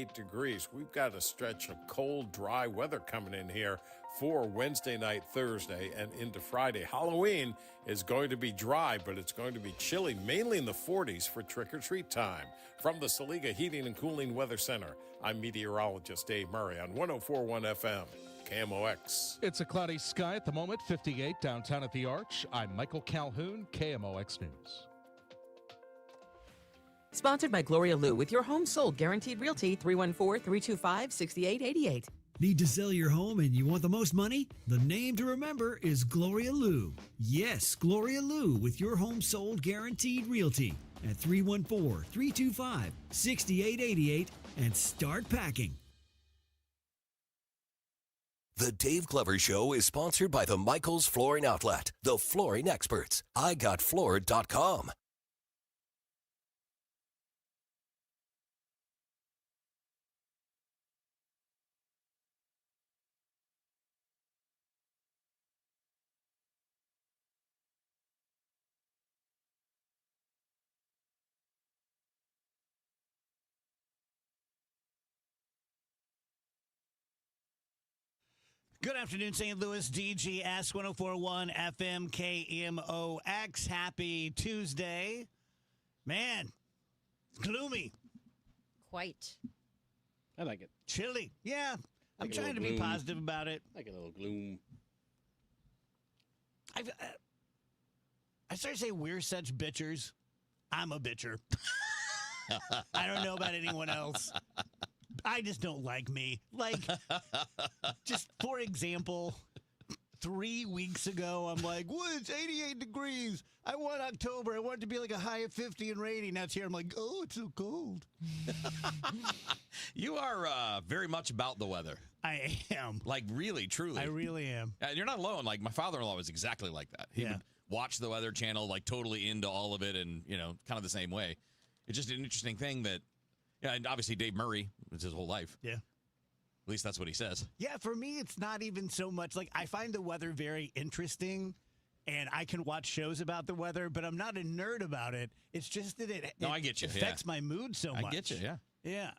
88 degrees. We've got a stretch of cold, dry weather coming in here for Wednesday night, Thursday, and into Friday. Halloween is going to be dry, but it's going to be chilly, mainly in the 40s for trick-or-treat time. From the Saliga Heating and Cooling Weather Center, I'm meteorologist Dave Murray on 104.1 FM. KMOX. It's a cloudy sky at the moment, 58 downtown at the Arch. I'm Michael Calhoun, KMOX News. Sponsored by Gloria Lou with your home sold guaranteed realty 314-325-6888. Need to sell your home and you want the most money? The name to remember is Gloria Lou. Yes, Gloria Lou with your home sold guaranteed realty at 314-325-6888 and start packing. The Dave Glover Show is sponsored by the Michaels Flooring Outlet, the flooring experts. IGotFloored.com. Good afternoon, St. Louis. DGS 1041 FM KMOX. Happy Tuesday. Man, it's gloomy. Quite. I like it. Chilly. Yeah. I'm Like a trying to little be gloom. positive about it. Like a little gloom. I started to say we're such bitchers. I'm a bitcher. I don't know about anyone else. I just don't like me. Like, just for example, 3 weeks ago, I'm like, well, it's 88 degrees. I want October. I want it to be like a high of 50 and rainy. Now it's here. I'm like, oh, it's so cold. You are very much about the weather. I am. Like, really, truly. I really am. And you're not alone. Like, my father-in-law was exactly like that. He would watch the Weather Channel, like, totally into all of it and, you know, kind of the same way. It's just an interesting thing that, yeah, and obviously Dave Murray, it's his whole life. Yeah. At least that's what he says. Yeah, for me, it's not even so much. Like, I find the weather very interesting, and I can watch shows about the weather, but I'm not a nerd about it. It's just that it I get you. affects my mood so much. I get you, yeah. Yeah.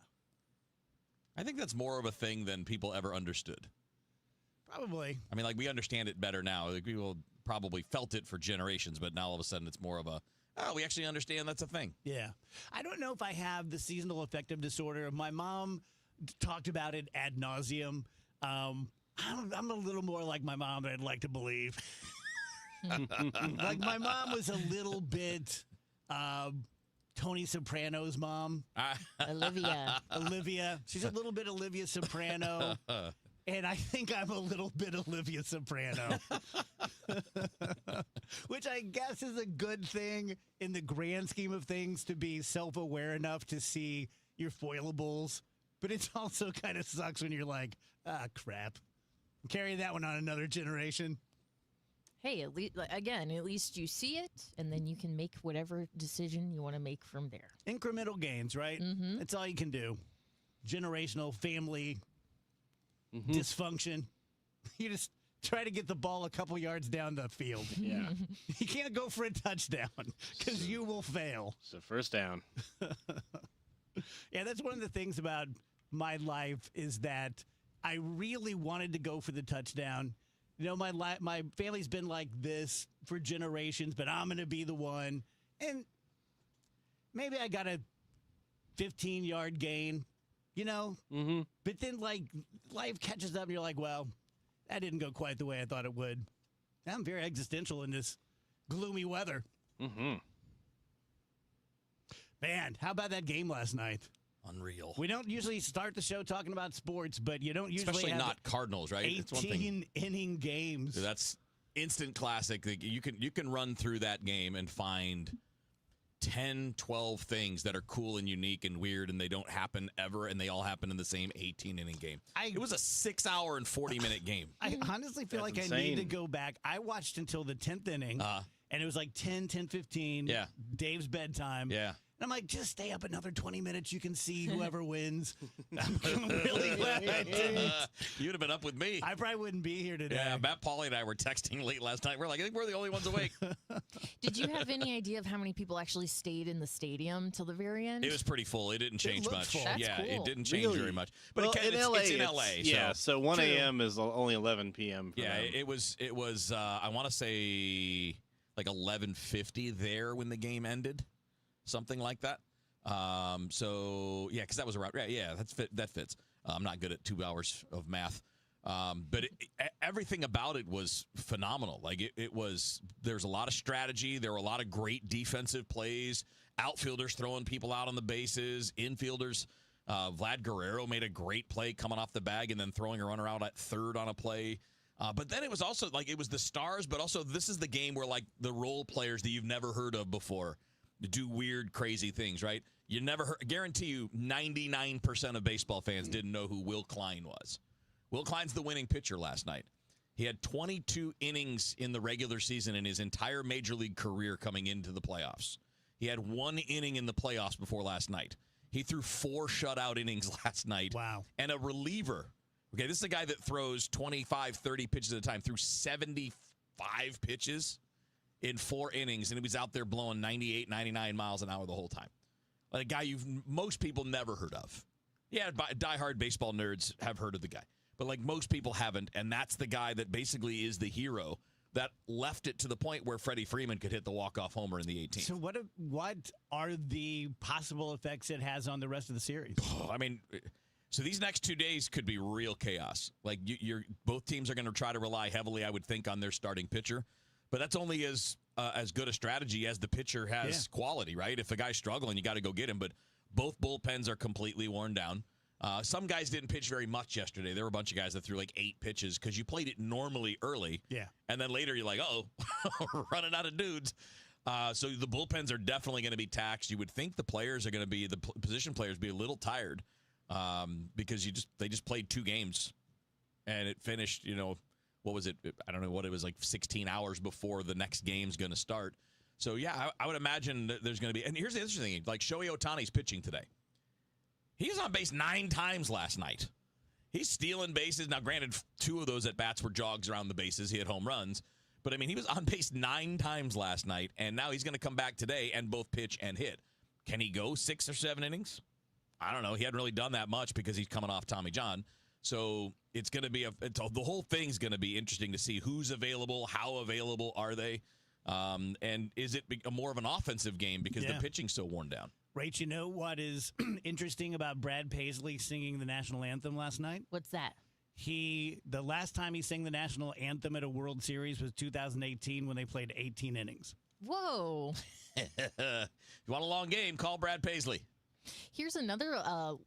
I think that's more of a thing than people ever understood. Probably. I mean, like, we understand it better now. Like, people probably felt it for generations, but now all of a sudden it's more of a, oh, we actually understand that's a thing. Yeah. I don't know if I have the seasonal affective disorder. My mom talked about it ad nauseum. I'm a little more like my mom than I'd like to believe. Like, my mom was a little bit Tony Soprano's mom. Olivia. She's a little bit Olivia Soprano. And I think I'm a little bit Olivia Soprano. Which I guess is a good thing in the grand scheme of things, to be self-aware enough to see your foilables. But it also kind of sucks when you're like, crap. Carry that one on another generation. Hey, at least you see it, and then you can make whatever decision you want to make from there. Incremental gains, right? Mm-hmm. That's all you can do. Generational family dysfunction. You just try to get the ball a couple yards down the field. Yeah. You can't go for a touchdown because you will fail. So first down. Yeah, that's one of the things about my life, is that I really wanted to go for the touchdown. You know, my family's been like this for generations, but I'm going to be the one. And maybe I got a 15-yard gain, you know? Mm-hmm. But then, like, life catches up and you're like, well, that didn't go quite the way I thought it would. I'm very existential in this gloomy weather. Mm-hmm. Man, how about that game last night? Unreal. We don't usually start the show talking about sports, but you don't usually Especially have not Cardinals, right? 18-inning games. That's instant classic. You can run through that game and find 10, 12 things that are cool and unique and weird, and they don't happen ever, and they all happen in the same 18-inning game. It was a 6-hour and 40-minute game. I honestly feel like That's I need to insane. go back. I watched until the 10th inning, and it was like 10, 10:15. Yeah. Dave's bedtime. Yeah. And I'm like, just stay up another 20 minutes. You can see whoever wins. I'm really glad I didn't. You'd have been up with me. I probably wouldn't be here today. Yeah, Matt Pauley and I were texting late last night. We're like, I think we're the only ones awake. Did you have any idea of how many people actually stayed in the stadium till the very end? It was pretty full. It didn't change looked much. full. That's yeah, cool. it didn't change Really? very much. But Well, it's in LA. Yeah, so 1 True. a.m. is only 11 p.m. for Yeah, them. it was. I want to say like 11:50 there when the game ended, something like that. So yeah, because that was around. Yeah, that fits. I'm not good at 2 hours of math, but everything about it was phenomenal. Like it was. There's a lot of strategy. There were a lot of great defensive plays. Outfielders throwing people out on the bases. Infielders. Vlad Guerrero made a great play coming off the bag and then throwing a runner out at third on a play. But then it was also like it was the stars, but also this is the game where like the role players that you've never heard of before do weird, crazy things, right? You never heard, guarantee you 99% of baseball fans didn't know who Will Klein was. Will Klein's the winning pitcher last night. He had 22 innings in the regular season in his entire major league career coming into the playoffs. He had 1 inning in the playoffs before last night. He threw 4 shutout innings last night. Wow. And a reliever. Okay, this is a guy that throws 25, 30 pitches at a time, threw 75 pitches in 4 innings, and he was out there blowing 98, 99 miles an hour the whole time. Like a guy most people never heard of. Yeah, diehard baseball nerds have heard of the guy. But like most people haven't, and that's the guy that basically is the hero that left it to the point where Freddie Freeman could hit the walk-off homer in the 18th. So what are the possible effects it has on the rest of the series? I mean, so these next 2 days could be real chaos. Like both teams are going to try to rely heavily, I would think, on their starting pitcher. But that's only as good a strategy as the pitcher has quality, right? If a guy's struggling, you got to go get him. But both bullpens are completely worn down. Some guys didn't pitch very much yesterday. There were a bunch of guys that threw like 8 pitches because you played it normally early. Yeah. And then later you're like, we're running out of dudes. So the bullpens are definitely going to be taxed. You would think the players are going to be, the position players be a little tired because they just played 2 games and it finished, what was it? I don't know what it was, like 16 hours before the next game's going to start. So, yeah, I would imagine that there's going to be – and here's the interesting thing. Like, Shohei Ohtani's pitching today. He was on base 9 times last night. He's stealing bases. Now, granted, 2 of those at-bats were jogs around the bases. He had home runs. But, I mean, he was on base 9 times last night, and now he's going to come back today and both pitch and hit. Can he go 6 or 7 innings? I don't know. He hadn't really done that much because he's coming off Tommy John. So it's going to be the whole thing's going to be interesting to see who's available, how available are they, and is it more of an offensive game because the pitching's so worn down? Rach, you know what is interesting about Brad Paisley singing the national anthem last night? What's that? The last time he sang the national anthem at a World Series was 2018 when they played 18 innings. Whoa. If you want a long game, call Brad Paisley. Here's another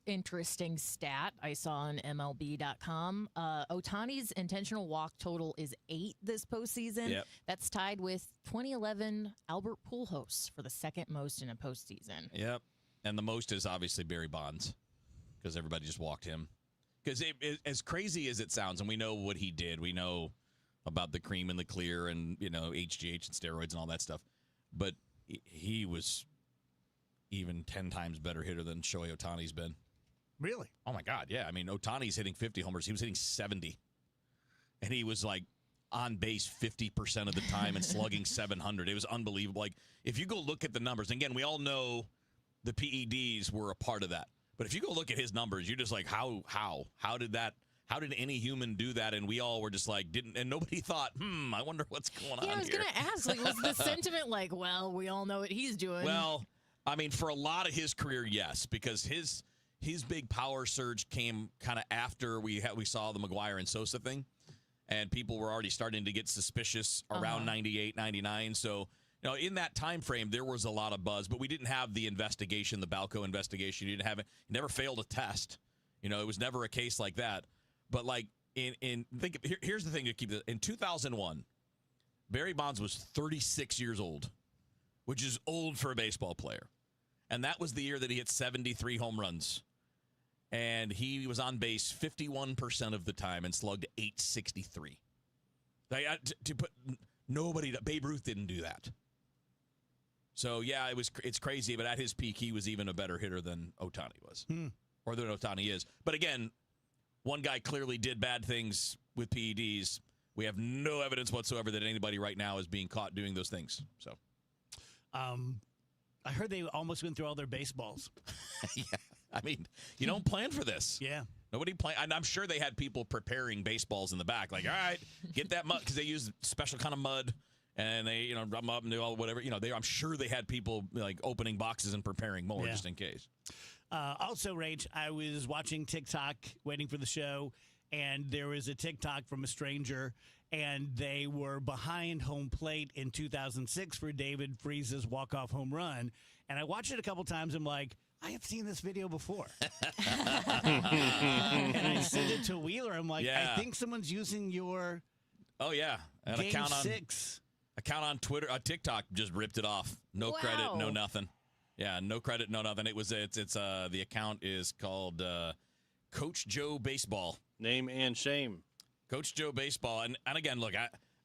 interesting stat I saw on MLB.com. Ohtani's intentional walk total is 8 this postseason. Yep. That's tied with 2011 Albert Pujols for the second most in a postseason. Yep. And the most is obviously Barry Bonds because everybody just walked him. Because as crazy as it sounds, and we know what he did, we know about the cream and the clear and, HGH and steroids and all that stuff. But he was even 10 times better hitter than Shohei Ohtani's been. Really? Oh, my God, yeah. I mean, Ohtani's hitting 50 homers. He was hitting 70. And he was, like, on base 50% of the time and slugging 700. It was unbelievable. Like, if you go look at the numbers, and again, we all know the PEDs were a part of that. But if you go look at his numbers, you're just like, how did that? How did any human do that? And we all were just like, and nobody thought, I wonder what's going on here. Yeah, I was going to ask, like, was the sentiment like, well, we all know what he's doing? Well, I mean, for a lot of his career, yes, because his big power surge came kind of after we saw the McGwire and Sosa thing, and people were already starting to get suspicious around 98, 99. So, in that time frame, there was a lot of buzz, but we didn't have the investigation, the Balco investigation. You didn't have it. You never failed a test. It was never a case like that. But like here's the thing to keep this. In 2001, Barry Bonds was 36 years old, which is old for a baseball player. And that was the year that he hit 73 home runs. And he was on base 51% of the time and slugged 863. Babe Ruth didn't do that. So, yeah, it's crazy, but at his peak, he was even a better hitter than Ohtani was, or than Ohtani is. But again, one guy clearly did bad things with PEDs. We have no evidence whatsoever that anybody right now is being caught doing those things. So, I heard they almost went through all their baseballs. yeah, I mean, you don't plan for this. Yeah. Nobody planned. And I'm sure they had people preparing baseballs in the back. Like, all right, get that mud, because they use special kind of mud. And they, rub them up and do all whatever. I'm sure they had people like opening boxes and preparing more just in case. Also, Rach, I was watching TikTok, waiting for the show, and there was a TikTok from a stranger, and they were behind home plate in 2006 for David Freese's walk-off home run. And I watched it a couple times. I'm like, I have seen this video before. And I sent it to Wheeler. I'm like, I think someone's using your An Game 6. Account on Twitter, TikTok just ripped it off. No credit, no nothing. Yeah, no credit, no nothing. It's the account is called Coach Joe Baseball. Name and shame. Coach Joe Baseball. And again, look,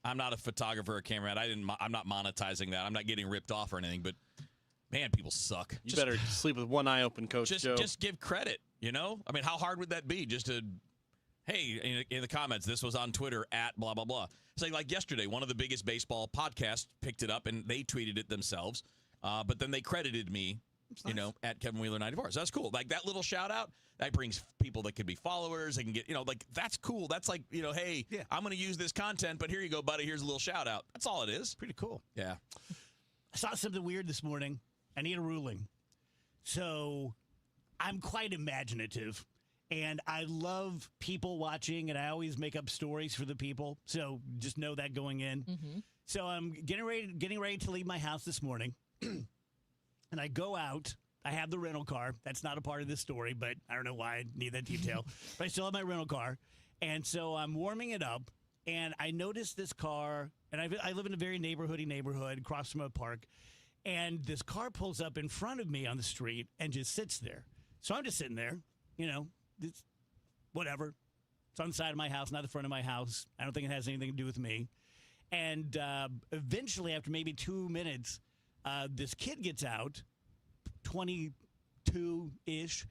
I'm not a photographer or cameraman. I'm not monetizing that. I'm not getting ripped off or anything, but man, people suck. You better sleep with one eye open, Coach Joe. Just give credit, I mean, how hard would that be just to, hey, in the comments, this was on Twitter at blah, blah, blah. It's like yesterday, one of the biggest baseball podcasts picked it up and they tweeted it themselves. But then they credited me, at Kevin Wheeler 94. So that's cool. Like that little shout out, that brings people that could be followers. They can get, that's cool. That's like, hey, I'm going to use this content, but here you go, buddy. Here's a little shout out. That's all it is. Pretty cool. Yeah. I saw something weird this morning. I need a ruling. So I'm quite imaginative. And I love people watching, and I always make up stories for the people. So just know that going in. Mm-hmm. So I'm getting ready to leave my house this morning. And I go out. I have the rental car. That's not a part of this story, but I don't know why I need that detail. But I still have my rental car. And so I'm warming it up. And I noticed this car. And I live in a very neighborhoody neighborhood across from a park. And this car pulls up in front of me on the street and just sits there. So I'm just sitting there, it's whatever. It's on the side of my house, not the front of my house. I don't think it has anything to do with me. And eventually, after maybe 2 minutes, this kid gets out, 22-ish,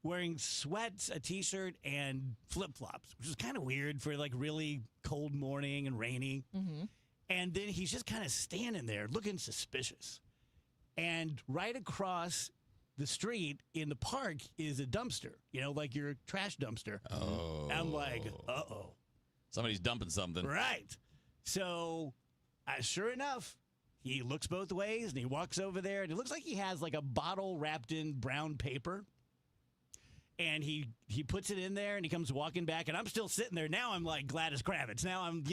wearing sweats, a T-shirt, and flip-flops, which is kind of weird for like really cold morning and rainy. Mm-hmm. And then he's just kind of standing there looking suspicious. And right across the street in the park is a dumpster, like your trash dumpster. Oh. I'm like, uh-oh. Somebody's dumping something. Right. So, sure enough, he looks both ways, and he walks over there, and it looks like he has like a bottle wrapped in brown paper. And he puts it in there, and he comes walking back, and I'm still sitting there. Now I'm like Gladys Kravitz. Now I'm,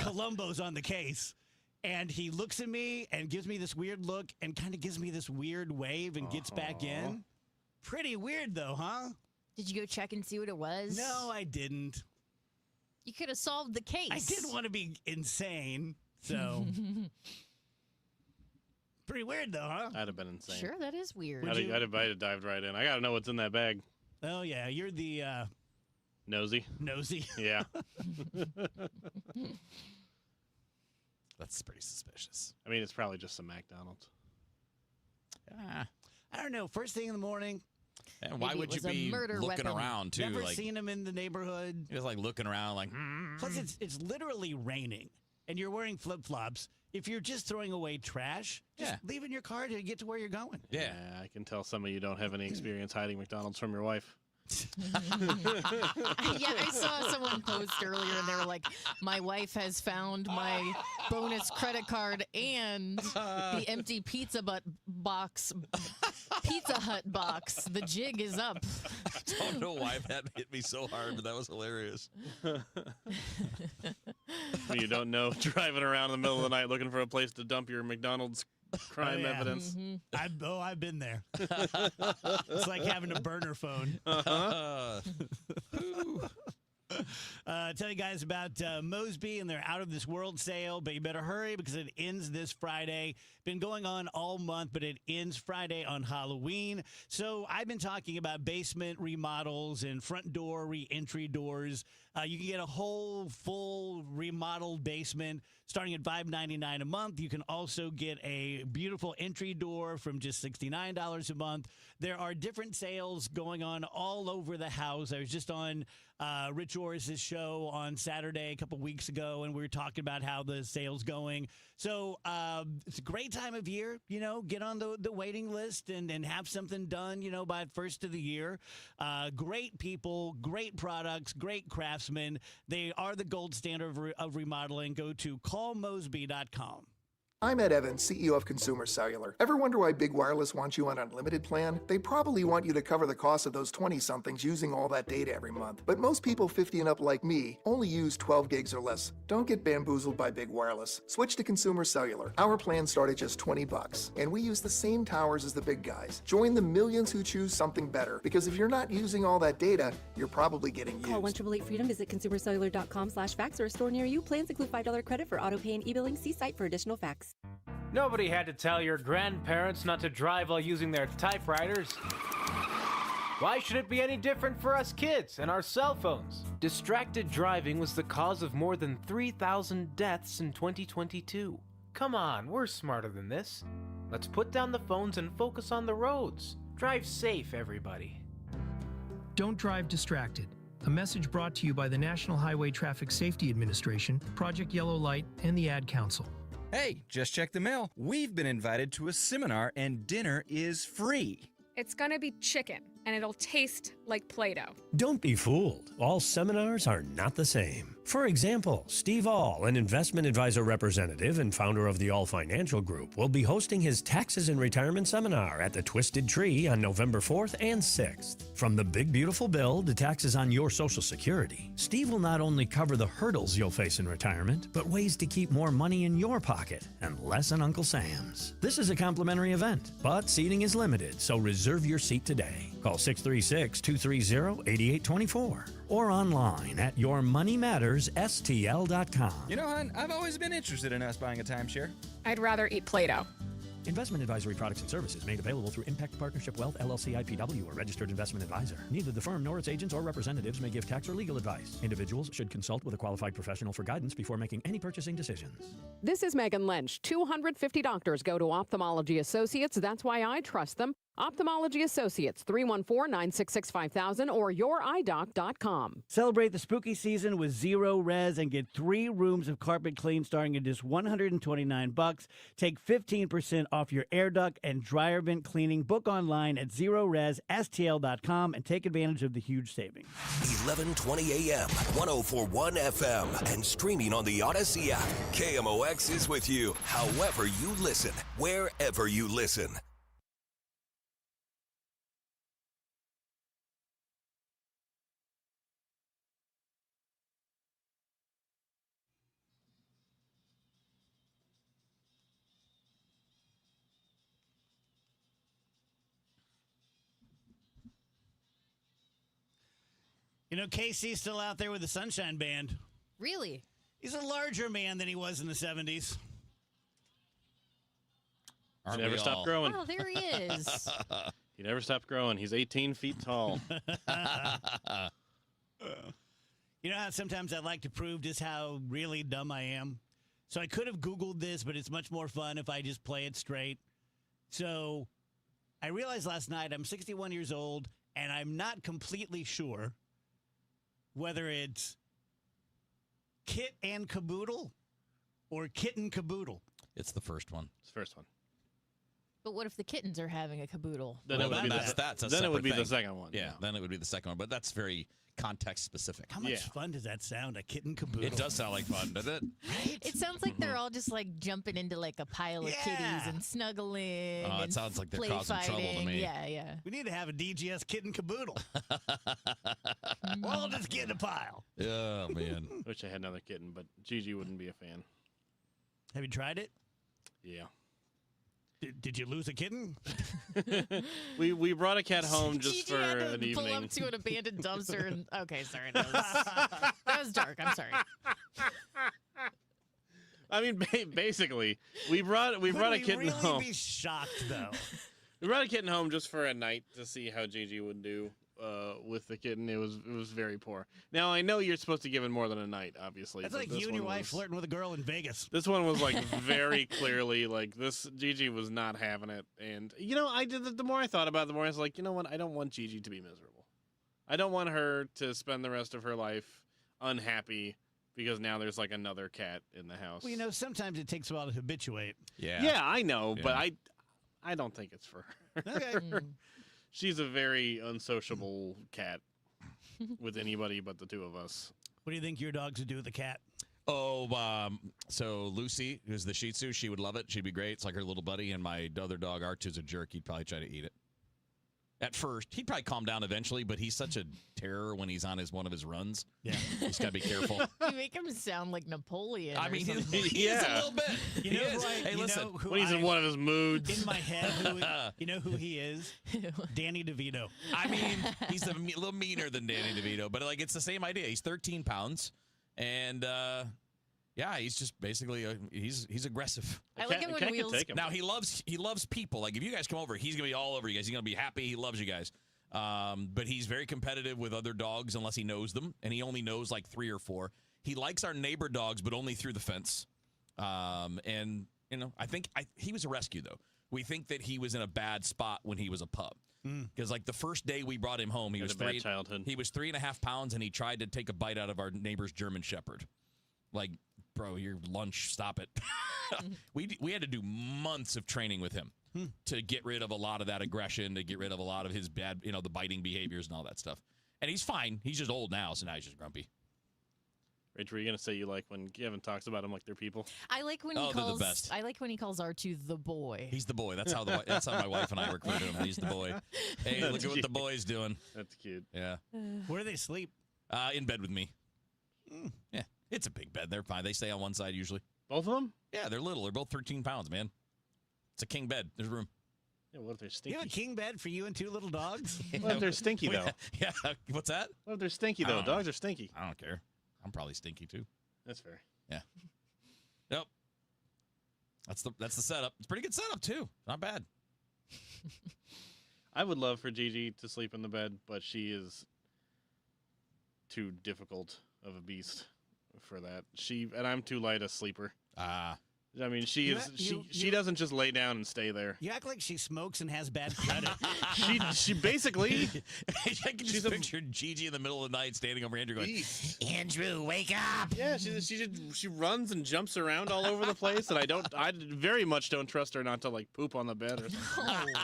Columbo's on the case. And he looks at me and gives me this weird look and kind of gives me this weird wave and gets back in. Pretty weird, though, huh? Did you go check and see what it was? No, I didn't. You could have solved the case. I didn't want to be insane, so. Pretty weird, though, huh? I'd have been insane. Sure, that is weird. I'd have dived right in. I got to know what's in that bag. Oh, yeah. You're the nosy. Yeah. That's pretty suspicious. I mean, it's probably just some McDonald's. I don't know. First thing in the morning. And why would you be looking around, too? Never seen him in the neighborhood. Just like looking around like. Plus, it's literally raining, and you're wearing flip-flops. If you're just throwing away trash, just leave in your car to get to where you're going. Yeah, I can tell some of you don't have any experience hiding McDonald's from your wife. I saw someone post earlier, and they were like, my wife has found my bonus credit card and the empty Pizza Hut box. The jig is up. I don't know why that hit me so hard, but that was hilarious. When you don't know, driving around in the middle of the night looking for a place to dump your McDonald's crime evidence. Mm-hmm. I've been there. It's like having a burner phone. Tell you guys about Mosby and their Out of This World sale, but you better hurry because it ends this Friday. Been going on all month, but it ends Friday on Halloween. So I've been talking about basement remodels and front door re-entry doors. You can get a whole full remodeled basement starting at $5.99 a month. You can also get a beautiful entry door from just $69 a month. There are different sales going on all over the house. I was just on Rich Orris's show on Saturday a couple weeks ago, and we were talking about how the sale's going. So it's a great time of year, get on the waiting list and have something done, by the first of the year. Great people, great products, great craftsmen. They are the gold standard of remodeling. Go to callmosby.com. I'm Ed Evans, CEO of Consumer Cellular. Ever wonder why Big Wireless wants you on an unlimited plan? They probably want you to cover the cost of those 20-somethings using all that data every month. But most people 50 and up like me only use 12 gigs or less. Don't get bamboozled by Big Wireless. Switch to Consumer Cellular. Our plans start at just $20, and we use the same towers as the big guys. Join the millions who choose something better, because if you're not using all that data, you're probably getting used. Call 1-888-FREEDOM, visit consumercellular.com/facts or a store near you. Plans include $5 credit for auto pay and e-billing. See site for additional facts. Nobody had to tell your grandparents not to drive while using their typewriters. Why should it be any different for us kids and our cell phones? Distracted driving was the cause of more than 3,000 deaths in 2022. Come on, we're smarter than this. Let's put down the phones and focus on the roads. Drive safe, everybody. Don't drive distracted. A message brought to you by the National Highway Traffic Safety Administration, Project Yellow Light, and the Ad Council. Hey, just check the mail. We've been invited to a seminar and dinner is free. It's gonna be chicken, and it'll taste like Play-Doh. Don't be fooled. All seminars are not the same. For example, Steve All, an investment advisor representative and founder of the All Financial Group, will be hosting his Taxes and Retirement Seminar at the Twisted Tree on November 4th and 6th. From the big beautiful bill to taxes on your Social Security, Steve will not only cover the hurdles you'll face in retirement, but ways to keep more money in your pocket and less in Uncle Sam's. This is a complimentary event, but seating is limited, so reserve your seat today. Call 636-230-8824 or online at yourmoneymattersstl.com. You know, hon, I've always been interested in us buying a timeshare. I'd rather eat Play-Doh. Investment advisory products and services made available through Impact Partnership Wealth, LLC IPW, a registered investment advisor. Neither the firm nor its agents or representatives may give tax or legal advice. Individuals should consult with a qualified professional for guidance before making any purchasing decisions. This is Megan Lynch. 250 doctors go to Ophthalmology Associates. That's why I trust them. Ophthalmology Associates, 314-966-5000 or youridoc.com. Celebrate the spooky season with Zero Res and get 3 rooms of carpet clean starting at just $129. Take 15% off your air duct and dryer vent cleaning. Book online at ZeroResSTL.com and take advantage of the huge savings. 11:20 a.m., 104.1 FM, and streaming on the Odyssey app. KMOX is with you, however you listen, wherever you listen. You know, Casey's still out there with the Sunshine Band. Really? He's a larger man than he was in the 70s. He never stopped growing. Oh, there he is. He never stopped growing. He's 18 feet tall. You know how sometimes I like to prove just how really dumb I am? So I could have Googled this, but it's much more fun if I just play it straight. So I realized last night I'm 61 years old, and I'm not completely sure whether it's Kit and Caboodle or Kitten Caboodle. It's the first one. It's the first one. But what if the kittens are having a caboodle? Then it would be the second one. Yeah, then it would be the second one. But that's very context specific. How much fun does that sound, a Kitten Caboodle? It does sound like fun, doesn't it? It sounds like they're all just like jumping into like a pile of kitties and snuggling. Oh, it and sounds like they're play causing trouble to fighting. me. Yeah, yeah. We need to have a DGS Kitten Caboodle. We'll all just get in a pile. Oh, man. Wish I had another kitten, but Gigi wouldn't be a fan. Have you tried it? Yeah. Did you lose a kitten? we brought a cat home just Gigi for had to an pull evening. up to an abandoned dumpster and okay, sorry, that was dark. I'm sorry. I mean, basically, we brought a kitten really home. Be shocked though. We brought a kitten home just for a night to see how Gigi would do with the kitten. It was very poor. Now I know you're supposed to give it more than a night, obviously. That's but like this you and your one wife flirting with a girl in Vegas. This one was like very clearly like this. Gigi was not having it, and I did. The more I thought about it, the more I was like, you know what? I don't want Gigi to be miserable. I don't want her to spend the rest of her life unhappy because now there's like another cat in the house. Well, sometimes it takes a while to habituate. Yeah, I know, but I don't think it's for her. Okay. She's a very unsociable cat with anybody but the two of us. What do you think your dogs would do with the cat? Oh, so Lucy, who's the Shih Tzu, she would love it. She'd be great. It's like her little buddy. And my other dog, Artu's a jerk. He'd probably try to eat it. At first, he'd probably calm down eventually, but he's such a terror when he's on one of his runs. Yeah, he's got to be careful. You make him sound like Napoleon. I mean, he is a little bit. You He know is. who I- Hey, you listen. know who When he's in one of his moods. In my head, you know who he is? Danny DeVito. I mean, he's a little meaner than Danny DeVito, but like it's the same idea. He's 13 pounds, and yeah, he's just basically he's aggressive. I like it when Wheels. Now he loves people. Like if you guys come over, he's gonna be all over you guys. He's gonna be happy. He loves you guys. But he's very competitive with other dogs unless he knows them, and he only knows like 3 or 4. He likes our neighbor dogs, but only through the fence. And I think he was a rescue though. We think that he was in a bad spot when he was a pup. Because like the first day we brought him home, he was a bad childhood. He was 3.5 pounds, and he tried to take a bite out of our neighbor's German Shepherd. Like, bro, your lunch, stop it. We had to do months of training with him to get rid of a lot of that aggression, to get rid of a lot of his bad, the biting behaviors and all that stuff. And he's fine. He's just old now, so now he's just grumpy. Rachel, were you gonna say you like when Kevin talks about them like they're people? I like when Oh, he they're the calls. best. I like when he calls R2 the boy. He's the boy. That's how my wife and I refer to him. He's the boy. Hey, That's look at what cute. the boy's doing. That's cute. Yeah. Where do they sleep? In bed with me. Yeah. It's a big bed. They're fine. They stay on one side usually. Both of them? Yeah, they're little. They're both 13 pounds, man. It's a king bed. There's room. Yeah, what if they're You stinky? have a king bed for you and 2 little dogs? What if they're stinky though? Yeah. What's that? What if they're stinky I though? don't know. Dogs are stinky. I don't care. I'm probably stinky too. That's fair. Yeah. Yep. That's the setup. It's a pretty good setup too. Not bad. I would love for Gigi to sleep in the bed, but she is too difficult of a beast for that. And I'm too light a sleeper. I mean, she doesn't just lay down and stay there. You act like she smokes and has bad credit. She basically. I can just picture Gigi in the middle of the night standing over Andrew going, Andrew, wake up. Yeah, she runs and jumps around all over the place, and I very much don't trust her not to like poop on the bed or something.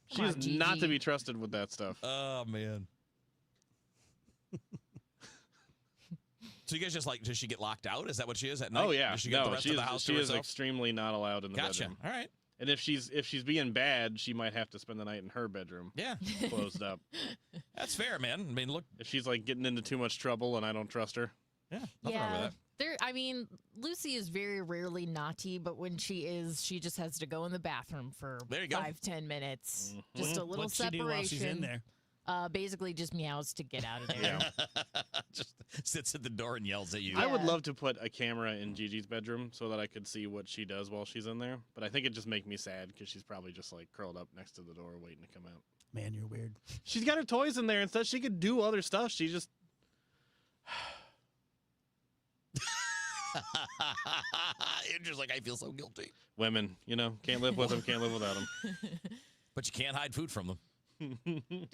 She's not to be trusted with that stuff. Oh man. So you guys just like, does she get locked out? Is that what she is at night? Oh yeah, Does she get the rest of the house she to is herself? extremely not allowed in the Gotcha. bedroom. All right. And if she's being bad, she might have to spend the night in her bedroom. Yeah. Closed up. That's fair, man. I mean, look. If she's like getting into too much trouble and I don't trust her. Yeah. Nothing wrong with that. Lucy is very rarely naughty, but when she is, she just has to go in the bathroom for There you go. 5-10 minutes. Just a little What's she separation. do while she's in there? Basically just meows to get out of there. Just sits at the door and yells at you. I would love to put a camera in Gigi's bedroom so that I could see what she does while she's in there. But I think it'd just make me sad because she's probably just like curled up next to the door waiting to come out. Man, you're weird. She's got her toys in there and says she could do other stuff. She just. Andrew's like, I feel so guilty. Women, can't live with them, can't live without them. But you can't hide food from them.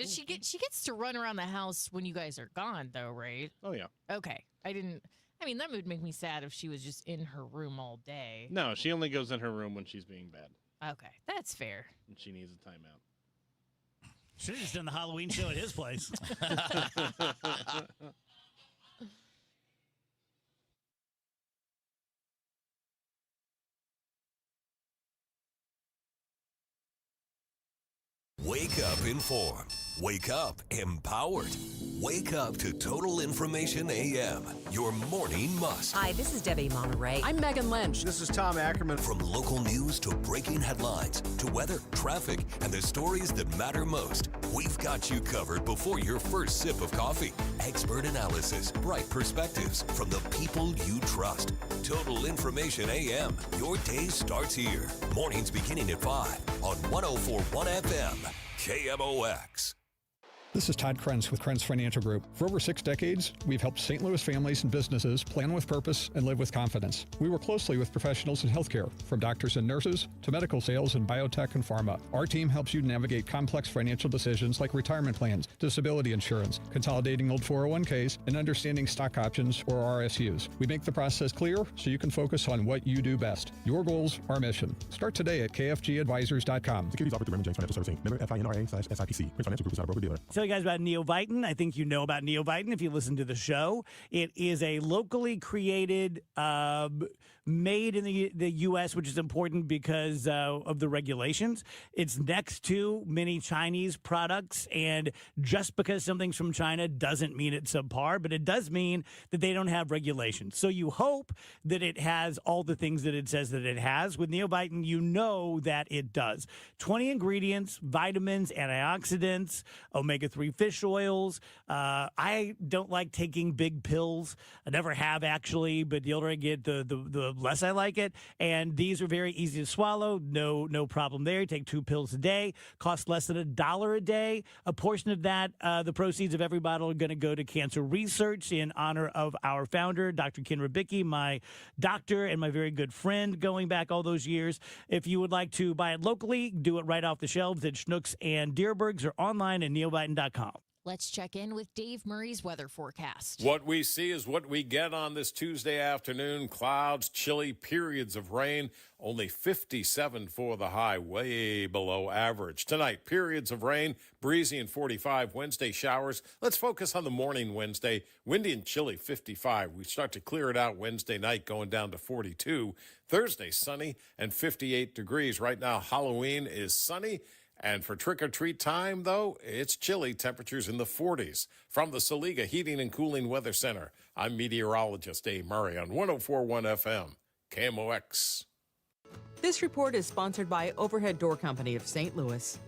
She gets to run around the house when you guys are gone, though, right? Oh, yeah. Okay. I mean, that would make me sad if she was just in her room all day. No, she only goes in her room when she's being bad. Okay. That's fair. And she needs a timeout. Should have just done the Halloween show at his place. Wake up informed. Wake up empowered. Wake up to Total Information AM, your morning must. Hi, this is Debbie Monterey. I'm Megan Lynch. This is Tom Ackerman. From local news to breaking headlines to weather, traffic, and the stories that matter most, we've got you covered before your first sip of coffee. Expert analysis, bright perspectives from the people you trust. Total Information AM. Your day starts here. Mornings beginning at 5 on 104.1 FM. KMOX. This is Todd Krenz with Krenz Financial Group. For over 6 decades, we've helped St. Louis families and businesses plan with purpose and live with confidence. We work closely with professionals in healthcare, from doctors and nurses to medical sales in biotech and pharma. Our team helps you navigate complex financial decisions like retirement plans, disability insurance, consolidating old 401ks, and understanding stock options or RSUs. We make the process clear so you can focus on what you do best. Your goals, our mission. Start today at kfgadvisors.com. Securities offered through Raymond James Financial Servicing. Member FINRA/SIPC. Krenz Financial Group is not a broker-dealer. Tell you guys about Neovitin. I think you know about Neovitin if you listen to the show. It is a locally created, made in the U.S., which is important because of the regulations. It's next to many Chinese products, and just because something's from China doesn't mean it's subpar, but it does mean that they don't have regulations. So you hope that it has all the things that it says that it has. With Neovitin, you know that it does. 20 ingredients, vitamins, antioxidants, omega-3 fish oils. I don't like taking big pills. I never have, actually, but the older I get, the less I like it. And these are very easy to swallow. No problem there. You take 2 pills a day. Cost less than $1 a day. A portion of that, the proceeds of every bottle are going to go to cancer research in honor of our founder, Dr. Ken Ribicki, my doctor and my very good friend going back all those years. If you would like to buy it locally, do it right off the shelves at Schnucks and Deerbergs or online at neovitin.com. Let's check in with Dave Murray's weather forecast. What we see is what we get on this Tuesday afternoon. Clouds, chilly periods of rain. Only 57 for the high, way below average. Tonight, periods of rain, breezy and 45. Wednesday, showers. Let's focus on the morning Wednesday. Windy and chilly, 55. We start to clear it out Wednesday night, going down to 42. Thursday, sunny and 58 degrees. Right now, Halloween is sunny. And for trick-or-treat time, though, it's chilly, temperatures in the 40s. From the Saliga Heating and Cooling Weather Center, I'm meteorologist Dave Murray on 104.1 FM, KMOX. This report is sponsored by Overhead Door Company of St. Louis.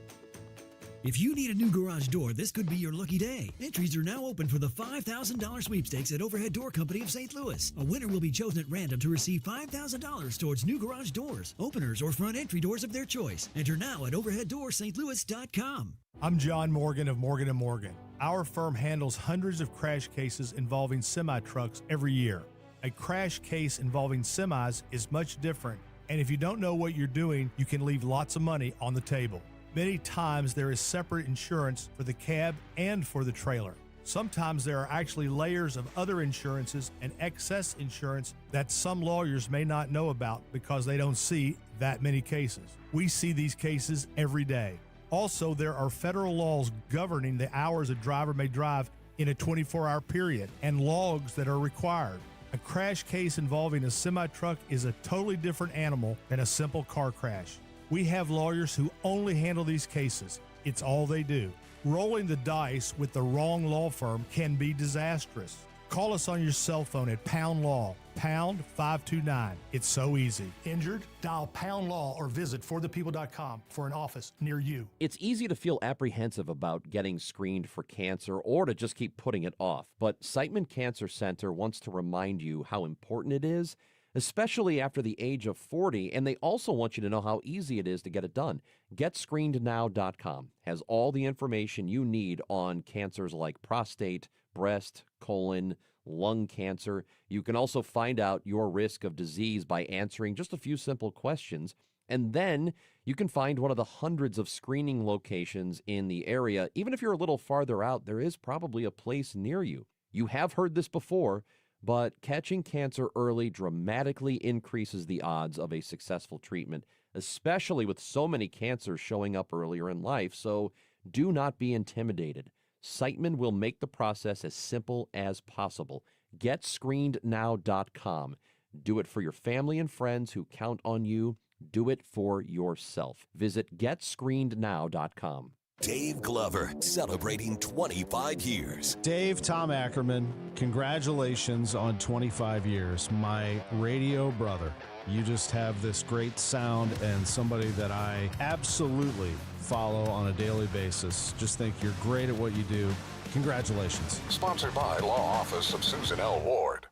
If you need a new garage door, this could be your lucky day. Entries are now open for the $5,000 sweepstakes at Overhead Door Company of St. Louis. A winner will be chosen at random to receive $5,000 towards new garage doors, openers, or front entry doors of their choice. Enter now at overheaddoorsstlouis.com. I'm John Morgan of Morgan & Morgan. Our firm handles hundreds of crash cases involving semi-trucks every year. A crash case involving semis is much different, and if you don't know what you're doing, you can leave lots of money on the table. Many times there is separate insurance for the cab and for the trailer. Sometimes there are actually layers of other insurances and excess insurance that some lawyers may not know about because they don't see that many cases. We see these cases every day. Also, there are federal laws governing the hours a driver may drive in a 24-hour period and logs that are required. A crash case involving a semi-truck is a totally different animal than a simple car crash. We have lawyers who only handle these cases. It's all they do. Rolling the dice with the wrong law firm can be disastrous. Call us on your cell phone at Pound Law, pound 529. It's so easy. Injured? Dial Pound Law or visit forthepeople.com for an office near you. It's easy to feel apprehensive about getting screened for cancer or to just keep putting it off. But Siteman Cancer Center wants to remind you how important it is, especially after the age of 40, and they also want you to know how easy it is to get it done. GetScreenedNow.com has all the information you need on cancers like prostate, breast, colon, lung cancer. You can also find out your risk of disease by answering just a few simple questions, and then you can find one of the hundreds of screening locations in the area. Even if you're a little farther out, there is probably a place near you. You have heard this before, but catching cancer early dramatically increases the odds of a successful treatment, especially with so many cancers showing up earlier in life. So do not be intimidated. Siteman will make the process as simple as possible. GetScreenedNow.com. Do it for your family and friends who count on you. Do it for yourself. Visit GetScreenedNow.com. Dave Glover, celebrating 25 years. Dave, Tom Ackerman, congratulations on 25 years. My radio brother. You just have this great sound and somebody that I absolutely follow on a daily basis. Just think you're great at what you do. Congratulations. Sponsored by Law Office of Susan L. Ward.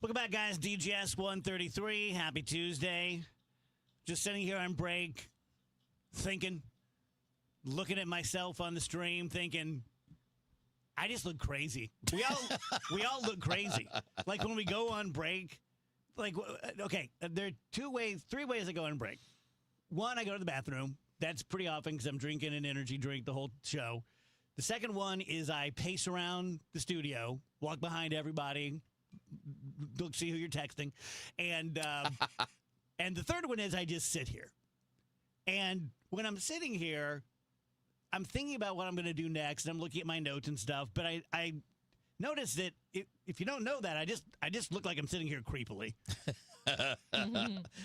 Welcome back, guys. DGS 133. Happy Tuesday. Just sitting here on break, thinking, looking at myself on the stream, thinking, I just look crazy. We all look crazy. Like when we go on break, like, okay, there are 3 ways I go on break. One, I go to the bathroom. That's pretty often because I'm drinking an energy drink the whole show. The second one is I pace around the studio, walk behind everybody, look, see who you're texting. And and the third one is I just sit here. And when I'm sitting here, I'm thinking about what I'm going to do next, and I'm looking at my notes and stuff. But I notice that if you don't know that, I just look like I'm sitting here creepily.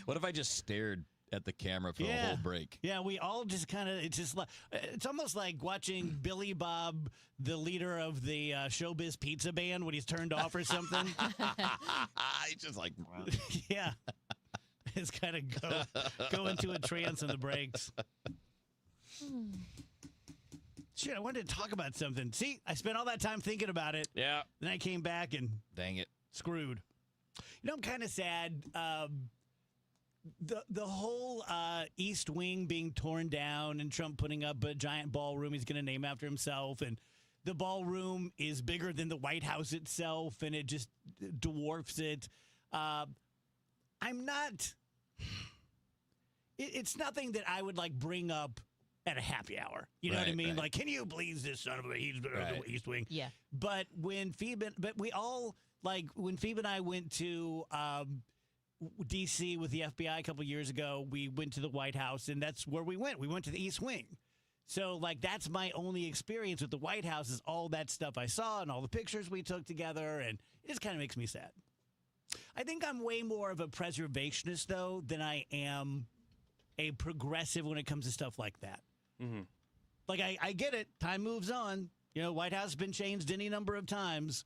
What if I just stared at the camera for the whole break? Yeah, we all just kind of, it's almost like watching Billy Bob, the leader of the Showbiz Pizza Band, when he's turned off or something. He's just like, yeah. It's kind of go into a trance on the breaks. Shit, I wanted to talk about something. See, I spent all that time thinking about it. Yeah. Then I came back and dang it, screwed. You know, I'm kind of sad. The whole East Wing being torn down and Trump putting up a giant ballroom he's going to name after himself, and the ballroom is bigger than the White House itself, and it just dwarfs it. I'm not. It's nothing that I would like bring up at a happy hour. You know what I mean? Right. Like, can you please this son of a East Wing? Yeah. But when Phoebe, when Phoebe and I went to D.C. with the FBI a couple years ago, we went to the White House, and that's where we went. We went to the East Wing. So, like, that's my only experience with the White House is all that stuff I saw and all the pictures we took together, and it just kind of makes me sad. I think I'm way more of a preservationist, though, than I am a progressive when it comes to stuff like that. Mm-hmm. Like, I get it. Time moves on. You know, White House has been changed any number of times.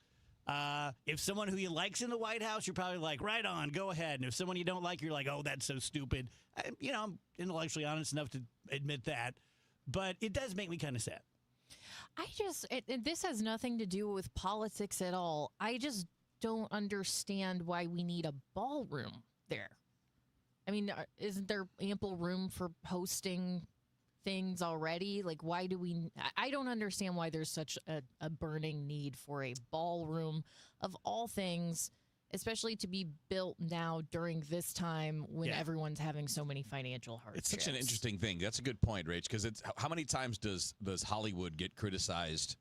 If someone who you like's in the White House, you're probably like, right on, go ahead. And if someone you don't like, you're like, oh, that's so stupid. I'm intellectually honest enough to admit that. But it does make me kind of sad. This has nothing to do with politics at all. I just don't understand why we need a ballroom there. I mean, isn't there ample room for hosting things already? Like, why do we... I don't understand why there's such a burning need for a ballroom of all things, especially to be built now during this time when everyone's having so many financial hardships. It's such an interesting thing. That's a good point, Rach, because it's how many times does Hollywood get criticized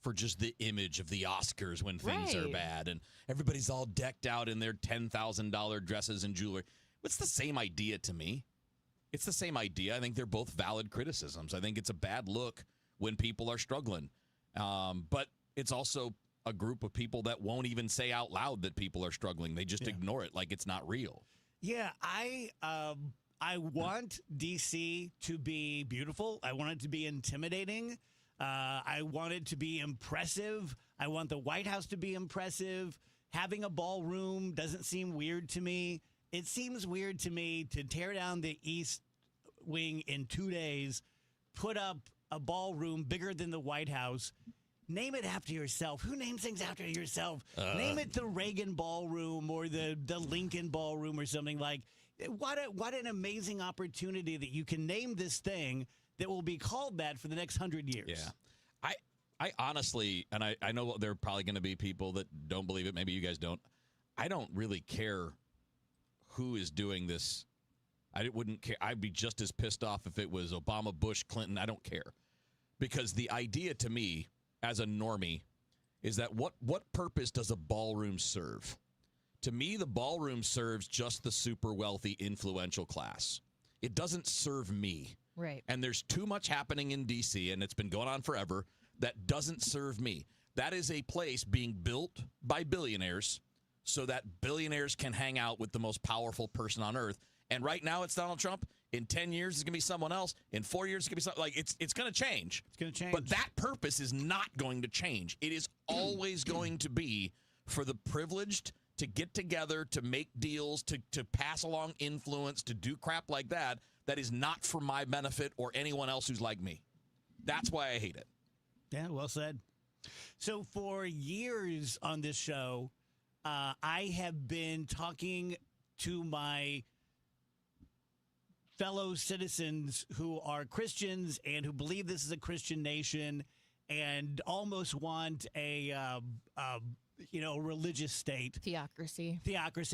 for just the image of the Oscars when things are bad and everybody's all decked out in their $10,000 dresses and jewelry? It's the same idea to me. It's the same idea. I think they're both valid criticisms. I think it's a bad look when people are struggling. But it's also a group of people that won't even say out loud that people are struggling. They just ignore it like it's not real. Yeah, I want D.C. to be beautiful. I want it to be intimidating. I want it to be impressive. I want the White House to be impressive. Having a ballroom doesn't seem weird to me. It seems weird to me to tear down the East Wing in 2 days, put up a ballroom bigger than the White House, name it after yourself. Who names things after yourself? Name it the Reagan Ballroom or the Lincoln Ballroom or something. Like, what an amazing opportunity that you can name this thing that will be called that for the next 100 years. Yeah. I honestly, and I know there are probably going to be people that don't believe it. Maybe you guys don't. I don't really care who is doing this. I wouldn't care. I'd be just as pissed off if it was Obama, Bush, Clinton. I don't care. Because the idea to me, as a normie, is that what purpose does a ballroom serve? To me, the ballroom serves just the super wealthy, influential class. It doesn't serve me. Right. And there's too much happening in D.C., and it's been going on forever, that doesn't serve me. That is a place being built by billionaires so that billionaires can hang out with the most powerful person on earth. And right now it's Donald Trump. In 10 years, it's going to be someone else. In 4 years, it's going to be something. Like, it's going to change. It's going to change. But that purpose is not going to change. It is always going to be for the privileged to get together, to make deals, to pass along influence, to do crap like that. That is not for my benefit or anyone else who's like me. That's why I hate it. Yeah, well said. So for years on this show, I have been talking to my fellow citizens who are Christians and who believe this is a Christian nation and almost want a religious state. Theocracy.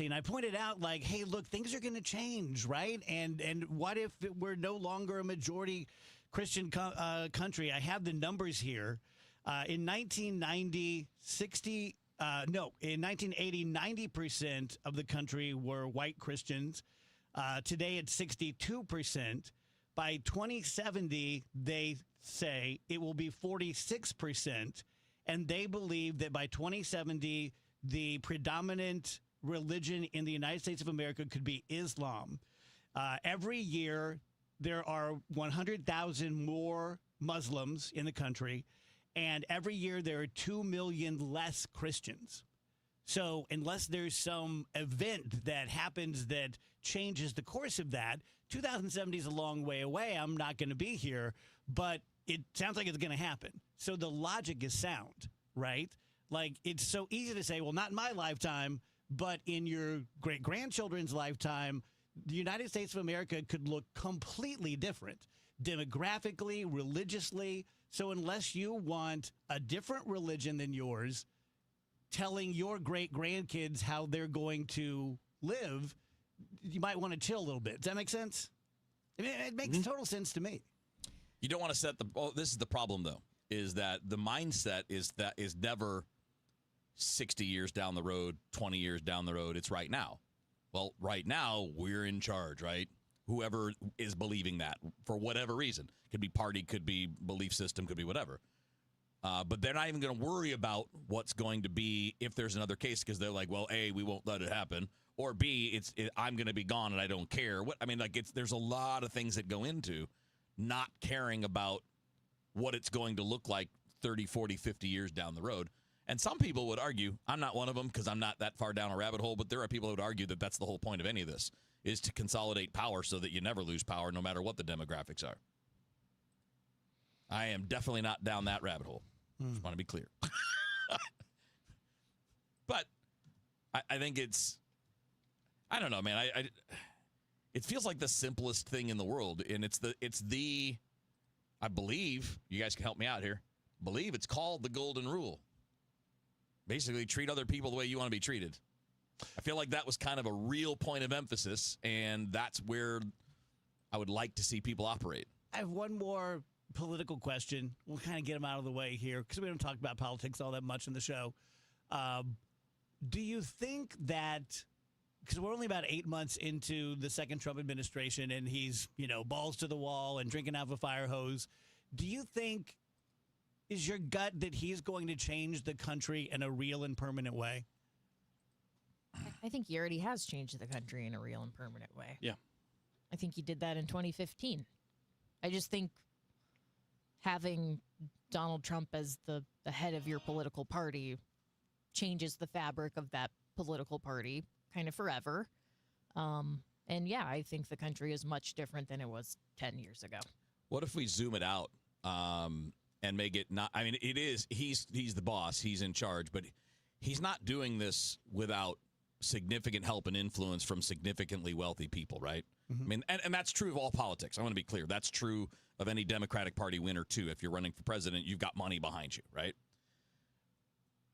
And I pointed out, like, hey, look, things are going to change, right? And what if we're no longer a majority Christian country? I have the numbers here. In 1990, 90% of the country were white Christians. Today, it's 62%. By 2070, they say it will be 46%. And they believe that by 2070, the predominant religion in the United States of America could be Islam. Every year, there are 100,000 more Muslims in the country. And every year, there are 2 million less Christians. So unless there's some event that happens that changes the course of that, 2070 is a long way away. I'm not going to be here, but it sounds like it's going to happen. So the logic is sound, right? Like, it's so easy to say, well, not in my lifetime, but in your great-grandchildren's lifetime, the United States of America could look completely different, demographically, religiously. So unless you want a different religion than yours telling your great-grandkids how they're going to live, you might want to chill a little bit. Does that make sense? I mean, it makes total sense to me. You don't want to set the. Oh, this is the problem, though, is that the mindset is never 60 years down the road, 20 years down the road. It's right now. Well, right now we're in charge, right? Whoever is believing that for whatever reason, could be party, could be belief system, could be whatever. But they're not even going to worry about what's going to be if there's another case because they're like, well, A, we won't let it happen, or B, I'm going to be gone and I don't care. There's a lot of things that go into not caring about what it's going to look like 30, 40, 50 years down the road. And some people would argue, I'm not one of them because I'm not that far down a rabbit hole, but there are people who would argue that that's the whole point of any of this, is to consolidate power so that you never lose power no matter what the demographics are. I am definitely not down that rabbit hole. Just want to be clear. But I think it's, I don't know, man. It feels like the simplest thing in the world, and it's the I believe, you guys can help me out here, believe it's called the golden rule. Basically, treat other people the way you want to be treated. I feel like that was kind of a real point of emphasis, and that's where I would like to see people operate. I have one more political question. We'll kind of get them out of the way here because we don't talk about politics all that much in the show. Do you think that, because we're only about 8 months into the second Trump administration and he's, balls to the wall and drinking out of a fire hose, do you think, is your gut that he's going to change the country in a real and permanent way? I think he already has changed the country in a real and permanent way. Yeah. I think he did that in 2015. I just think having Donald Trump as the head of your political party changes the fabric of that political party kind of forever. And yeah, I think the country is much different than it was 10 years ago. What if we zoom it out and make it not, I mean, it is, he's the boss, he's in charge, but he's not doing this without significant help and influence from significantly wealthy people, right? I mean, and that's true of all politics. I want to be clear. That's true of any Democratic Party winner, too. If you're running for president, you've got money behind you, right?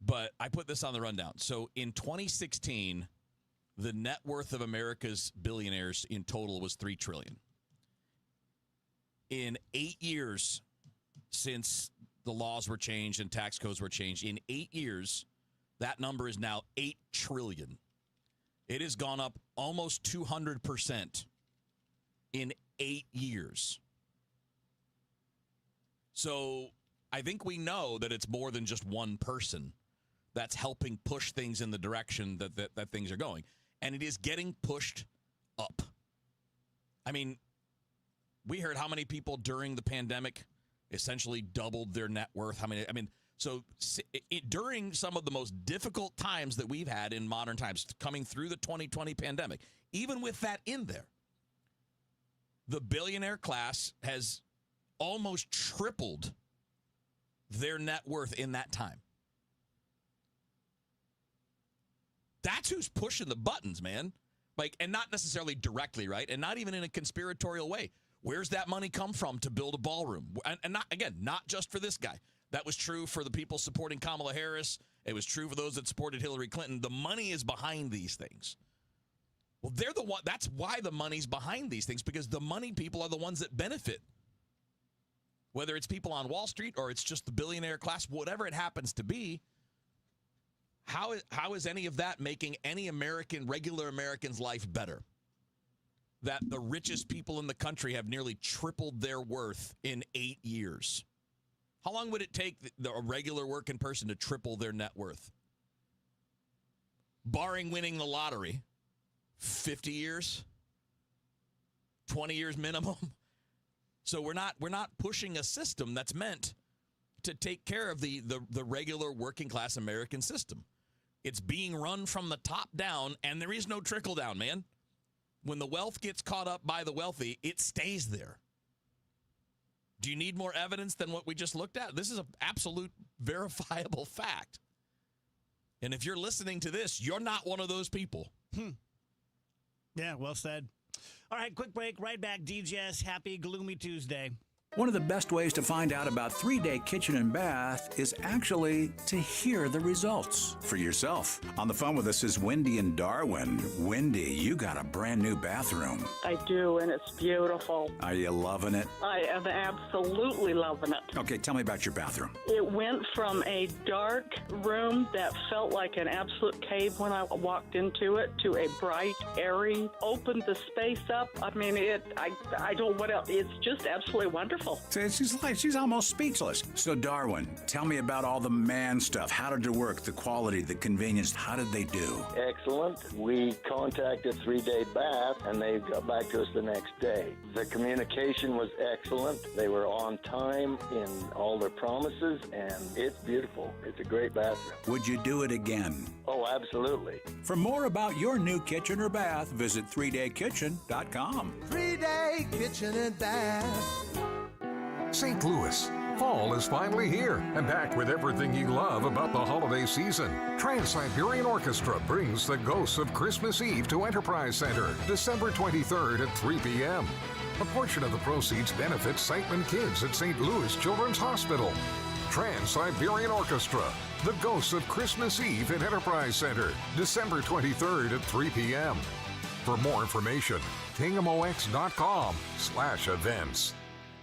But I put this on the rundown. So in 2016, the net worth of America's billionaires in total was $3 trillion. In 8 years since the laws were changed and tax codes were changed, in 8 years, that number is now $8 trillion. It has gone up almost 200% in 8 years. So I think we know that it's more than just one person that's helping push things in the direction that things are going. And it is getting pushed up. I mean, we heard how many people during the pandemic essentially doubled their net worth. So during some of the most difficult times that we've had in modern times, coming through the 2020 pandemic, even with that in there, the billionaire class has almost tripled their net worth in that time. That's who's pushing the buttons, man. And not necessarily directly, right? And not even in a conspiratorial way. Where's that money come from to build a ballroom? And not just for this guy. That was true for the people supporting Kamala Harris. It was true for those that supported Hillary Clinton. The money is behind these things. Well, they're the one. That's why the money's behind these things, because the money people are the ones that benefit. Whether it's people on Wall Street or it's just the billionaire class, whatever it happens to be, how is any of that making any regular American's life better? That the richest people in the country have nearly tripled their worth in 8 years. How long would it take a regular working person to triple their net worth? Barring winning the lottery, 50 years? 20 years minimum? So we're not pushing a system that's meant to take care of the regular working class American system. It's being run from the top down, and there is no trickle down, man. When the wealth gets caught up by the wealthy, it stays there. Do you need more evidence than what we just looked at? This is an absolute verifiable fact. And if you're listening to this, you're not one of those people. Yeah, well said. All right, quick break. Right back. DJS, happy gloomy Tuesday. One of the best ways to find out about 3-Day Kitchen and Bath is actually to hear the results for yourself. On the phone with us is Wendy in Darwin. Wendy, you got a brand new bathroom. I do, and it's beautiful. Are you loving it? I am absolutely loving it. Okay, tell me about your bathroom. It went from a dark room that felt like an absolute cave when I walked into it to a bright, airy, opened the space up. I mean, I don't know what else. It's just absolutely wonderful. She's almost speechless. So, Darwin, tell me about all the man stuff. How did it work? The quality, the convenience, how did they do? Excellent. We contacted 3-Day Bath, and they got back to us the next day. The communication was excellent. They were on time in all their promises, and it's beautiful. It's a great bathroom. Would you do it again? Oh, absolutely. For more about your new kitchen or bath, visit 3daykitchen.com. 3-Day Kitchen and Bath. St. Louis. Fall is finally here and back with everything you love about the holiday season. Trans-Siberian Orchestra brings the Ghosts of Christmas Eve to Enterprise Center, December 23rd at 3 p.m. A portion of the proceeds benefits Siteman Kids at St. Louis Children's Hospital. Trans-Siberian Orchestra, the Ghosts of Christmas Eve at Enterprise Center, December 23rd at 3 p.m. For more information, kingmox.com/events.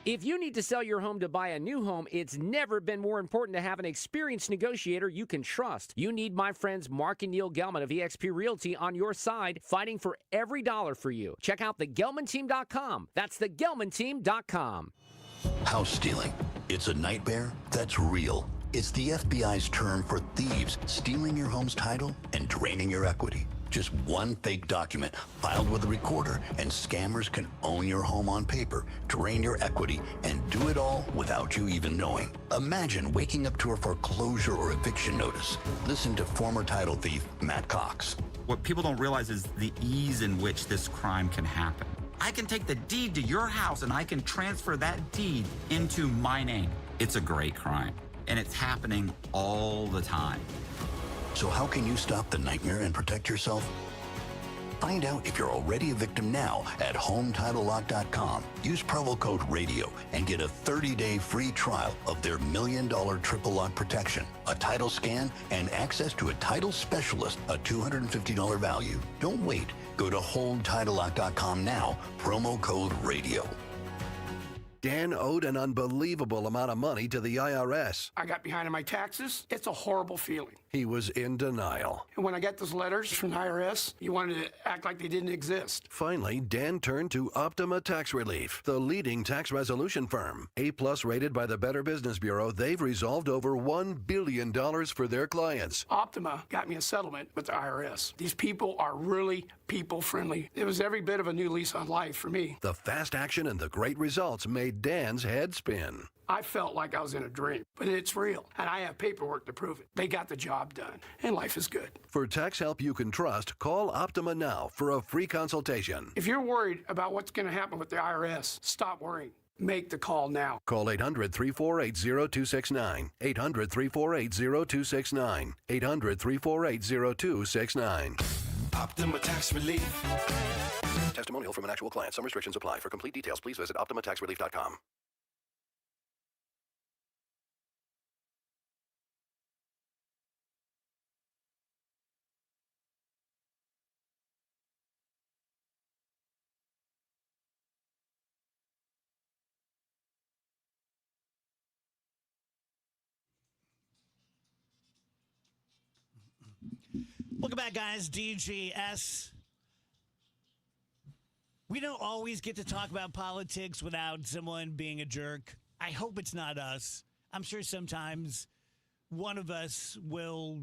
If you need to sell your home to buy a new home, it's never been more important to have an experienced negotiator you can trust. You need my friends Mark and Neil Gelman of eXp Realty on your side, fighting for every dollar for you. Check out thegelmanteam.com. That's thegelmanteam.com. House stealing. It's a nightmare that's real. It's the FBI's term for thieves stealing your home's title and draining your equity. Just one fake document filed with a recorder, and scammers can own your home on paper, drain your equity, and do it all without you even knowing. Imagine waking up to a foreclosure or eviction notice. Listen to former title thief Matt Cox. What people don't realize is the ease in which this crime can happen. I can take the deed to your house and I can transfer that deed into my name. It's a great crime, and it's happening all the time. So how can you stop the nightmare and protect yourself? Find out if you're already a victim now at HomeTitleLock.com. Use promo code RADIO and get a 30-day free trial of their $1 million triple lock protection, a title scan, and access to a title specialist, a $250 value. Don't wait. Go to HomeTitleLock.com now, promo code RADIO. Dan owed an unbelievable amount of money to the IRS. I got behind on my taxes. It's a horrible feeling. he was in denial. And when I got those letters from the IRS, you wanted to act like they didn't exist. Finally, Dan turned to Optima Tax Relief, the leading tax resolution firm. A-plus rated by the Better Business Bureau, they've resolved over $1 billion for their clients. Optima got me a settlement with the IRS. These people are really people-friendly. It was every bit of a new lease on life for me. The fast action and the great results made Dan's head spin. I felt like I was in a dream, but it's real, and I have paperwork to prove it. They got the job done, and life is good. For tax help you can trust, call Optima now for a free consultation. If you're worried about what's going to happen with the IRS, stop worrying. Make the call now. Call 800-348-0269. 800-348-0269. 800-348-0269. Optima Tax Relief. Testimonial from an actual client. Some restrictions apply. For complete details, please visit OptimaTaxRelief.com. Welcome back, guys. DGS. We don't always get to talk about politics without someone being a jerk. I hope it's not us. I'm sure sometimes one of us will,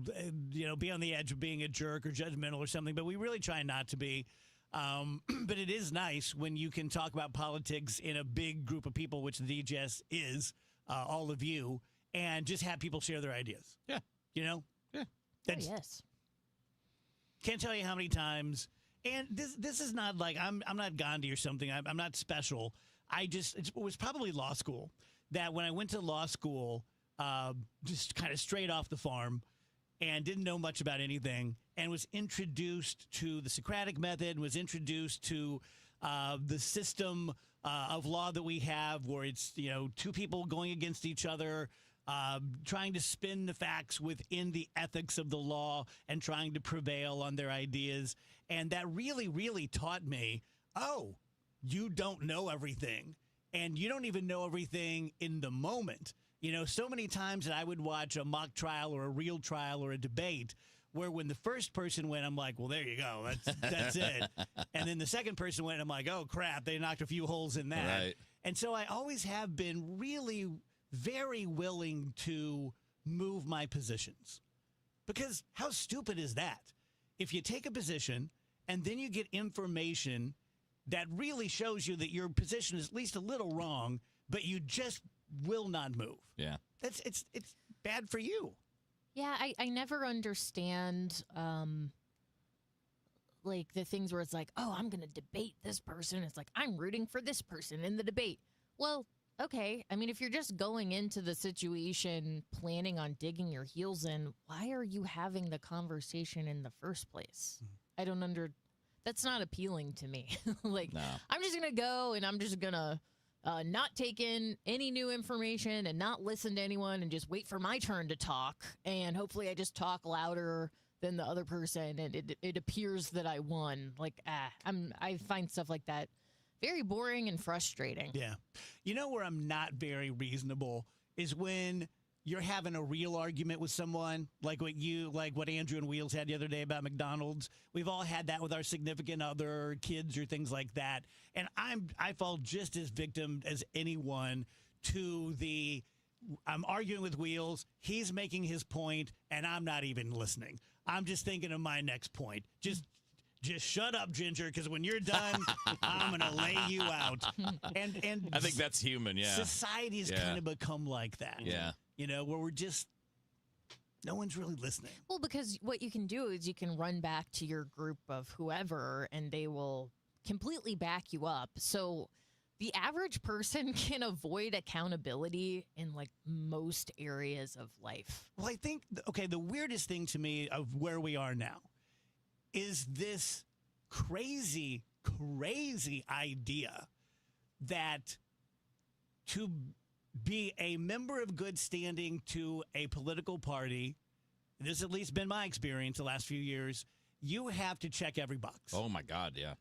be on the edge of being a jerk or judgmental or something, but we really try not to be. But it is nice when you can talk about politics in a big group of people, which the DGS is, all of you, and just have people share their ideas. Yeah. Yeah. That's, yes. Can't tell you how many times, and this is not like I'm not Gandhi or something. I'm not special. It was probably law school that when I went to law school, just kind of straight off the farm, and didn't know much about anything, and was introduced to the Socratic method, was introduced to the system of law that we have, where it's two people going against each other. Trying to spin the facts within the ethics of the law and trying to prevail on their ideas. And that really, really taught me, you don't know everything. And you don't even know everything in the moment. So many times that I would watch a mock trial or a real trial or a debate where when the first person went, I'm like, well, there you go. That's it. And then the second person went, I'm like, oh, crap, they knocked a few holes in that. Right. And so I always have been really very willing to move my positions. Because how stupid is that? If you take a position and then you get information that really shows you that your position is at least a little wrong, but you just will not move. Yeah. It's bad for you. Yeah, I never understand like the things where it's like, I'm going to debate this person. It's like, I'm rooting for this person in the debate. Well, okay. I mean, if you're just going into the situation planning on digging your heels in, why are you having the conversation in the first place? I don't that's not appealing to me. Like, No. I'm just going to go and I'm just going to not take in any new information and not listen to anyone and just wait for my turn to talk. And hopefully I just talk louder than the other person and it appears that I won. Like, I find stuff like that very boring and frustrating. Yeah. You know where I'm not very reasonable is when you're having a real argument with someone, like what Andrew and Wheels had the other day about McDonald's. We've all had that with our significant other, kids, or things like that. And I fall just as victim as anyone to I'm arguing with Wheels, he's making his point, and I'm not even listening. I'm just thinking of my next point. Just shut up, Ginger, because when you're done, I'm going to lay you out. And I think that's human, yeah. Society has kind of become like that. Yeah. Where we're just, no one's really listening. Well, because what you can do is you can run back to your group of whoever, and they will completely back you up. So the average person can avoid accountability in like most areas of life. Well, I think, the weirdest thing to me of where we are now is this crazy, crazy idea that to be a member of good standing to a political party, this has at least been my experience the last few years, you have to check every box. Oh, my God, yeah.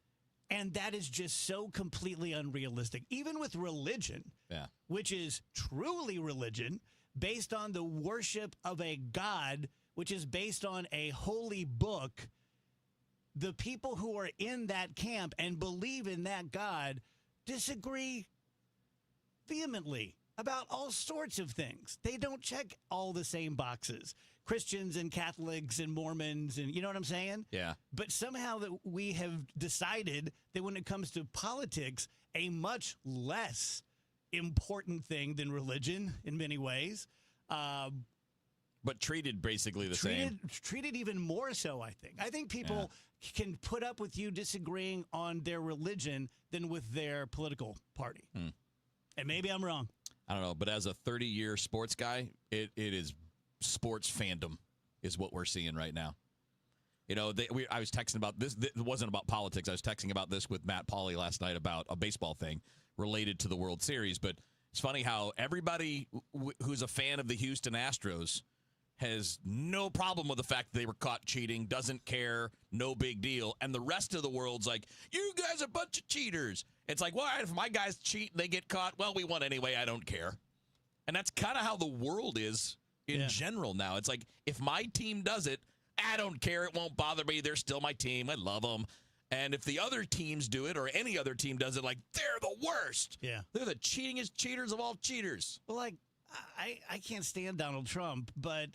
And that is just so completely unrealistic. Even with religion, which is truly religion, based on the worship of a God which is based on a holy book, the people who are in that camp and believe in that God disagree vehemently about all sorts of things. They don't check all the same boxes. Christians and Catholics and Mormons, and you know what I'm saying? Yeah. But somehow that we have decided that when it comes to politics, a much less important thing than religion in many ways. But treated basically the same. Treated even more so, I think. I think people can put up with you disagreeing on their religion than with their political party. And maybe I'm wrong. I don't know, but as a 30-year sports guy, it is sports fandom is what we're seeing right now. You know, I was texting about this. It wasn't about politics. I was texting about this with Matt Pauley last night about a baseball thing related to the World Series. But it's funny how everybody who's a fan of the Houston Astros has no problem with the fact that they were caught cheating, doesn't care, no big deal. And the rest of the world's like, you guys are a bunch of cheaters. It's like, well, if my guys cheat and they get caught, well, we won anyway. I don't care. And that's kind of how the world is in general now. It's like, if my team does it, I don't care. It won't bother me. They're still my team. I love them. And if the other teams do it or any other team does it, like, they're the worst. Yeah. They're the cheatingest cheaters of all cheaters. Well, like, I can't stand Donald Trump, but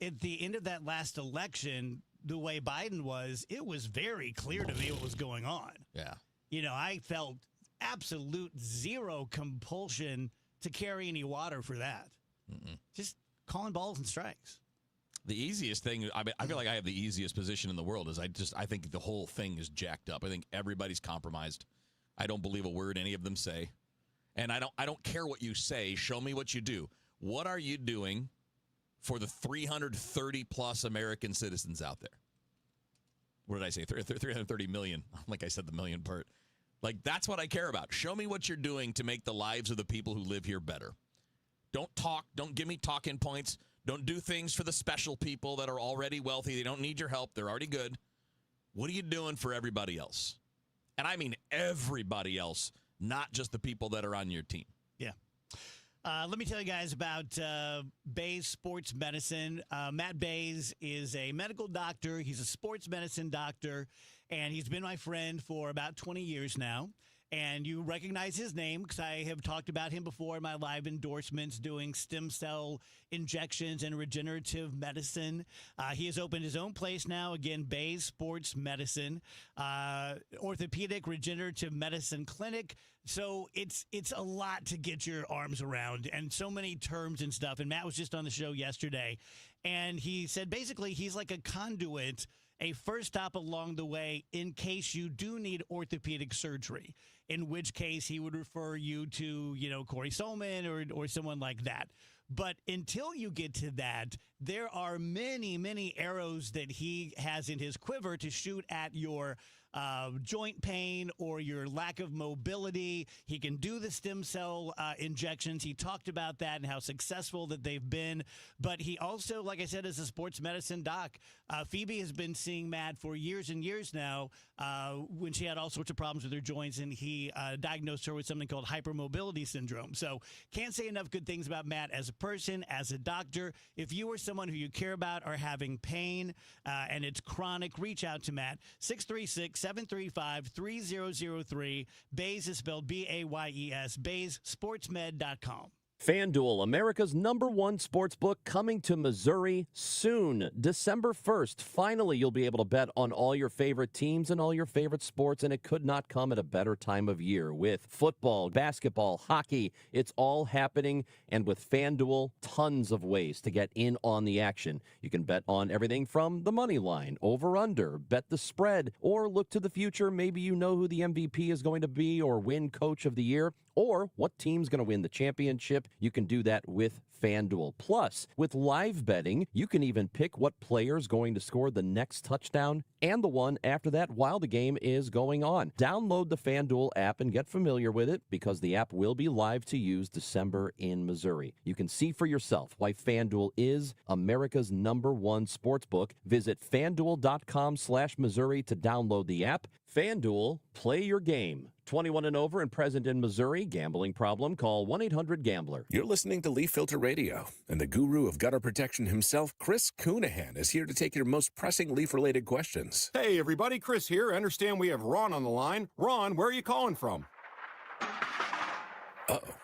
at the end of that last election, the way Biden was, it was very clear to me what was going on. Yeah. You know, I felt absolute zero compulsion to carry any water for that. Just calling balls and strikes. The easiest thing, I feel like I have the easiest position in the world, is I think the whole thing is jacked up. I think everybody's compromised. I don't believe a word any of them say. And I don't care what you say. Show me what you do. What are you doing for the 330-plus American citizens out there? What did I say? 330 million. Like I said the million part. Like, that's what I care about. Show me what you're doing to make the lives of the people who live here better. Don't talk. Don't give me talking points. Don't do things for the special people that are already wealthy. They don't need your help. They're already good. What are you doing for everybody else? And I mean everybody else, not just the people that are on your team. Yeah. Let me tell you guys about Bays Sports Medicine. Matt Bays is a medical doctor. He's a sports medicine doctor, and he's been my friend for about 20 years now. And you recognize his name because I have talked about him before in my live endorsements doing stem cell injections and regenerative medicine. He has opened his own place now, again, Bays Sports Medicine, orthopedic regenerative medicine clinic. So it's a lot to get your arms around and so many terms and stuff. And Matt was just on the show yesterday, and he said basically he's like a conduit, a first stop along the way in case you do need orthopedic surgery, in which case he would refer you to, Corey Solman or someone like that. But until you get to that, there are many, many arrows that he has in his quiver to shoot at your joint pain or your lack of mobility. He can do the stem cell injections. He talked about that and how successful that they've been. But he also, like I said, is a sports medicine doc. Phoebe has been seeing Matt for years and years now when she had all sorts of problems with her joints, and he diagnosed her with something called hypermobility syndrome. So can't say enough good things about Matt as a person, as a doctor. If you or someone who you care about are having pain and it's chronic, reach out to Matt. 636-735-3003. Bays is spelled B-A-Y-E-S. BaysSportsMed.com. FanDuel, America's #1 sportsbook, coming to Missouri soon. December 1st, finally you'll be able to bet on all your favorite teams and all your favorite sports, and it could not come at a better time of year. With football, basketball, hockey, it's all happening, and with FanDuel, tons of ways to get in on the action. You can bet on everything from the money line, over-under, bet the spread, or look to the future. Maybe you know who the MVP is going to be or win Coach of the Year, or what team's going to win the championship. You can do that with FanDuel. Plus, with live betting, you can even pick what player's going to score the next touchdown and the one after that while the game is going on. Download the FanDuel app and get familiar with it, because the app will be live to use December in Missouri. You can see for yourself why FanDuel is America's #1 sportsbook. Visit FanDuel.com/Missouri to download the app. FanDuel, Play your game. 21 and over and present in Missouri. Gambling problem? Call 1-800-GAMBLER. You're listening to Leaf Filter Radio, and the guru of gutter protection himself, Chris Coonahan, is here to take your most pressing leaf-related questions. Hey, everybody. Chris here. I understand we have Ron on the line. Ron, where are you calling from? Uh-oh.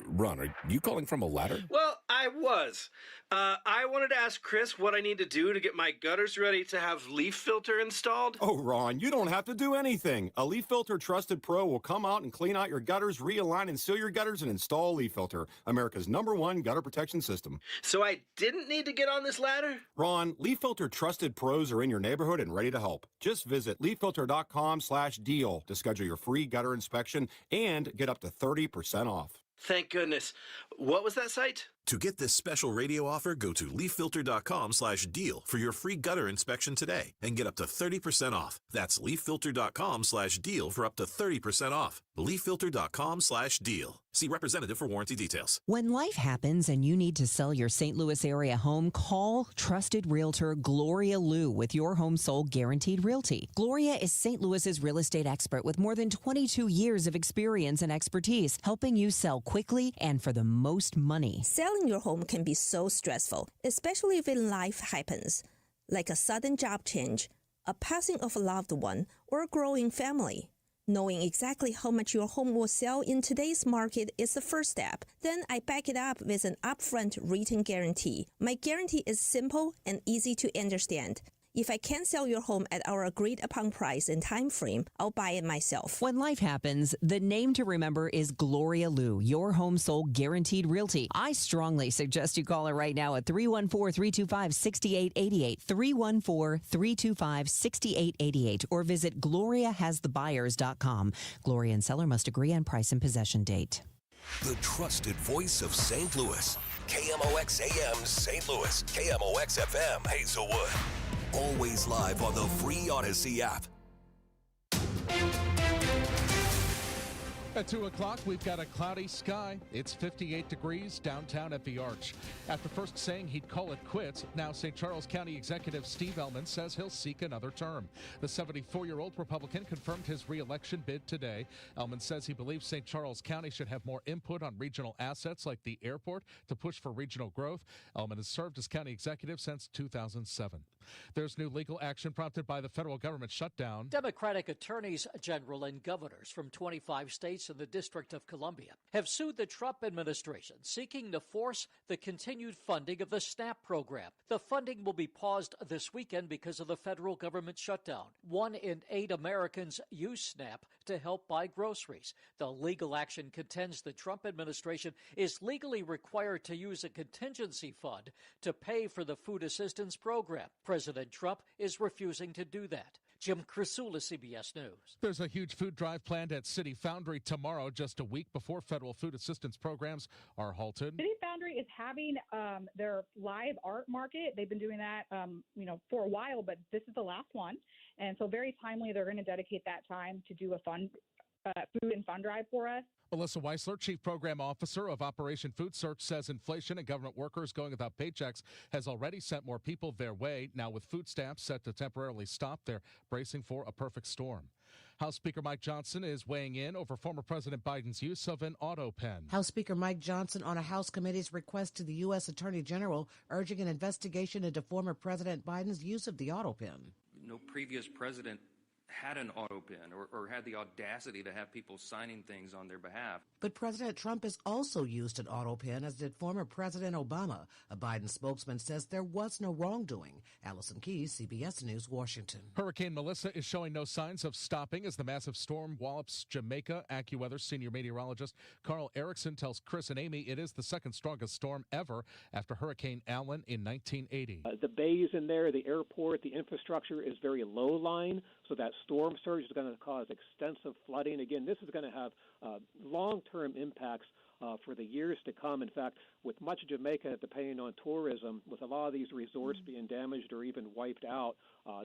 Ron, are you calling from a ladder? Well, I was. I wanted to ask Chris what I need to do to get my gutters ready to have Leaf Filter installed. Oh, Ron, you don't have to do anything. A Leaf Filter Trusted Pro will come out and clean out your gutters, realign and seal your gutters, and install Leaf Filter, America's #1 gutter protection system. So I didn't need to get on this ladder? Ron, Leaf Filter Trusted Pros are in your neighborhood and ready to help. Just visit leaffilter.com/deal to schedule your free gutter inspection and get up to 30% off. Thank goodness. What was that site? To get this special radio offer, go to leaffilter.com/deal for your free gutter inspection today and get up to 30% off. That's leaffilter.com/deal for up to 30% off. leaffilter.com/deal. See representative for warranty details. When life happens and you need to sell your St. Louis area home, call trusted realtor Gloria Liu with your home sold guaranteed realty. Gloria is St. Louis's real estate expert with more than 22 years of experience and expertise, helping you sell quickly and for the most money. Selling your home can be so stressful, especially when life happens, like a sudden job change, a passing of a loved one, or a growing family. Knowing exactly how much your home will sell in today's market is the first step. Then I back it up with an upfront written guarantee. My guarantee is simple and easy to understand. If I can't sell your home at our agreed upon price and time frame, I'll buy it myself. When life happens, the name to remember is Gloria Liu, your home sold guaranteed realty. I strongly suggest you call her right now at 314-325-6888, 314-325-6888, or visit GloriaHasTheBuyers.com. Gloria and seller must agree on price and possession date. The trusted voice of St. Louis. KMOX AM St. Louis. KMOX FM Hazelwood. Always live on the free Odyssey app. At 2 o'clock, we've got a cloudy sky. It's 58 degrees downtown at the Arch. After first saying he'd call it quits, now St. Charles County Executive Steve Ellman says he'll seek another term. The 74-year-old Republican confirmed his re-election bid today. Ellman says he believes St. Charles County should have more input on regional assets like the airport to push for regional growth. Ellman has served as county executive since 2007. There's new legal action prompted by the federal government shutdown. Democratic attorneys general and governors from 25 states and the District of Columbia have sued the Trump administration, seeking to force the continued funding of the SNAP program. The funding will be paused this weekend because of the federal government shutdown. 1 in 8 Americans use SNAP to help buy groceries. The legal action contends the Trump administration is legally required to use a contingency fund to pay for the food assistance program. President Trump is refusing to do that. Jim Crisula, CBS News. There's a huge food drive planned at City Foundry tomorrow, just a week before federal food assistance programs are halted. City Foundry is having their live art market. They've been doing that, for a while, but this is the last one. And so very timely, they're going to dedicate that time to do a food and fun drive for us. Melissa Weissler, Chief Program Officer of Operation Food Search, says inflation and government workers going without paychecks has already sent more people their way. Now, with food stamps set to temporarily stop, they're bracing for a perfect storm. House Speaker Mike Johnson is weighing in over former President Biden's use of an auto pen. House Speaker Mike Johnson on a House committee's request to the U.S. Attorney General urging an investigation into former President Biden's use of the auto pen. No previous president had an auto pen or had the audacity to have people signing things on their behalf. But President Trump has also used an auto pen, as did former President Obama. A Biden spokesman says there was no wrongdoing. Allison Keyes, CBS News, Washington. Hurricane Melissa is showing no signs of stopping as the massive storm wallops Jamaica. AccuWeather senior meteorologist Carl Erickson tells Chris and Amy it is the second strongest storm ever after Hurricane Allen in 1980. The bays in there, the airport, the infrastructure is very low lying, so that storm surge is going to cause extensive flooding. Again, this is going to have long-term impacts for the years to come. In fact, with much of Jamaica depending on tourism, with a lot of these resorts being damaged or even wiped out,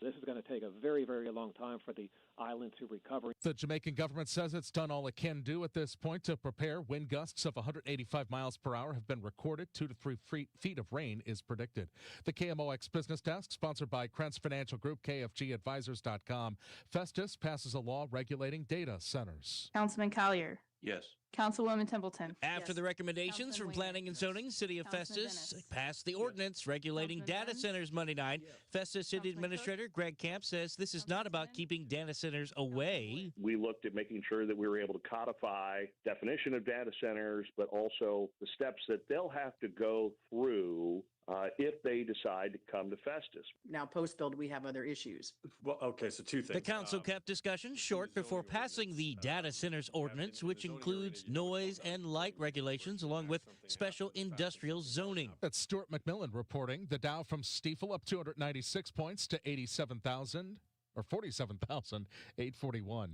this is going to take a very, very long time for the island to recover. The Jamaican government says it's done all it can do at this point to prepare. Wind gusts of 185 miles per hour have been recorded. 2 to 3 feet of rain is predicted. The KMOX Business Desk, sponsored by Krentz Financial Group, KFGadvisors.com. Festus passes a law regulating data centers. Councilman Collier. Yes. Councilwoman Templeton. After the recommendations from Planning and Zoning, City of Festus passed the ordinance regulating data centers Monday night. Festus City Administrator Greg Camp says this is not about keeping data centers away. We looked at making sure that we were able to codify definition of data centers, but also the steps that they'll have to go through if they decide to come to Festus. Now, post-build, we have other issues. Well, okay, so two things. The council kept discussion short before passing the data centers ordinance, which includes noise and light regulations along with special industrial zoning. That's Stuart McMillan reporting. The Dow from Stifel up 296 points to 47,841.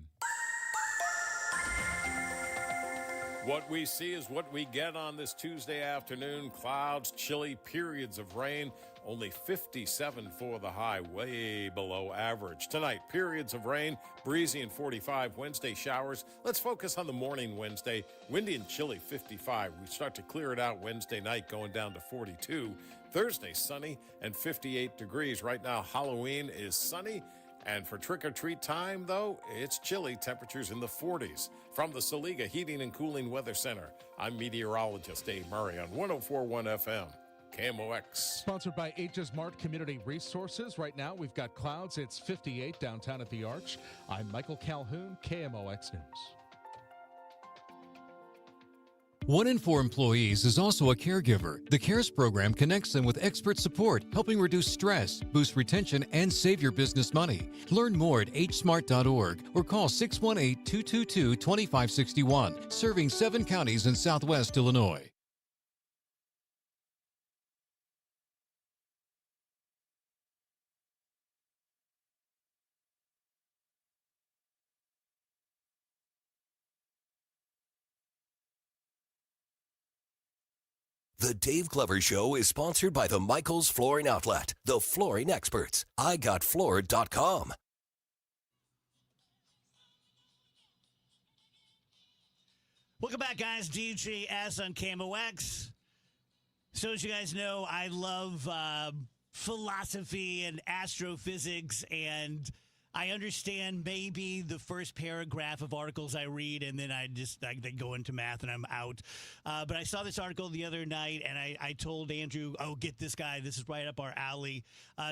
What we see is what we get on this Tuesday afternoon. Clouds, chilly, periods of rain. Only 57 for the high, way below average. Tonight, periods of rain, breezy and 45. Wednesday, showers. Let's focus on the morning Wednesday. Windy and chilly, 55. We start to clear it out Wednesday night, going down to 42. Thursday, sunny and 58 degrees. Right now, Halloween is sunny. And for trick-or-treat time, though, it's chilly, temperatures in the 40s. From the Saliga Heating and Cooling Weather Center, I'm meteorologist Dave Murray on 104.1 FM, KMOX. Sponsored by H's Mart Community Resources. Right now, we've got clouds. It's 58 downtown at the Arch. I'm Michael Calhoun, KMOX News. 1 in 4 employees is also a caregiver. The CARES program connects them with expert support, helping reduce stress, boost retention, and save your business money. Learn more at hsmart.org or call 618-222-2561, serving 7 counties in Southwest Illinois. The Dave Glover Show is sponsored by the Michaels Flooring Outlet, the flooring experts. IGotFloored.com. Welcome back, guys. DJS on KMOX. So as you guys know, I love philosophy and astrophysics, and I understand maybe the first paragraph of articles I read, and then they go into math and I'm out. But I saw this article the other night, and I told Andrew, oh, get this guy. This is right up our alley.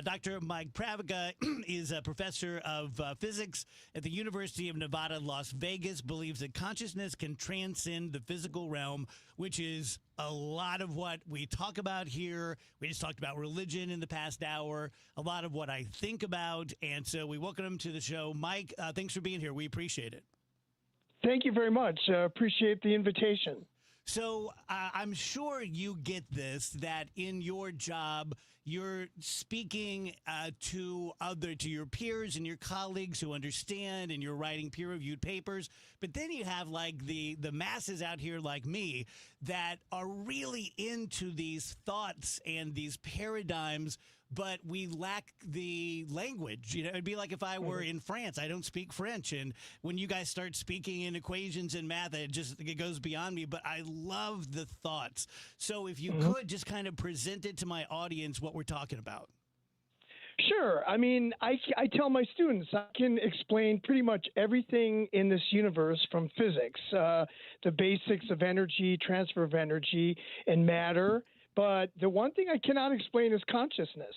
Dr. Mike Pravica is a professor of physics at the University of Nevada, Las Vegas, believes that consciousness can transcend the physical realm, which is a lot of what we talk about here. We just talked about religion in the past hour, a lot of what I think about. And so we welcome him to the show. Mike, thanks for being here. We appreciate it. Thank you very much. Appreciate the invitation. So I'm sure you get this, that in your job, you're speaking to your peers and your colleagues who understand, and you're writing peer-reviewed papers. But then you have like the masses out here like me that are really into these thoughts and these paradigms, but we lack the language. You know, it'd be like if I were in France. I don't speak French, and when you guys start speaking in equations and math, it goes beyond me. But I love the thoughts. So if you could just kind of present it to my audience what we're talking about. Sure. I mean, I tell my students I can explain pretty much everything in this universe from physics, the basics of energy, transfer of energy, and matter. But the one thing I cannot explain is consciousness.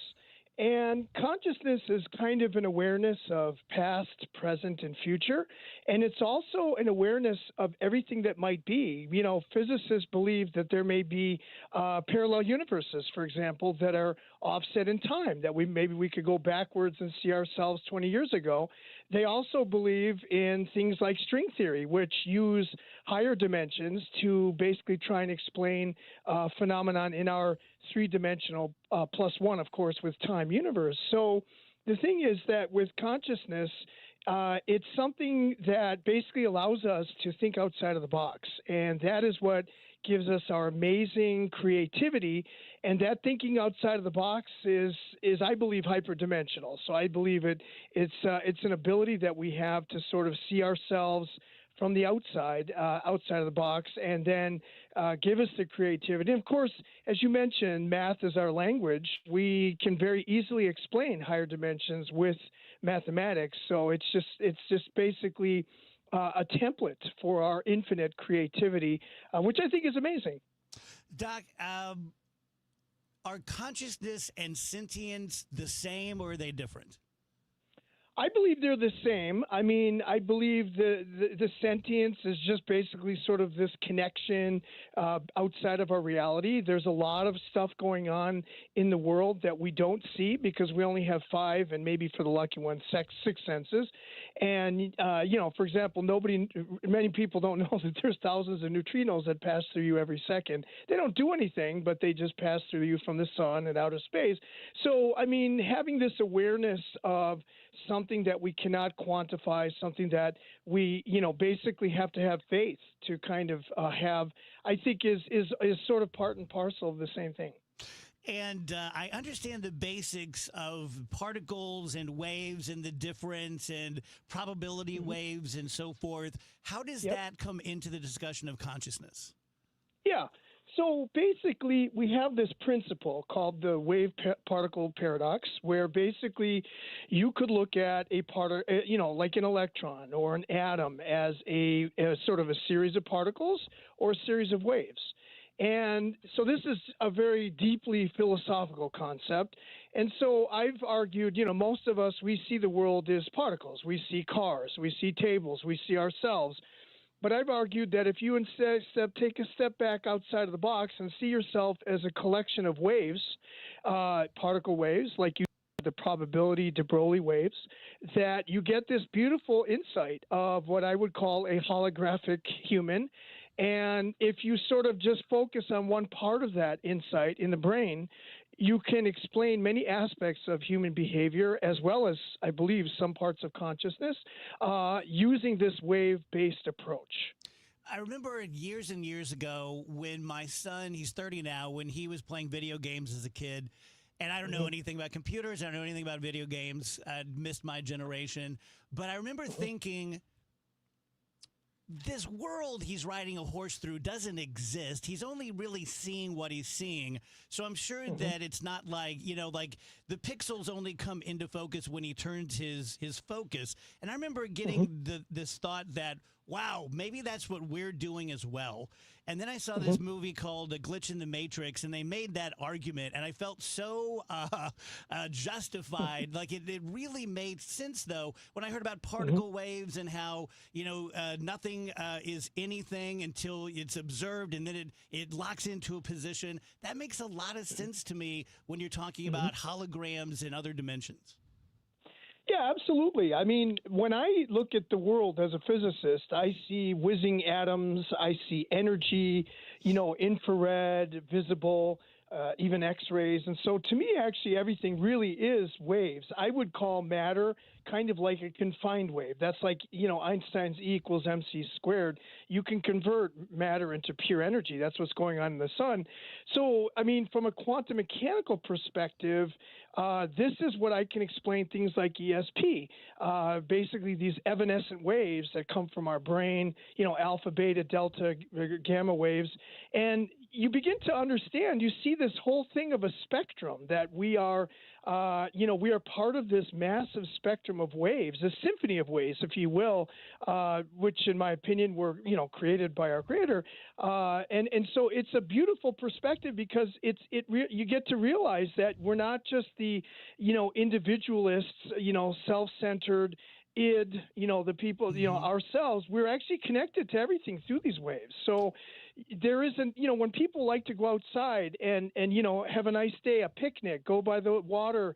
And consciousness is kind of an awareness of past, present, and future. And it's also an awareness of everything that might be. You know, physicists believe that there may be parallel universes, for example, that are offset in time, that maybe we could go backwards and see ourselves 20 years ago. They also believe in things like string theory, which use higher dimensions to basically try and explain phenomenon in our three-dimensional plus one, of course, with time universe. So the thing is that with consciousness, it's something that basically allows us to think outside of the box. And that is what gives us our amazing creativity, and that thinking outside of the box is I believe hyperdimensional. So I believe it's an ability that we have to sort of see ourselves from the outside of the box, and then give us the creativity. And of course, as you mentioned, math is our language. We can very easily explain higher dimensions with mathematics. So it's just basically a template for our infinite creativity, which I think is amazing. Doc, are consciousness and sentience the same, or are they different? I believe they're the same. I mean, I believe the sentience is just basically sort of this connection outside of our reality. There's a lot of stuff going on in the world that we don't see because we only have 5, and maybe for the lucky ones, 6 senses. And, for example, many people don't know that there's thousands of neutrinos that pass through you every second. They don't do anything, but they just pass through you from the sun and outer space. So, I mean, having this awareness of something that we cannot quantify, something that we, basically have to have faith to kind of have, I think is sort of part and parcel of the same thing. And I understand the basics of particles and waves and the difference and probability waves and so forth. How does that come into the discussion of consciousness? Yeah. So basically, we have this principle called the wave-particle paradox, where basically you could look at a like an electron or an atom as a sort of a series of particles or a series of waves. And so this is a very deeply philosophical concept. And so I've argued, most of us, we see the world as particles. We see cars, we see tables, we see ourselves. But I've argued that if you instead take a step back outside of the box and see yourself as a collection of waves, particle waves, like you the probability de Broglie waves, that you get this beautiful insight of what I would call a holographic human. And if you sort of just focus on one part of that insight in the brain, you can explain many aspects of human behavior, as well as, I believe, some parts of consciousness, using this wave-based approach. I remember years and years ago when my son, he's 30 now, when he was playing video games as a kid, and I don't know anything about computers, I don't know anything about video games, I'd missed my generation, but I remember thinking, this world he's riding a horse through doesn't exist. He's only really seeing what he's seeing. So I'm sure that it's not like, like the pixels only come into focus when he turns his focus. And I remember getting this thought that, wow, maybe that's what we're doing as well. And then I saw this movie called A Glitch in the Matrix, and they made that argument, and I felt so justified. Like it really made sense, though, when I heard about particle waves and how, nothing is anything until it's observed, and then it locks into a position. That makes a lot of sense to me when you're talking about holograms and other dimensions. Yeah, absolutely. I mean, when I look at the world as a physicist, I see whizzing atoms, I see energy, infrared, visible, even X-rays. And so to me, actually, everything really is waves. I would call matter kind of like a confined wave. That's like, Einstein's E equals mc squared. You can convert matter into pure energy. That's what's going on in the sun. So, I mean, from a quantum mechanical perspective, this is what I can explain things like ESP, basically these evanescent waves that come from our brain, alpha, beta, delta, gamma waves. And you begin to understand, you see this whole thing of a spectrum that we are, we are part of this massive spectrum of waves, a symphony of waves, if you will, which in my opinion were, created by our creator. And so it's a beautiful perspective because you get to realize that we're not just the, individualists, self-centered, id, the people, ourselves. We're actually connected to everything through these waves. So there isn't, when people like to go outside and have a nice day, a picnic, go by the water,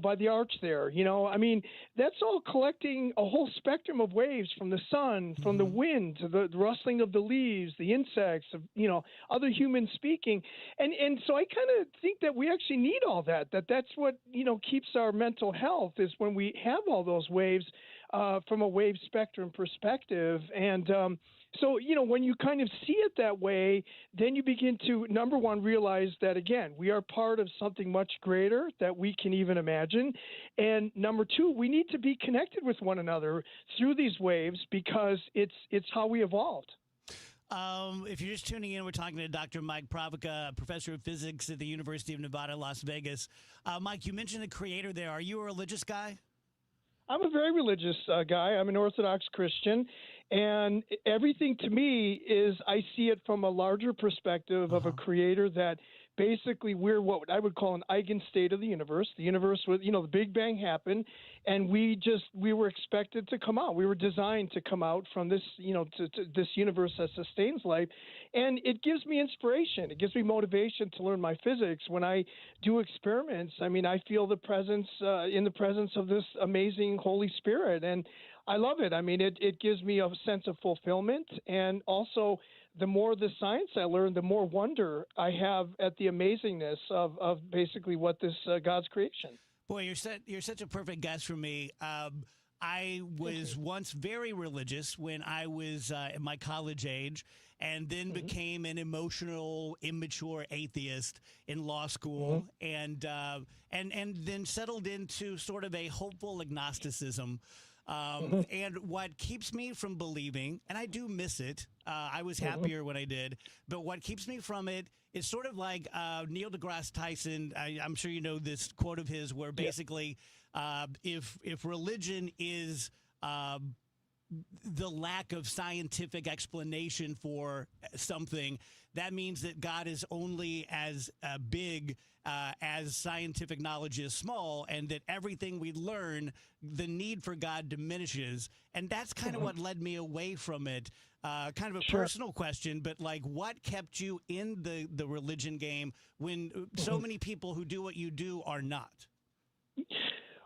by the arch there, I mean, that's all collecting a whole spectrum of waves from the sun, from the wind, to the rustling of the leaves, the insects, of, other humans speaking. And so I kind of think that we actually need all that that's what, keeps our mental health is when we have all those waves. from a wave spectrum perspective. And so, when you kind of see it that way, then you begin to, number one, realize that, again, we are part of something much greater that we can even imagine. And number two, we need to be connected with one another through these waves because it's how we evolved. If you're just tuning in, we're talking to Dr. Mike Pravica, professor of physics at the University of Nevada, Las Vegas. Mike, you mentioned the creator there. Are you a religious guy? I'm a very religious guy. I'm an Orthodox Christian. And everything to me is I see it from a larger perspective of a creator that basically we're what I would call an eigenstate of the universe. The universe was, the Big Bang happened, and we were expected to come out. We were designed to come out from this, to this universe that sustains life. And it gives me inspiration. It gives me motivation to learn my physics. When I do experiments, I feel the presence, in the presence of this amazing Holy Spirit. And I love it. It gives me a sense of fulfillment, and also the more the science I learn, the more wonder I have at the amazingness of basically what this God's creation. Boy, you're such a perfect guest for me. I was once very religious when I was at my college age, and then became an emotional, immature atheist in law school, and then settled into sort of a hopeful agnosticism. And what keeps me from believing, and I do miss it, I was happier when I did, but what keeps me from it is sort of like Neil deGrasse Tyson. I'm sure you know this quote of his where basically if religion is the lack of scientific explanation for something, that means that God is only as big as scientific knowledge is small, and that everything we learn, the need for God diminishes. And that's kind of what led me away from it. Kind of a personal question, but like, what kept you in the religion game when so many people who do what you do are not?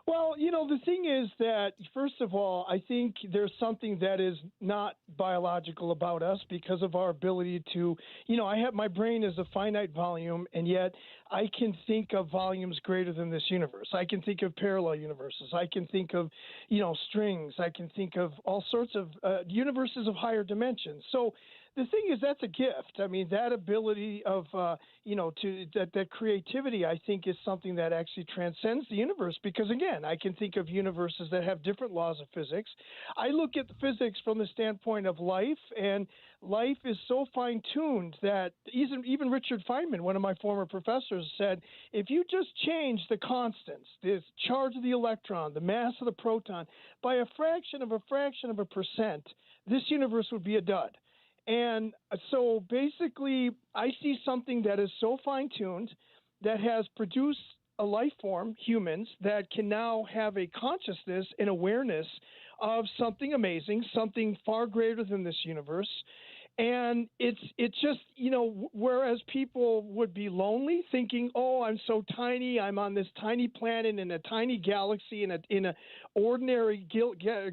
Well, the thing is that, first of all, I think there's something that is not biological about us because of our ability to, my brain is a finite volume, and yet I can think of volumes greater than this universe. I can think of parallel universes. I can think of, strings. I can think of all sorts of universes of higher dimensions. So the thing is, that's a gift. That ability of, that creativity, I think, is something that actually transcends the universe because, again, I can think of universes that have different laws of physics. I look at the physics from the standpoint of life, and life is so fine-tuned that even Richard Feynman, one of my former professors, said, if you just change the constants, the charge of the electron, the mass of the proton, by a fraction of a percent, this universe would be a dud. And so basically, I see something that is so fine-tuned that has produced a life form, humans, that can now have a consciousness and awareness of something amazing, something far greater than this universe. And it's just, whereas people would be lonely thinking, oh, I'm so tiny, I'm on this tiny planet in a tiny galaxy, in a ordinary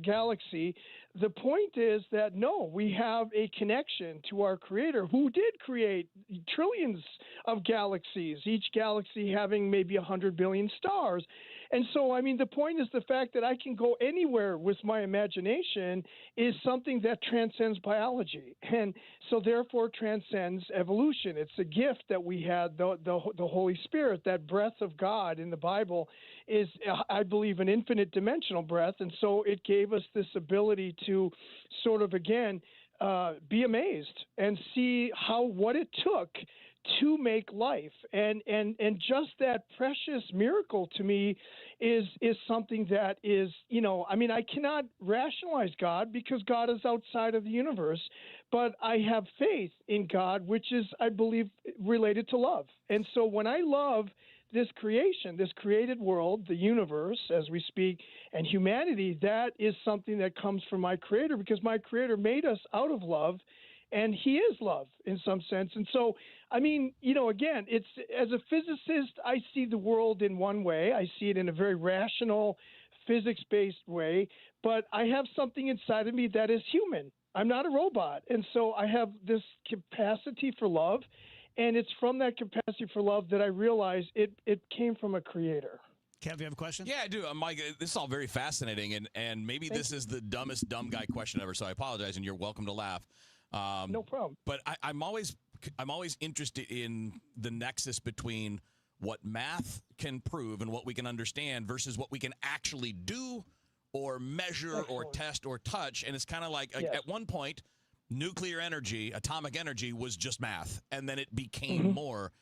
galaxy, the point is that, no, we have a connection to our Creator who did create trillions of galaxies, each galaxy having maybe 100 billion stars. And so, the point is the fact that I can go anywhere with my imagination is something that transcends biology, and so therefore transcends evolution. It's a gift that we had, the Holy Spirit. That breath of God in the Bible is, I believe, an infinite dimensional breath, and so it gave us this ability to sort of, again, be amazed and see what it took to make life, and just that precious miracle to me is something that is, I cannot rationalize God because God is outside of the universe, but I have faith in God, which is, I believe, related to love. And so when I love this creation, this created world, the universe, as we speak, and humanity, that is something that comes from my Creator, because my Creator made us out of love, and He is love in some sense. And so, again, it's, as a physicist, I see the world in one way. I see it in a very rational, physics-based way, but I have something inside of me that is human. I'm not a robot. And so I have this capacity for love, and it's from that capacity for love that I realize it came from a Creator. Kev, you have a question? Yeah, I do. Mike, this is all very fascinating, and maybe this is the dumbest dumb guy question ever, so I apologize, and you're welcome to laugh. No problem. But I'm always interested in the nexus between what math can prove and what we can understand versus what we can actually do or measure or test or touch. And it's kind of like at one point, nuclear energy, atomic energy was just math, and then it became more.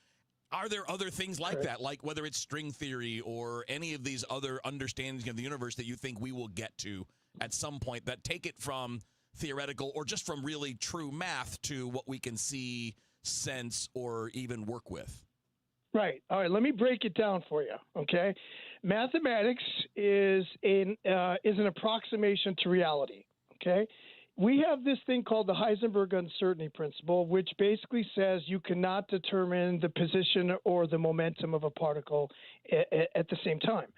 Are there other things like that, like whether it's string theory or any of these other understandings of the universe that you think we will get to at some point that take it from theoretical or just from really true math to what we can see, sense, or even work with? Right. All right. Let me break it down for you. Okay. Mathematics is an approximation to reality. Okay. We have this thing called the Heisenberg uncertainty principle, which basically says you cannot determine the position or the momentum of a particle at the same time.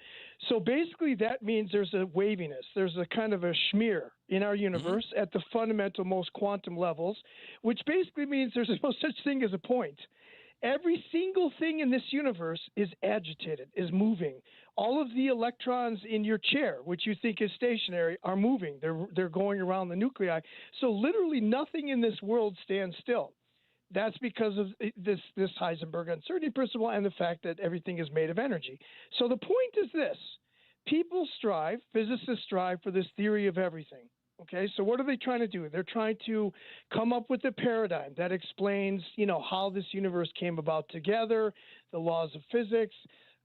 So basically that means there's a waviness. There's a kind of a schmear in our universe at the fundamental, most quantum levels, which basically means there's no such thing as a point. Every single thing in this universe is agitated, is moving. All of the electrons in your chair, which you think is stationary, are moving. They're going around the nuclei. So literally nothing in this world stands still. That's because of this Heisenberg uncertainty principle and the fact that everything is made of energy. So the point is this. Physicists strive for this theory of everything. Okay, so what are they trying to do? They're trying to come up with a paradigm that explains, how this universe came about together, the laws of physics.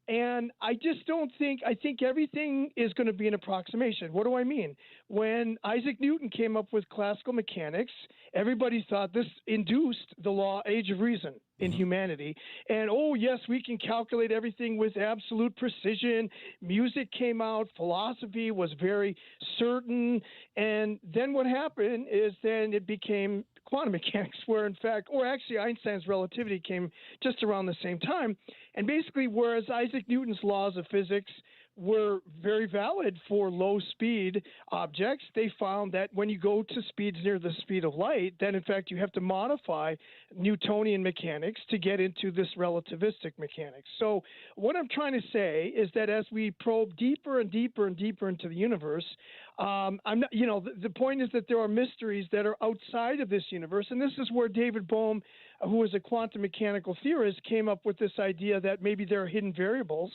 And I think everything is going to be an approximation. What do I mean? When Isaac Newton came up with classical mechanics, everybody thought this induced the age of reason in humanity. And, oh, yes, we can calculate everything with absolute precision. Music came out. Philosophy was very certain. And then what happened is then it became quantum mechanics, where in fact, or actually Einstein's relativity came just around the same time. And basically, whereas Isaac Newton's laws of physics were very valid for low-speed objects, they found that when you go to speeds near the speed of light, then in fact you have to modify Newtonian mechanics to get into this relativistic mechanics. So what I'm trying to say is that as we probe deeper and deeper and deeper into the universe, the point is that there are mysteries that are outside of this universe, and this is where David Bohm, who is a quantum mechanical theorist, came up with this idea that maybe there are hidden variables,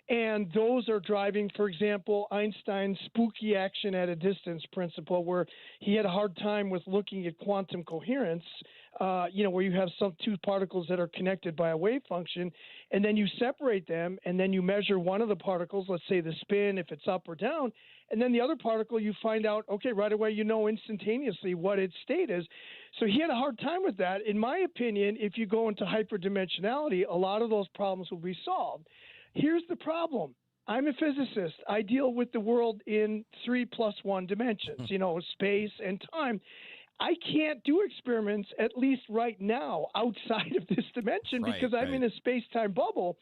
and those are driving, for example, Einstein's spooky action at a distance principle, where he had a hard time with looking at quantum coherence, where you have some two particles that are connected by a wave function, and then you separate them, and then you measure one of the particles, let's say the spin, if it's up or down, and then the other particle, you find out, okay, right away, instantaneously what its state is. So he had a hard time with that. In my opinion, if you go into hyperdimensionality, a lot of those problems will be solved. Here's the problem. I'm a physicist. I deal with the world in 3+1 dimensions, space and time. I can't do experiments, at least right now, outside of this dimension because I'm in a space-time bubble.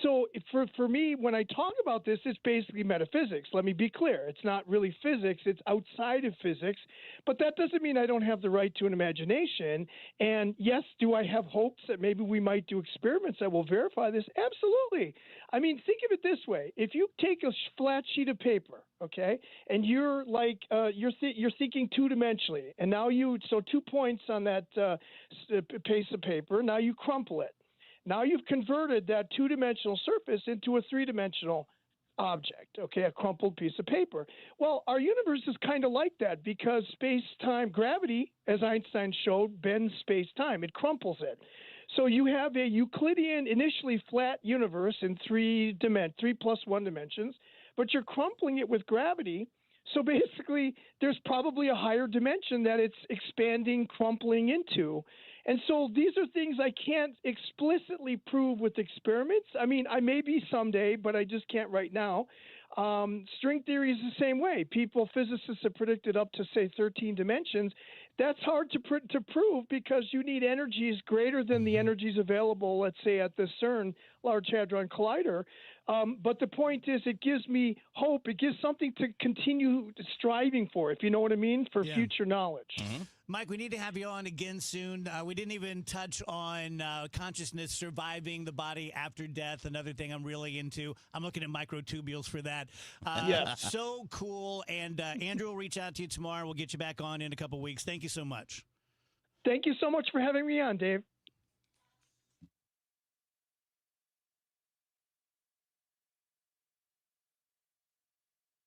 So for me, when I talk about this, it's basically metaphysics. Let me be clear. It's not really physics. It's outside of physics. But that doesn't mean I don't have the right to an imagination. And yes, do I have hopes that maybe we might do experiments that will verify this? Absolutely. I mean, think of it this way. If you take a flat sheet of paper, okay, and you're like you're thinking two-dimensionally, and now 2 points on that piece of paper, now you crumple it. Now you've converted that two-dimensional surface into a three-dimensional object, okay, a crumpled piece of paper. Well, our universe is kind of like that because space-time gravity, as Einstein showed, bends space-time. It crumples it. So you have a Euclidean, initially flat universe in 3+1 dimensions, but you're crumpling it with gravity. So basically, there's probably a higher dimension that it's expanding, crumpling into. And so these are things I can't explicitly prove with experiments. I mean, I may be someday, but I just can't right now. String theory is the same way. Physicists have predicted up to, say, 13 dimensions. That's hard to prove because you need energies greater than the energies available, let's say, at the CERN Large Hadron Collider. But the point is, it gives me hope. It gives something to continue striving for, if you know what I mean, for future knowledge. Mike, we need to have you on again soon. We didn't even touch on consciousness surviving the body after death, another thing I'm really into. I'm looking at microtubules for that. So cool. And Andrew will reach out to you tomorrow. We'll get you back on in a couple weeks. Thank you so much. Thank you so much for having me on, Dave.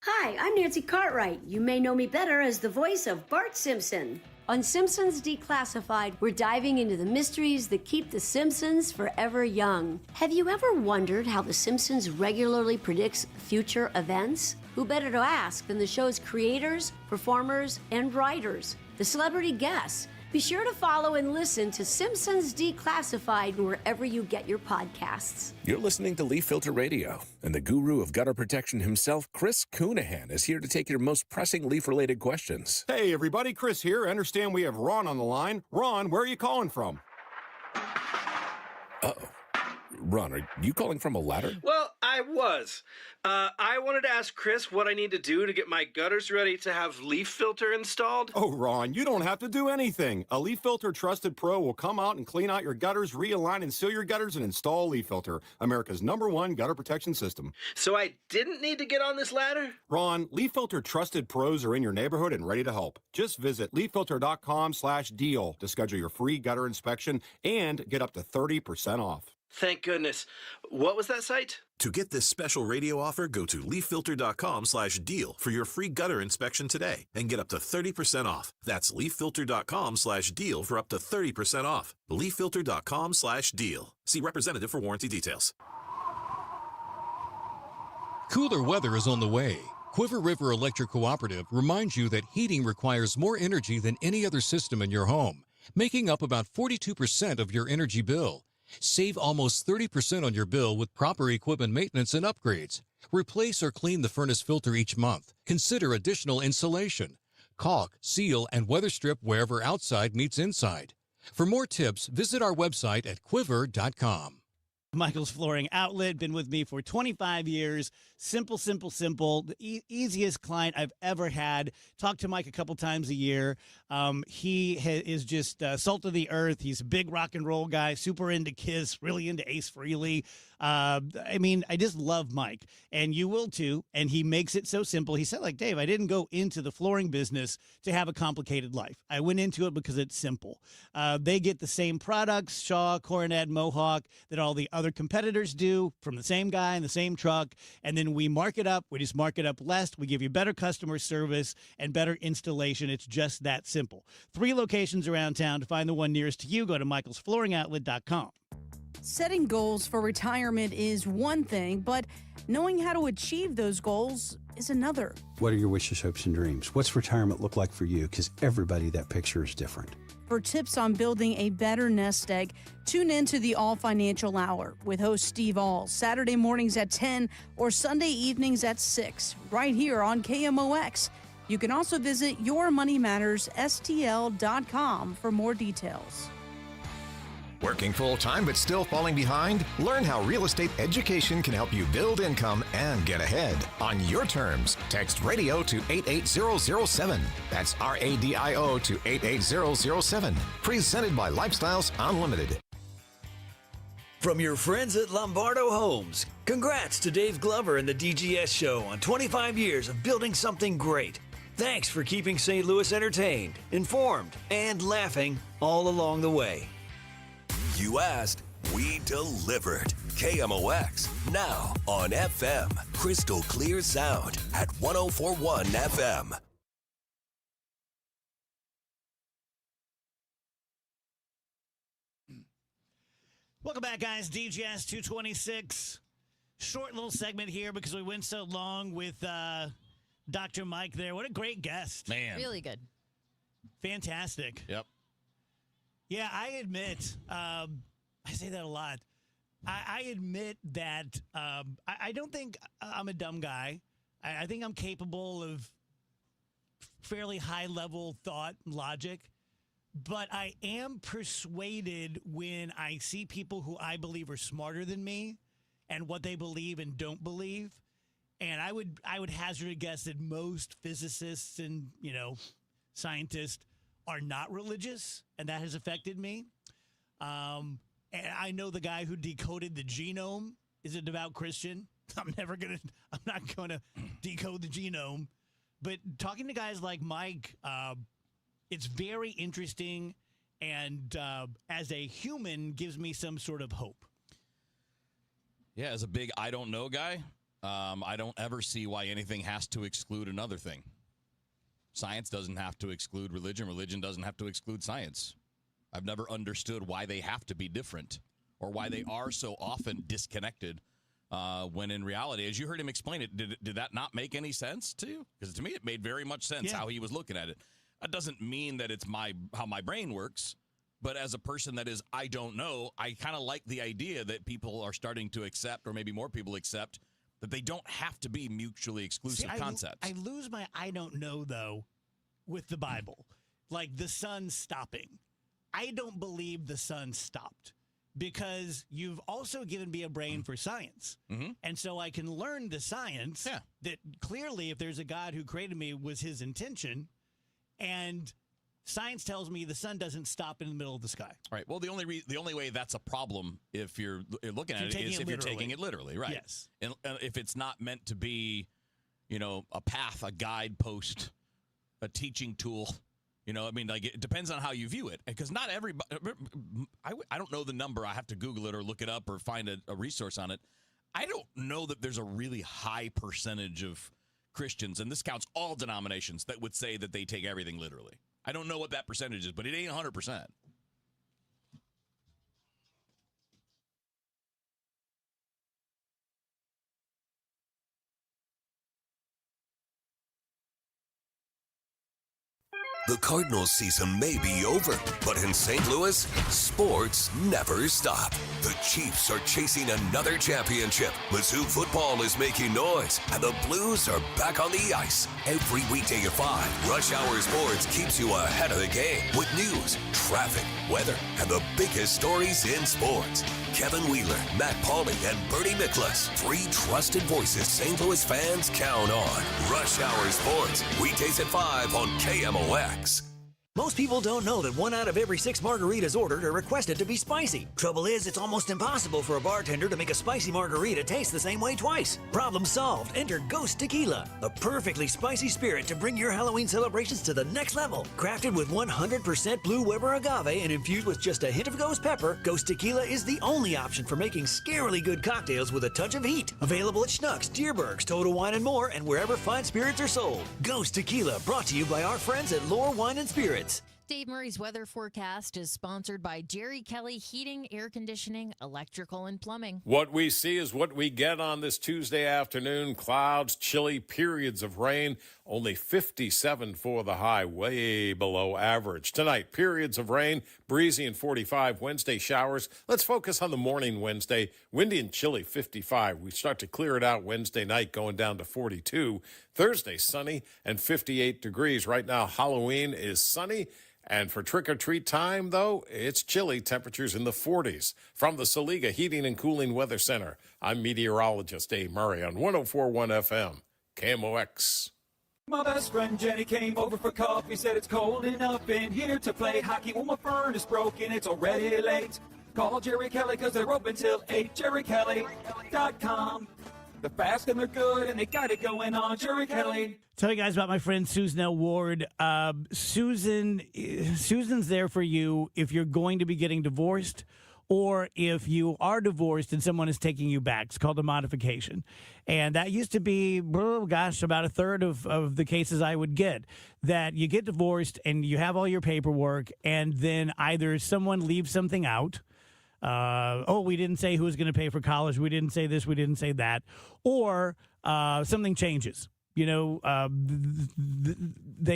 Hi, I'm Nancy Cartwright. You may know me better as the voice of Bart Simpson. On Simpsons Declassified, we're diving into the mysteries that keep the Simpsons forever young. Have you ever wondered how the Simpsons regularly predicts future events? Who better to ask than the show's creators, performers, and writers, the celebrity guests? Be sure to follow and listen to Simpsons Declassified wherever you get your podcasts. You're listening to Leaf Filter Radio, and the guru of gutter protection himself, Chris Coonahan, is here to take your most pressing leaf-related questions. Hey, everybody, Chris here. I understand we have Ron on the line. Ron, where are you calling from? Uh-oh. Ron, are you calling from a ladder? Well, I was. I wanted to ask Chris what I need to do to get my gutters ready to have Leaf Filter installed. Oh, Ron, you don't have to do anything. A Leaf Filter Trusted Pro will come out and clean out your gutters, realign and seal your gutters, and install Leaf Filter, America's #1 gutter protection system. So I didn't need to get on this ladder? Ron, Leaf Filter Trusted Pros are in your neighborhood and ready to help. Just visit leaffilter.com/deal to schedule your free gutter inspection and get up to 30% off. Thank goodness. What was that site? To get this special radio offer, go to leaffilter.com/deal for your free gutter inspection today and get up to 30% off. That's leaffilter.com/deal for up to 30% off. leaffilter.com/deal. See representative for warranty details. Cooler weather is on the way. Quiver River Electric Cooperative reminds you that heating requires more energy than any other system in your home, making up about 42% of your energy bill. Save almost 30% on your bill with proper equipment maintenance and upgrades. Replace or clean the furnace filter each month. Consider additional insulation. Caulk, seal, and weather strip wherever outside meets inside. For more tips, visit our website at quiver.com. Michael's Flooring Outlet, been with me for 25 years. Simple, simple, simple. The easiest client I've ever had. Talk to Mike a couple times a year. He is just salt of the earth. He's a big rock and roll guy, super into Kiss, really into Ace Frehley. I mean, I just love Mike, and you will too. And he makes it so simple. He said, like, Dave, I didn't go into the flooring business to have a complicated life. I went into it because it's simple. They get the same products, Shaw, Coronet, Mohawk, that all the other competitors do from the same guy in the same truck. And then we mark it up. We just mark it up less. We give you better customer service and better installation. It's just that simple. 3 locations around town. To find the one nearest to you, go to michaelsflooringoutlet.com. Setting goals for retirement is one thing, but knowing how to achieve those goals is another. What are your wishes, hopes, and dreams? What's retirement look like for you? Because everybody, that picture is different. For tips on building a better nest egg, tune in to the All Financial Hour with host Steve All, Saturday mornings at 10 or Sunday evenings at 6, right here on KMOX. You can also visit yourmoneymattersstl.com for more details. Working full-time but still falling behind? Learn how real estate education can help you build income and get ahead on your terms. Text radio to 88007. That's RADIO to 88007. Presented by Lifestyles Unlimited. From your friends at Lombardo Homes, congrats to Dave Glover and the DGS Show on 25 years of building something great. Thanks for keeping St. Louis entertained, informed, and laughing all along the way. You asked, we delivered. KMOX, now on FM. Crystal clear sound at 104.1 FM. Welcome back, guys. DGS 226. Short little segment here because we went so long with Dr. Mike there. What a great guest. Man. Really good. Fantastic. Yep. Yeah, I admit, I say that a lot. I admit that I don't think I'm a dumb guy. I think I'm capable of fairly high-level thought and logic. But I am persuaded when I see people who I believe are smarter than me and what they believe and don't believe. And I would hazard a guess that most physicists and, scientists are not religious, and that has affected me. And I know the guy who decoded the genome is a devout Christian. I'm not going to decode the genome. But talking to guys like Mike, it's very interesting, and as a human, gives me some sort of hope. Yeah, as a big I don't know guy, I don't ever see why anything has to exclude another thing. Science doesn't have to exclude religion. Religion doesn't have to exclude science. I've never understood why they have to be different or why they are so often disconnected when in reality, as you heard him explain it, did that not make any sense to you? Because to me, it made very much sense how he was looking at it. That doesn't mean that it's how my brain works. But as a person that is, I don't know, I kind of like the idea that people are starting to accept, or maybe more people accept, that they don't have to be mutually exclusive concepts. I lose my I don't know, though, with the Bible. Like the sun stopping. I don't believe the sun stopped because you've also given me a brain for science. Mm-hmm. And so I can learn the science that clearly if there's a God who created me was his intention. And science tells me the sun doesn't stop in the middle of the sky. Right. Well, the only way that's a problem if you're looking at it is if you're taking it literally, right? Yes. And if it's not meant to be, a path, a guidepost, a teaching tool. I mean, like it depends on how you view it, because not everybody. I don't know the number. I have to Google it or look it up or find a resource on it. I don't know that there's a really high percentage of Christians, and this counts all denominations, that would say that they take everything literally. I don't know what that percentage is, but it ain't 100%. The Cardinals season may be over, but in St. Louis, sports never stop. The Chiefs are chasing another championship. Mizzou football is making noise, and the Blues are back on the ice. Every weekday at 5, Rush Hour Sports keeps you ahead of the game with news, traffic, weather, and the biggest stories in sports. Kevin Wheeler, Matt Pauley, and Bernie Miklasz, 3 trusted voices St. Louis fans count on. Rush Hour Sports, weekdays at 5 on KMOX. Most people don't know that 1 out of every 6 margaritas ordered are requested to be spicy. Trouble is, it's almost impossible for a bartender to make a spicy margarita taste the same way twice. Problem solved. Enter Ghost Tequila, a perfectly spicy spirit to bring your Halloween celebrations to the next level. Crafted with 100% Blue Weber agave and infused with just a hint of ghost pepper, Ghost Tequila is the only option for making scarily good cocktails with a touch of heat. Available at Schnucks, Deerbergs, Total Wine & More, and wherever fine spirits are sold. Ghost Tequila, brought to you by our friends at Lore Wine & Spirits. Dave Murray's weather forecast is sponsored by Jerry Kelly Heating, Air Conditioning, Electrical, and Plumbing. What we see is what we get on this Tuesday afternoon. Clouds, chilly, periods of rain. Only 57 for the high, way below average. Tonight, periods of rain, breezy and 45. Wednesday, showers. Let's focus on the morning Wednesday. Windy and chilly, 55. We start to clear it out Wednesday night, going down to 42. Thursday, sunny and 58 degrees. Right now, Halloween is sunny. And for trick-or-treat time, though, it's chilly. Temperatures in the 40s. From the Saliga Heating and Cooling Weather Center, I'm meteorologist Dave Murray on 104.1 FM, KMOX. My best friend Jenny came over for coffee, said it's cold enough in here to play hockey. Well, my furnace broken, it's already late. Call Jerry Kelly because they're open till 8, jerrykelly.com. They're fast and they're good and they got it going on. Jerry Kelly. Tell you guys about my friend Susan L. Ward. Susan's there for you if you're going to be getting divorced or if you are divorced and someone is taking you back. It's called a modification. And that used to be, about a third of the cases I would get, that you get divorced and you have all your paperwork and then either someone leaves something out. We didn't say who was going to pay for college. We didn't say this. We didn't say that. Or something changes. They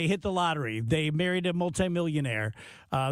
hit the lottery. They married a multimillionaire.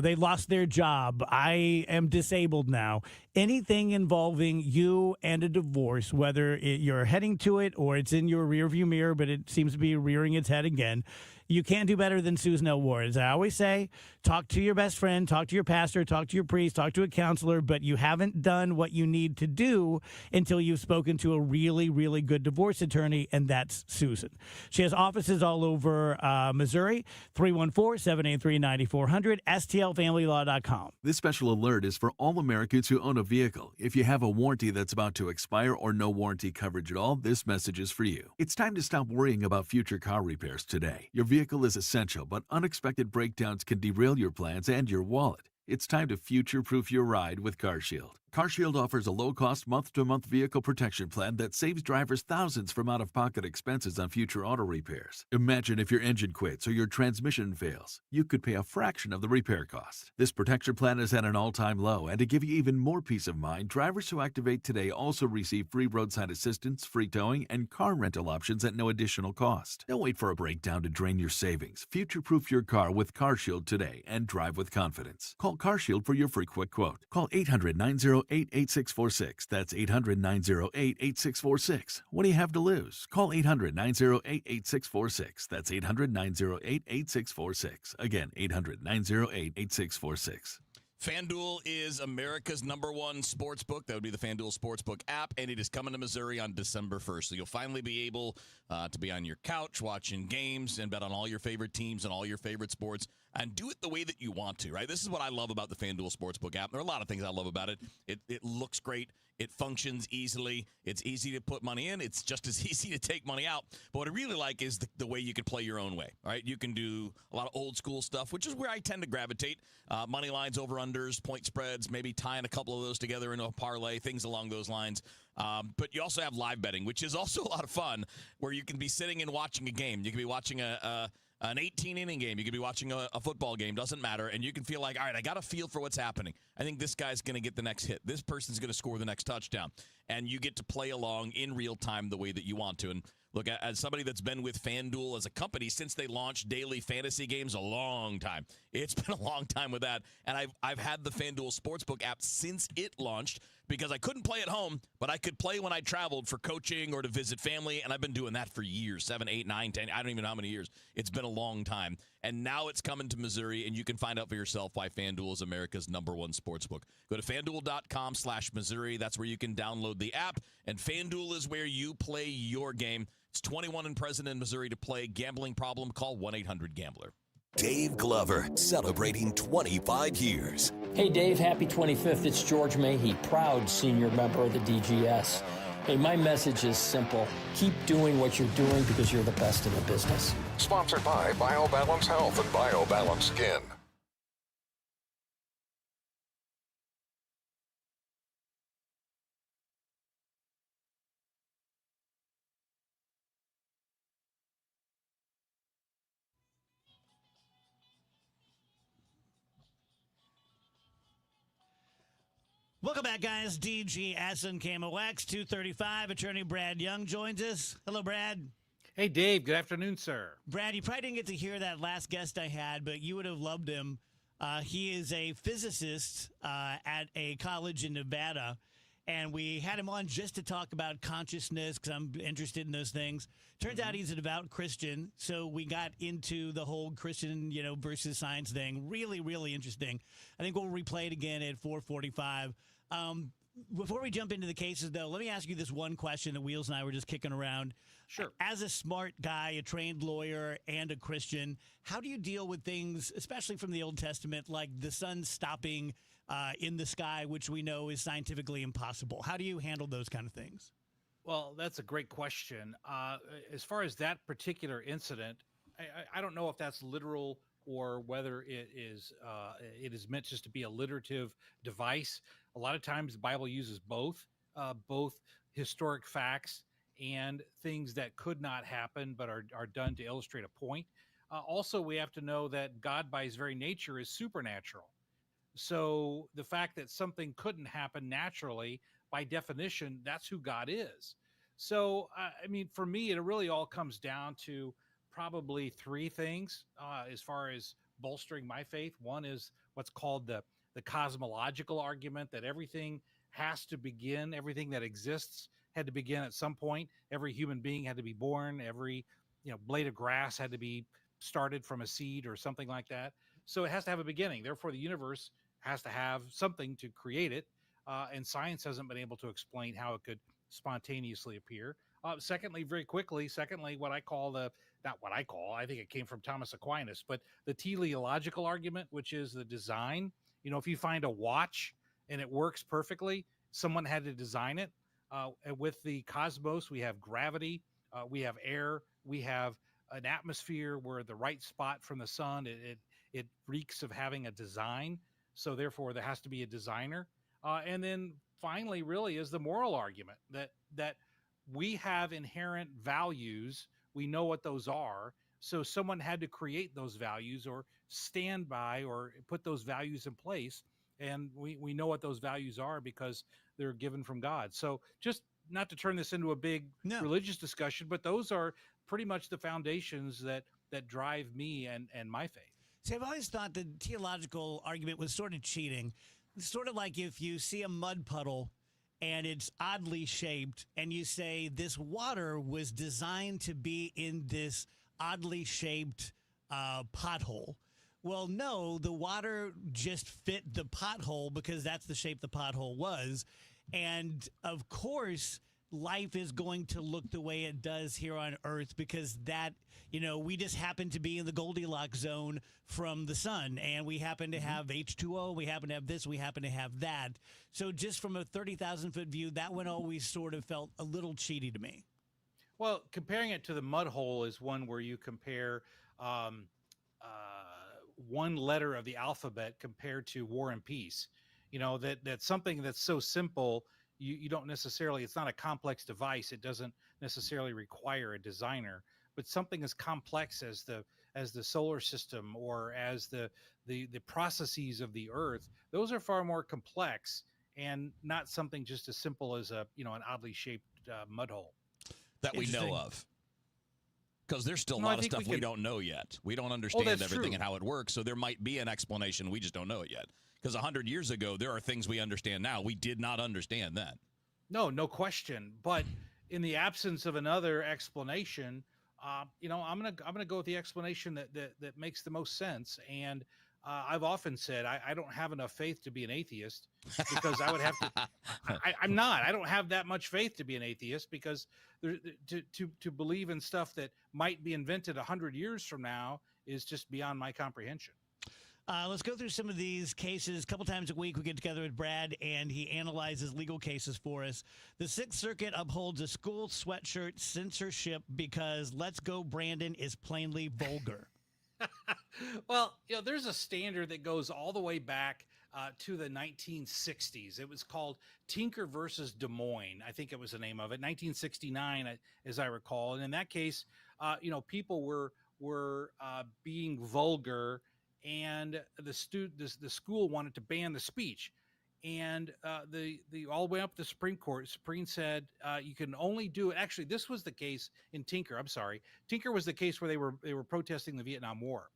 They lost their job. I am disabled now. Anything involving you and a divorce, whether you're heading to it or it's in your rearview mirror, but it seems to be rearing its head again, You can't do better than Susan L. Ward. As I always say, talk to your best friend, talk to your pastor, talk to your priest, talk to a counselor, but you haven't done what you need to do until you've spoken to a really, really good divorce attorney, and that's Susan. She has offices all over Missouri, 314-783-9400, stlfamilylaw.com. This special alert is for all Americans who own a vehicle. If you have a warranty that's about to expire or no warranty coverage at all, this message is for you. It's time to stop worrying about future car repairs today. Your vehicle is essential, but unexpected breakdowns can derail your plans and your wallet. It's time to future-proof your ride with CarShield. CarShield offers a low-cost month-to-month vehicle protection plan that saves drivers thousands from out-of-pocket expenses on future auto repairs. Imagine if your engine quits or your transmission fails. You could pay a fraction of the repair cost. This protection plan is at an all-time low, and to give you even more peace of mind, drivers who activate today also receive free roadside assistance, free towing, and car rental options at no additional cost. Don't wait for a breakdown to drain your savings. Future-proof your car with CarShield today and drive with confidence. Call CarShield for your free quick quote. Call 800-908-8646. That's 800-908-8646. What do you have to lose? Call 800-908-8646. That's 800-908-8646. Again, 800-908-8646. FanDuel is America's #1 sportsbook. That would be the FanDuel Sportsbook app, and it is coming to Missouri on December 1st. So you'll finally be able to be on your couch watching games and bet on all your favorite teams and all your favorite sports and do it the way that you want to, right? This is what I love about the FanDuel Sportsbook app. There are a lot of things I love about it. It looks great. It functions easily. It's easy to put money in. It's just as easy to take money out. But what I really like is the way you can play your own way, right? You can do a lot of old school stuff, which is where I tend to gravitate. Money lines, over-unders, point spreads, maybe tying a couple of those together into a parlay, things along those lines. But you also have live betting, which is also a lot of fun, where you can be sitting and watching a game. You can be watching an 18-inning game. You could be watching a football game. Doesn't matter. And you can feel like, all right, I got a feel for what's happening. I think this guy's going to get the next hit. This person's going to score the next touchdown. And you get to play along in real time the way that you want to. And look, as somebody that's been with FanDuel as a company since they launched daily fantasy games, a long time. It's been a long time with that. And I've had the FanDuel Sportsbook app since it launched because I couldn't play at home, but I could play when I traveled for coaching or to visit family. And I've been doing that for years, 7, 8, 9, 10. I don't even know how many years. It's been a long time. And now it's coming to Missouri, and you can find out for yourself why FanDuel is America's #1 sportsbook. Go to FanDuel.com/Missouri. That's where you can download the app. And FanDuel is where you play your game. It's 21 and present in Missouri to play. Gambling problem? Call 1-800-GAMBLER. Dave Glover, celebrating 25 years. Hey, Dave, happy 25th. It's George Mahey, proud senior member of the DGS. Hey, my message is simple. Keep doing what you're doing because you're the best in the business. Sponsored by BioBalance Health and BioBalance Skin. Welcome back, guys. DGS and KMOX 235. Attorney Brad Young joins us. Hello, Brad. Hey, Dave. Good afternoon, sir. Brad, you probably didn't get to hear that last guest I had, but you would have loved him. He is a physicist at a college in Nevada, and we had him on just to talk about consciousness because I'm interested in those things. Turns out he's a devout Christian, so we got into the whole Christian, versus science thing. Really, really interesting. I think we'll replay it again at 4:45. Before we jump into the cases, though, let me ask you this one question that Wheels and I were just kicking around. Sure. As a smart guy, a trained lawyer, and a Christian, how do you deal with things, especially from the Old Testament, like the sun stopping in the sky, which we know is scientifically impossible? How do you handle those kind of things? Well, that's a great question. As far as that particular incident, I don't know if that's literal or whether it is meant just to be a literative device. A lot of times the Bible uses both historic facts and things that could not happen but are done to illustrate a point. Also, we have to know that God, by his very nature, is supernatural. So the fact that something couldn't happen naturally, by definition, that's who God is. So, for me, it really all comes down to probably three things as far as bolstering my faith. One is what's called the cosmological argument that everything has to begin, everything that exists had to begin at some point. Every human being had to be born. Every blade of grass had to be started from a seed or something like that. So it has to have a beginning. Therefore, the universe has to have something to create it. And science hasn't been able to explain how it could spontaneously appear. Secondly, what I call I think it came from Thomas Aquinas, but the teleological argument, which is the design. If you find a watch and it works perfectly, someone had to design it. And with the cosmos, we have gravity, we have air, we have an atmosphere where the right spot from the sun, it reeks of having a design. So therefore, there has to be a designer. And then finally, really, is the moral argument that we have inherent values. We know what those are. So someone had to create those values or stand by or put those values in place. And we know what those values are because they're given from God. So just not to turn this into a big religious discussion, but those are pretty much the foundations that drive me and my faith. See, I've always thought the theological argument was sort of cheating. It's sort of like if you see a mud puddle and it's oddly shaped and you say this water was designed to be in this oddly shaped pothole. Well, no, the water just fit the pothole because that's the shape the pothole was. And of course, life is going to look the way it does here on Earth because we just happen to be in the Goldilocks zone from the sun, and we happen to have H2O, we happen to have this, we happen to have that. So just from a 30,000-foot view, that one always sort of felt a little cheaty to me. Well, comparing it to the mud hole is one where you compare one letter of the alphabet compared to War and Peace. That's something that's so simple. You don't necessarily, it's not a complex device. It doesn't necessarily require a designer, but something as complex as the solar system or as the processes of the Earth, those are far more complex and not something just as simple as an oddly shaped mud hole. That we know of. Because there's still a lot of stuff we don't know yet. We don't understand everything and how it works. So there might be an explanation. We just don't know it yet. Because 100 years ago, there are things we understand now we did not understand then. No question. But in the absence of another explanation, I'm gonna go with the explanation that makes the most sense. And I've often said I don't have enough faith to be an atheist because I would have to. I'm not. I don't have that much faith to be an atheist because to believe in stuff that might be invented 100 years from now is just beyond my comprehension. Let's go through some of these cases. A couple times a week, we get together with Brad, and he analyzes legal cases for us. The Sixth Circuit upholds a school sweatshirt censorship because Let's Go Brandon is plainly vulgar. Well, there's a standard that goes all the way back to the 1960s. It was called Tinker versus Des Moines. I think it was the name of it. 1969, as I recall. And in that case, people were being vulgar, and the school wanted to ban the speech. And the all the way up to the Supreme Court, Supreme said you can only do it. Actually, this was the case in Tinker. I'm sorry. Tinker was the case where they were protesting the Vietnam War.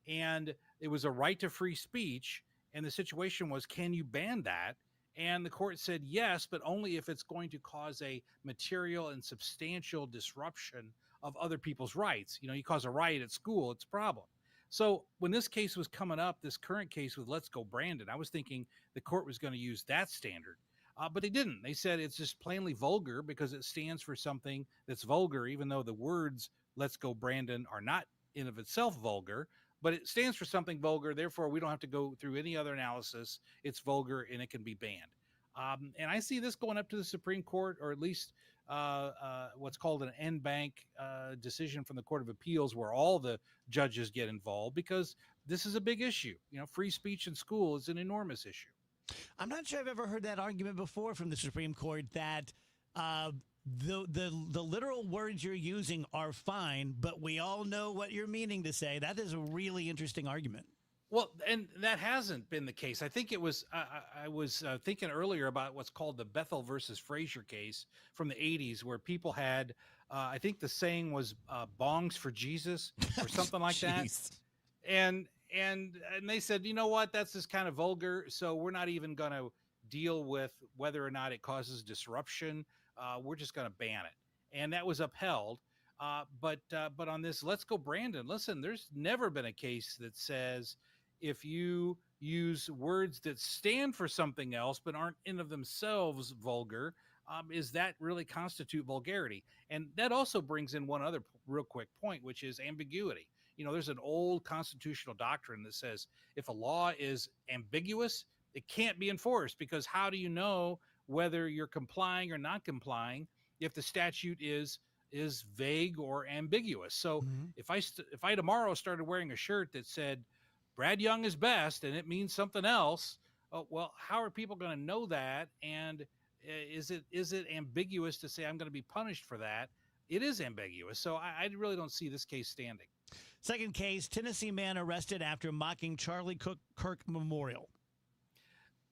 And it was a right to free speech. And the situation was, can you ban that? And the court said yes, but only if it's going to cause a material and substantial disruption of other people's rights. You cause a riot at school, it's a problem. So when this case was coming up, this current case with Let's Go Brandon, I was thinking the court was going to use that standard. But they didn't. They said it's just plainly vulgar because it stands for something that's vulgar, even though the words Let's Go Brandon are not in of itself vulgar. But it stands for something vulgar. Therefore, we don't have to go through any other analysis. It's vulgar and it can be banned. And I see this going up to the Supreme Court, or at least what's called an en banc decision from the Court of Appeals, where all the judges get involved, because this is a big issue. Free speech in school is an enormous issue. I'm not sure I've ever heard that argument before from the Supreme Court that the literal words you're using are fine, but we all know what you're meaning to say. That is a really interesting argument. Well, and that hasn't been the case. I think it was, I was thinking earlier about what's called the Bethel versus Frazier case from the 80s, where people had, I think the saying was bongs for Jesus or something like that. And they said, you know what, that's just kind of vulgar. So we're not even going to deal with whether or not it causes disruption. We're just going to ban it. And that was upheld. But on this, let's go, Brandon. Listen, there's never been a case that says if you use words that stand for something else but aren't in of themselves vulgar, is that really constitute vulgarity? And that also brings in one other real quick point, which is ambiguity. There's an old constitutional doctrine that says if a law is ambiguous, it can't be enforced, because how do you know whether you're complying or not complying if the statute is vague or ambiguous? So if I tomorrow started wearing a shirt that said Brad Young is best and it means something else, well, how are people going to know that? And is it ambiguous to say I'm going to be punished for that? It is ambiguous. So I really don't see this case standing. Second case, Tennessee man arrested after mocking Charlie Kirk Memorial.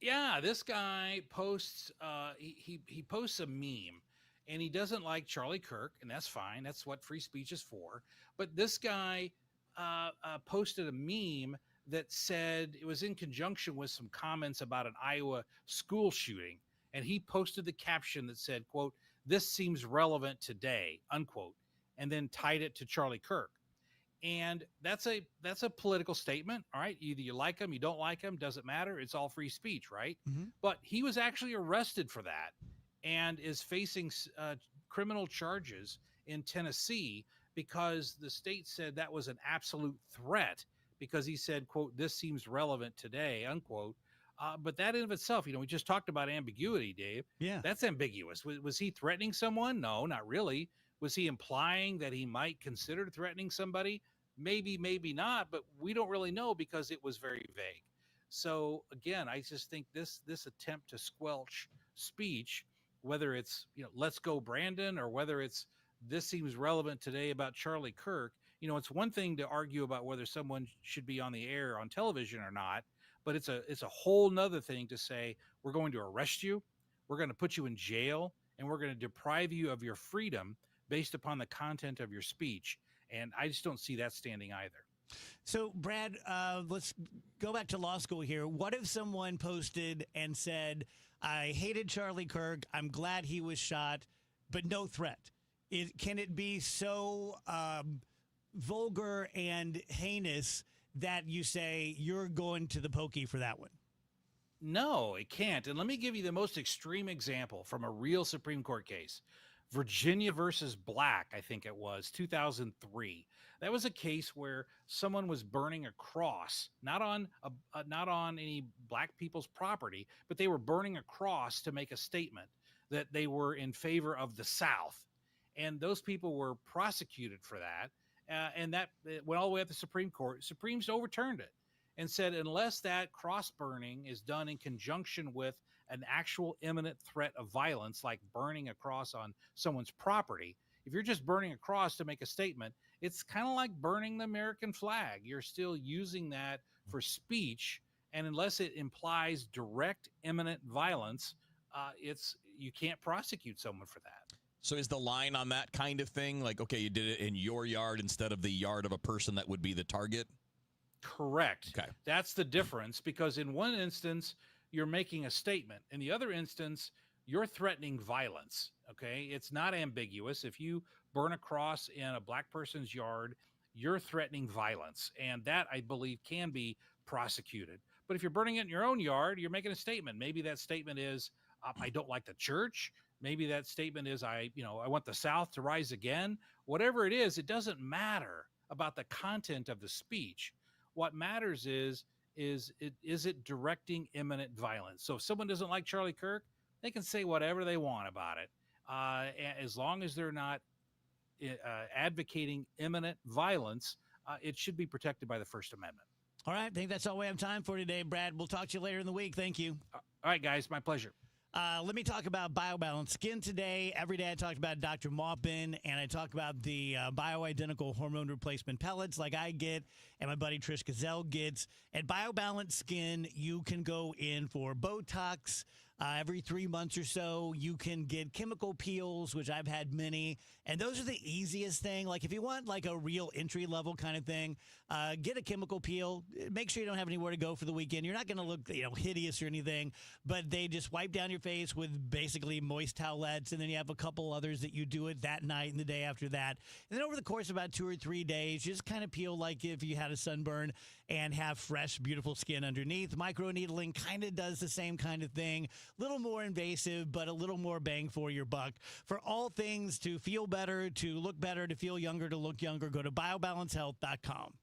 Yeah, this guy posts he posts a meme, and he doesn't like Charlie Kirk, and that's fine. That's what free speech is for. But this guy posted a meme that said, it was in conjunction with some comments about an Iowa school shooting, and he posted the caption that said, quote, "This seems relevant today," unquote, and then tied it to Charlie Kirk. And that's a political statement. All right. Either you like him, you don't like him, doesn't matter. It's all free speech, right? But he was actually arrested for that and is facing criminal charges in Tennessee because the state said that was an absolute threat, because he said, quote, "This seems relevant today," unquote. But that in of itself, we just talked about ambiguity, Dave. Yeah. That's ambiguous. Was he threatening someone? No, not really. Was he implying that he might consider threatening somebody? Maybe, maybe not, but we don't really know because it was very vague. So again, I just think this attempt to squelch speech, whether it's, "Let's go, Brandon," or whether it's "This seems relevant today" about Charlie Kirk, it's one thing to argue about whether someone should be on the air on television or not, but it's a whole nother thing to say, we're going to arrest you, we're going to put you in jail, and we're going to deprive you of your freedom based upon the content of your speech. And I just don't see that standing either. So, Brad, let's go back to law school here. What if someone posted and said, "I hated Charlie Kirk, I'm glad he was shot, but no threat"? Can it be so vulgar and heinous that you say you're going to the pokey for that one? No, it can't. And let me give you the most extreme example from a real Supreme Court case. Virginia versus Black, I think it was, 2003. That was a case where someone was burning a cross, not on any black people's property, but they were burning a cross to make a statement that they were in favor of the South. And those people were prosecuted for that. And that went all the way up to the Supreme Court. Supreme's overturned it and said, unless that cross burning is done in conjunction with an actual imminent threat of violence, like burning a cross on someone's property, if you're just burning a cross to make a statement, it's kind of like burning the American flag. You're still using that for speech. And unless it implies direct imminent violence, you can't prosecute someone for that. So is the line on that kind of thing like, okay, you did it in your yard instead of the yard of a person that would be the target? Correct. Okay. That's the difference, because in one instance, you're making a statement. In the other instance, you're threatening violence. Okay. It's not ambiguous. If you burn a cross in a black person's yard, you're threatening violence. And that, I believe, can be prosecuted. But if you're burning it in your own yard, you're making a statement. Maybe that statement is, I don't like the church. Maybe that statement is, I want the South to rise again. Whatever it is, it doesn't matter about the content of the speech. What matters is it directing imminent violence? So if someone doesn't like Charlie Kirk, they can say whatever they want about it, as long as they're not advocating imminent violence. It should be protected by the First Amendment. All right. I think that's all we have time for today, Brad. We'll talk to you later in the week. Thank you. All right, guys. My pleasure. Let me talk about BioBalance Skin today. Every day I talk about Dr. Maupin, and I talk about the bioidentical hormone replacement pellets like I get and my buddy Trish Gazelle gets. At BioBalance Skin, you can go in for Botox, Every 3 months or so, you can get chemical peels, which I've had many, and those are the easiest thing. Like if you want like a real entry level kind of thing, get a chemical peel. Make sure you don't have anywhere to go for the weekend. You're not going to look hideous or anything, but they just wipe down your face with basically moist towelettes, and then you have a couple others that you do it that night and the day after that. And then over the course of about 2 or 3 days, you just kind of peel like if you had a sunburn and have fresh, beautiful skin underneath. Microneedling kind of does the same kind of thing. A little more invasive, but a little more bang for your buck. For all things to feel better, to look better, to feel younger, to look younger, go to biobalancehealth.com.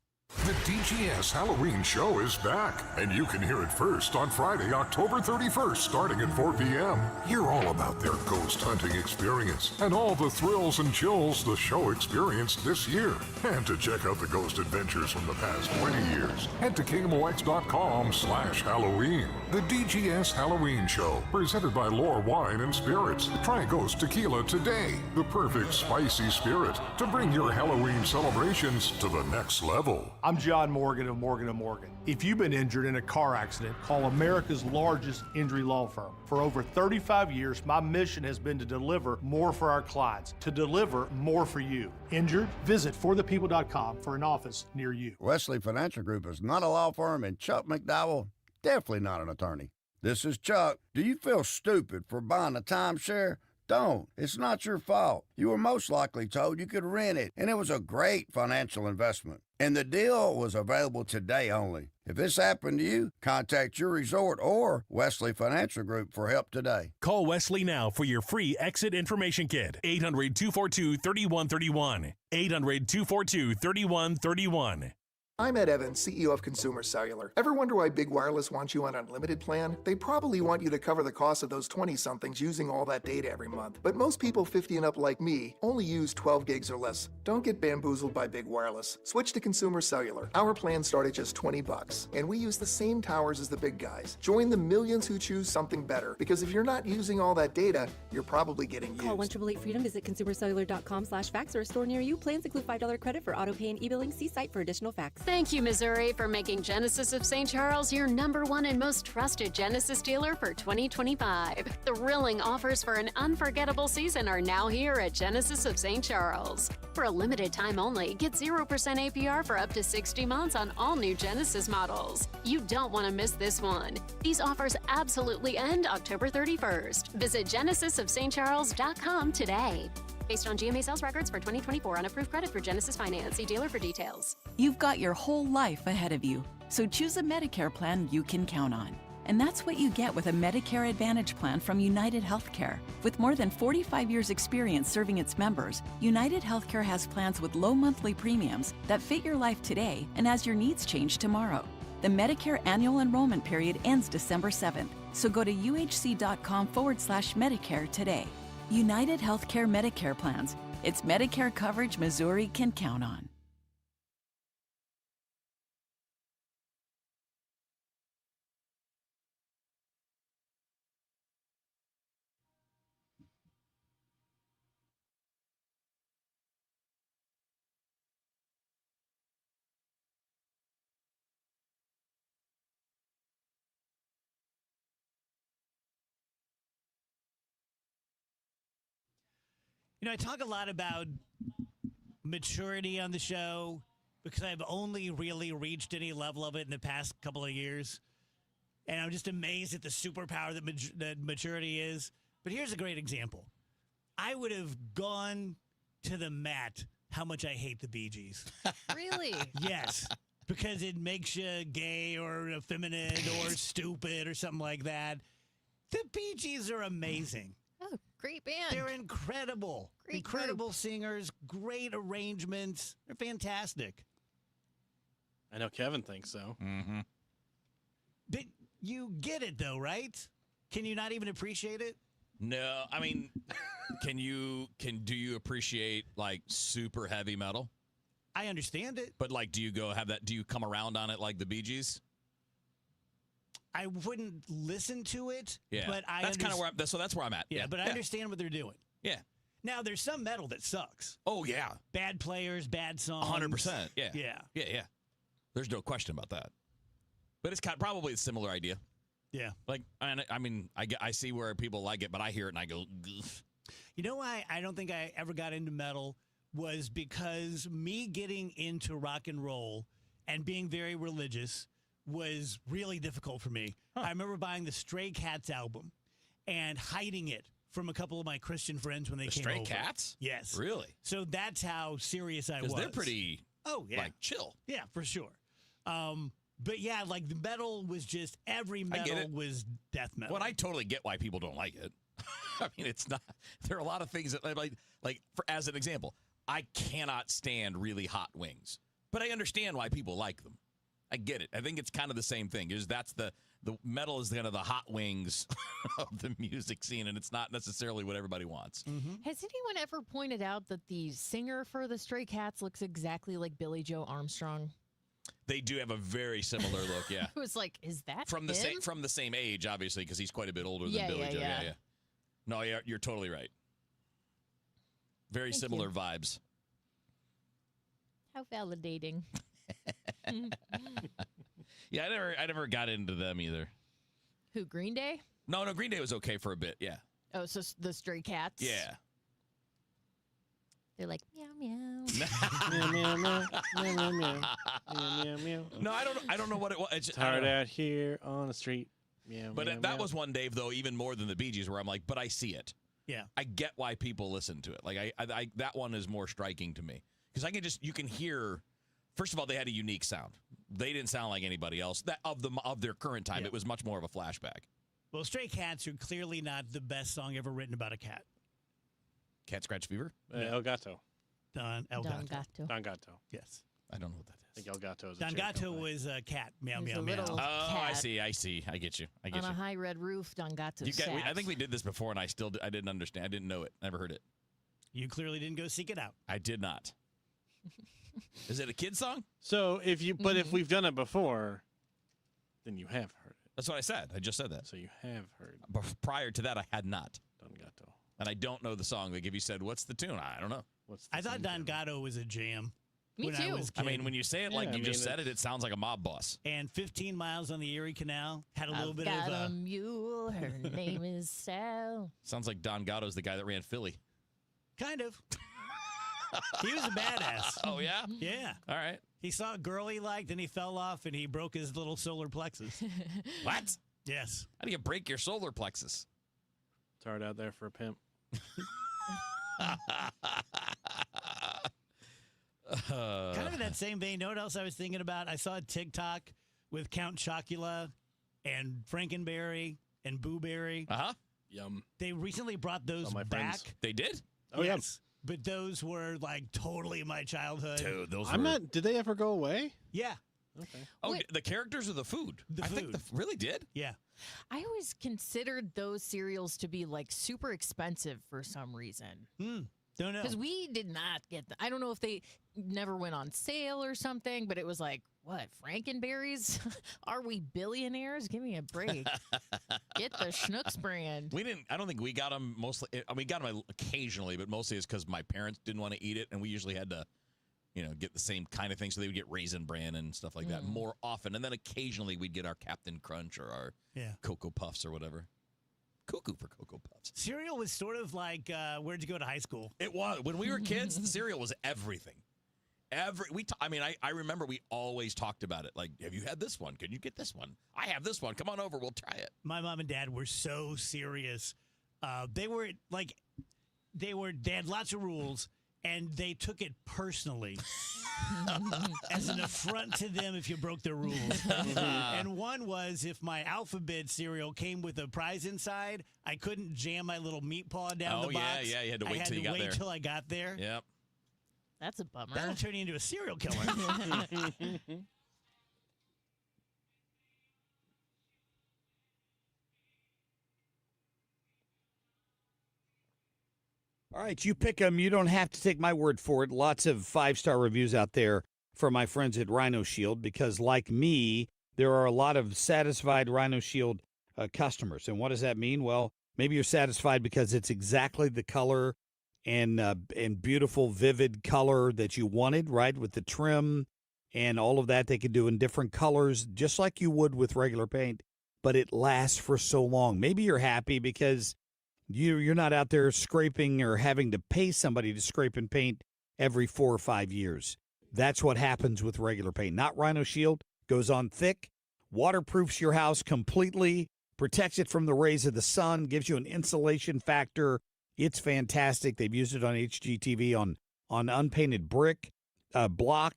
The DGS Halloween show is back, and you can hear it first on Friday, October 31st, starting at 4 p.m. Hear all about their ghost hunting experience and all the thrills and chills the show experienced this year. And to check out the ghost adventures from the past 20 years, head to KMOX.com/Halloween. The DGS Halloween show, presented by Lore Wine and Spirits. Try Ghost Tequila today, the perfect spicy spirit to bring your Halloween celebrations to the next level. I'm John Morgan of Morgan & Morgan. If you've been injured in a car accident, call America's largest injury law firm. For over 35 years, my mission has been to deliver more for our clients, to deliver more for you. Injured? Visit forthepeople.com for an office near you. Wesley Financial Group is not a law firm, and Chuck McDowell, definitely not an attorney. This is Chuck. Do you feel stupid for buying a timeshare? Don't. It's not your fault. You were most likely told you could rent it, and it was a great financial investment. And the deal was available today only. If this happened to you, contact your resort or Wesley Financial Group for help today. Call Wesley now for your free exit information kit. 800-242-3131. 800-242-3131. I'm Ed Evans, CEO of Consumer Cellular. Ever wonder why Big Wireless wants you on an unlimited plan? They probably want you to cover the cost of those 20-somethings using all that data every month. But most people 50 and up like me only use 12 gigs or less. Don't get bamboozled by Big Wireless. Switch to Consumer Cellular. Our plans start at just $20, and we use the same towers as the big guys. Join the millions who choose something better, because if you're not using all that data, you're probably getting used. Call 1-888-FREEDOM, visit consumercellular.com/facts or a store near you. Plans include $5 credit for auto pay and e-billing. See site for additional facts. Thank you, Missouri, for making Genesis of St. Charles your #1 and most trusted Genesis dealer for 2025. Thrilling offers for an unforgettable season are now here at Genesis of St. Charles. For a limited time only, get 0% APR for up to 60 months on all new Genesis models. You don't want to miss this one. These offers absolutely end October 31st. Visit genesisofstcharles.com today. Based on GMA sales records for 2024 on approved credit for Genesis Finance. See dealer for details. You've got your whole life ahead of you, so choose a Medicare plan you can count on. And that's what you get with a Medicare Advantage plan from United Healthcare. With more than 45 years' experience serving its members, United Healthcare has plans with low monthly premiums that fit your life today and as your needs change tomorrow. The Medicare annual enrollment period ends December 7th, so go to uhc.com/Medicare today. United Healthcare Medicare plans. It's Medicare coverage Missouri can count on. You know, I talk a lot about maturity on the show because I've only really reached any level of it in the past couple of years. And I'm just amazed at the superpower that maturity is. But here's a great example. I would have gone to the mat how much I hate the Bee Gees. Really? Yes. Because it makes you gay or effeminate or stupid or something like that. The Bee Gees are amazing. Oh, great band. They're incredible. Great incredible group. singers, great arrangements. They're fantastic. I know Kevin thinks so. Mm-hmm. But you get it, though, right? Can you not even appreciate it? No, I mean, do you appreciate like super heavy metal? I understand it. But like, do you come around on it like the Bee Gees? I wouldn't listen to it. Yeah, but that's kind of where that's where I'm at. Yeah, but I understand what they're doing. Yeah. Now there's some metal that sucks. Oh yeah. Bad players, bad songs. 100%. Yeah. Yeah. Yeah. Yeah. There's no question about that. But it's probably a similar idea. Yeah. Like, I mean, I see where people like it, but I hear it and I go, Goof. You know why I don't think I ever got into metal was because me getting into rock and roll and being very religious was really difficult for me. I remember buying the Stray Cats album and hiding it from a couple of my Christian friends when they came Stray over. Cats? Yes. Really? So that's how serious I was. Because they're pretty, like chill. Yeah, for sure. But yeah, like the metal was just every metal was death metal. Well, I totally get why people don't like it. I mean, it's not. There are a lot of things that, as an example, I cannot stand really hot wings, but I understand why people like them. I get it. I think it's kind of the same thing. Is that's the metal is kind of the hot wings of the music scene, and it's not necessarily what everybody wants. Has anyone ever pointed out that the singer for the Stray Cats looks exactly like Billy Joe Armstrong? They do have a very similar look. Yeah, I was like, is that from the him? same age, obviously, because he's quite a bit older than Yeah, Billy Joe. yeah. Yeah. No, you're totally right. Very Thank similar you. vibes. How validating. Yeah, I never got into them either. Who, Green Day? No, Green Day was okay for a bit. Yeah. Oh, so the Stray Cats? Yeah. They're like, meow, meow. Meow, meow, meow, meow, meow, meow, meow, meow, meow. No, I don't know what it was. It's Tired out here on the street. Meow, But meow, that meow. was one, Dave, though, even more than the Bee Gees, where I'm like, but I see it. Yeah. I get why people listen to it. Like, I that one is more striking to me. Because you can hear, first of all, they had a unique sound. They didn't sound like anybody else. That of their current time, it was much more of a flashback. Well, Stray Cats are clearly not the best song ever written about a cat. Cat Scratch Fever? El Gato. Don Gato. Don Gato. Yes. I don't know what that is. I think El Gato is a Don chair Gato company. was a cat. Meow, He's meow, a meow. little Oh, cat I see. I get you. On a high red roof, Don Gato I think we did this before, and I didn't understand. I didn't know it. Never heard it. You clearly didn't go seek it out. I did not. Is it a kid song? So if we've done it before, then you have heard it. That's what I said. I just said that. So you have heard. But prior to that, I had not. Don Gato. And I don't know the song. Like if you said, "What's the tune?" I don't know. I thought Don Gato was a jam. Me when too. I was a I mean, kid. when you say it like you just said it, it sounds like a mob boss. And 15 Miles on the Erie Canal had a little I've bit got of a mule. Her name is Sal. Sounds like Don Gatto's the guy that ran Philly. kind of. He was a badass. Oh yeah. Yeah. All right. He saw a girl he liked, and he fell off, and he broke his little solar plexus. What? Yes. How do you break your solar plexus? It's hard out there for a pimp. Kind of in that same vein, you know what else I was thinking about? I saw a TikTok with Count Chocula and Frankenberry and Boo Berry. Uh-huh. Yum. They recently brought those All my back. friends. They did? Oh, yes. But those were like totally my childhood. Dude, those I'm not. Did they ever go away? Yeah. Okay. Oh, the characters or the food? The I food. think really did. Yeah. I always considered those cereals to be like super expensive for some reason. Don't know. Because we did not get them. I don't know if they never went on sale or something, but it was like, what, Frankenberries? Are we billionaires? Give me a break. Get the Schnucks brand. We didn't. I don't think we got them mostly. I mean, we got them occasionally, but mostly it's because my parents didn't want to eat it, and we usually had to, get the same kind of thing. So they would get Raisin Bran and stuff like that more often, and then occasionally we'd get our Captain Crunch or our Cocoa Puffs or whatever. Cuckoo for Cocoa Puffs. Cereal was sort of like where'd you go to high school? It was when we were kids. The cereal was everything. I remember we always talked about it. Like, have you had this one? Can you get this one? I have this one. Come on over. We'll try it. My mom and dad were so serious. They had lots of rules, and they took it personally as an affront to them if you broke their rules. And one was if my alphabet cereal came with a prize inside, I couldn't jam my little meat paw down the box. Yeah. You had to wait till you got there. till I got there. Yep. That's a bummer. That'll turn you into a serial killer. All right, you pick them. You don't have to take my word for it. Lots of 5-star reviews out there from my friends at Rhino Shield because, like me, there are a lot of satisfied Rhino Shield customers. And what does that mean? Well, maybe you're satisfied because it's exactly the color and beautiful, vivid color that you wanted, right, with the trim and all of that they could do in different colors, just like you would with regular paint. but it lasts for so long. Maybe you're happy because you're not out there scraping or having to pay somebody to scrape and paint every 4 or 5 years. That's what happens with regular paint. Not Rhino Shield. Goes on thick, waterproofs your house completely, protects it from the rays of the sun, gives you an insulation factor. It's fantastic. They've used it on HGTV on unpainted brick, block,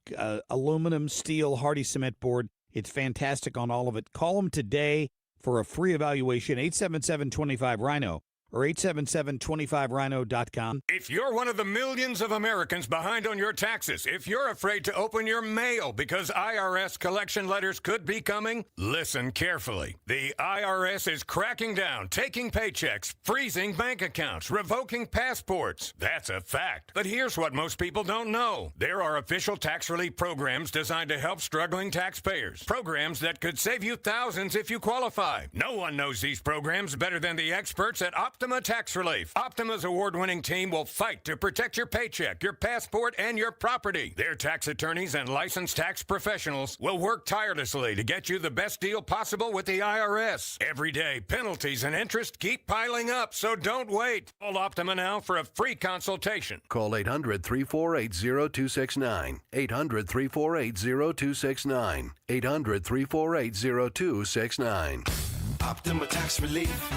aluminum, steel, hardy cement board. It's fantastic on all of it. Call them today for a free evaluation, 877-25-RHINO or 877-25rhino.com. If you're one of the millions of Americans behind on your taxes, if you're afraid to open your mail because IRS collection letters could be coming, listen carefully. The IRS is cracking down, taking paychecks, freezing bank accounts, revoking passports. That's a fact. But here's what most people don't know. There are official tax relief programs designed to help struggling taxpayers. Programs that could save you thousands if you qualify. No one knows these programs better than the experts at Optima Tax Relief. Optima's award-winning team will fight to protect your paycheck, your passport, and your property. Their tax attorneys and licensed tax professionals will work tirelessly to get you the best deal possible with the IRS. Every day, penalties and interest keep piling up, so don't wait. Call Optima now for a free consultation. Call 800-348-0269. 800-348-0269. 800-348-0269. Optima Tax Relief.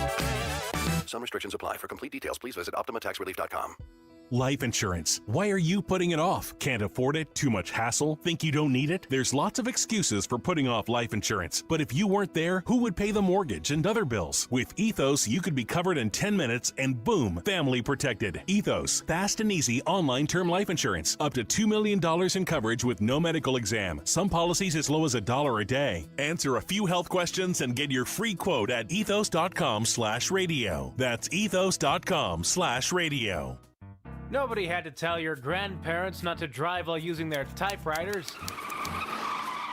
Some restrictions apply. For complete details, please visit OptimaTaxRelief.com. Life insurance. Why are you putting it off? Can't afford it? Too much hassle? Think you don't need it? There's lots of excuses for putting off life insurance. But if you weren't there, who would pay the mortgage and other bills? With Ethos, you could be covered in 10 minutes and boom, family protected. Ethos, fast and easy online term life insurance. Up to $2 million in coverage with no medical exam. Some policies as low as $1 a day. Answer a few health questions and get your free quote at ethos.com/radio. That's ethos.com/radio. Nobody had to tell your grandparents not to drive while using their typewriters.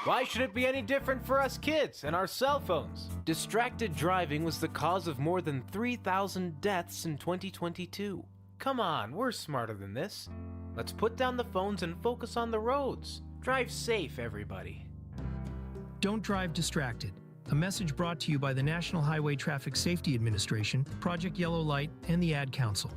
Why should it be any different for us kids and our cell phones? Distracted driving was the cause of more than 3,000 deaths in 2022. Come on, we're smarter than this. Let's put down the phones and focus on the roads. Drive safe, everybody. Don't drive distracted. A message brought to you by the National Highway Traffic Safety Administration, Project Yellow Light, and the Ad Council.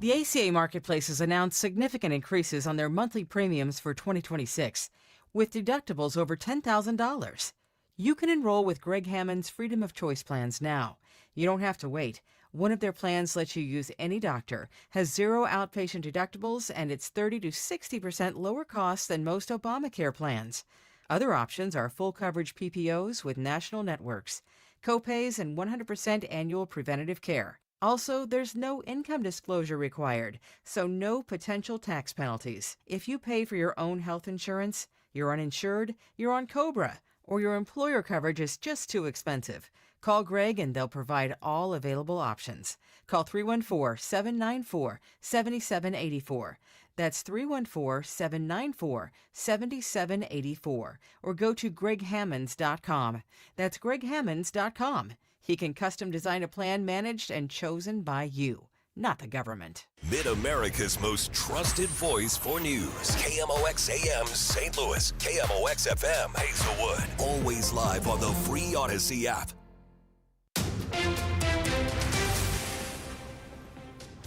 The ACA Marketplace has announced significant increases on their monthly premiums for 2026, with deductibles over $10,000. You can enroll with Greg Hammond's Freedom of Choice plans now. You don't have to wait. One of their plans lets you use any doctor, has zero outpatient deductibles, and it's 30 to 60% lower costs than most Obamacare plans. Other options are full coverage PPOs with national networks, copays, and 100% annual preventative care. Also, there's no income disclosure required, so no potential tax penalties. If you pay for your own health insurance, you're uninsured, you're on COBRA, or your employer coverage is just too expensive, call Greg and they'll provide all available options. Call 314-794-7784. That's 314-794-7784. Or go to greghammonds.com. That's greghammonds.com. He can custom design a plan managed and chosen by you, not the government. Mid-America's most trusted voice for news. KMOX AM St. Louis. KMOX FM Hazelwood. Always live on the free Odyssey app.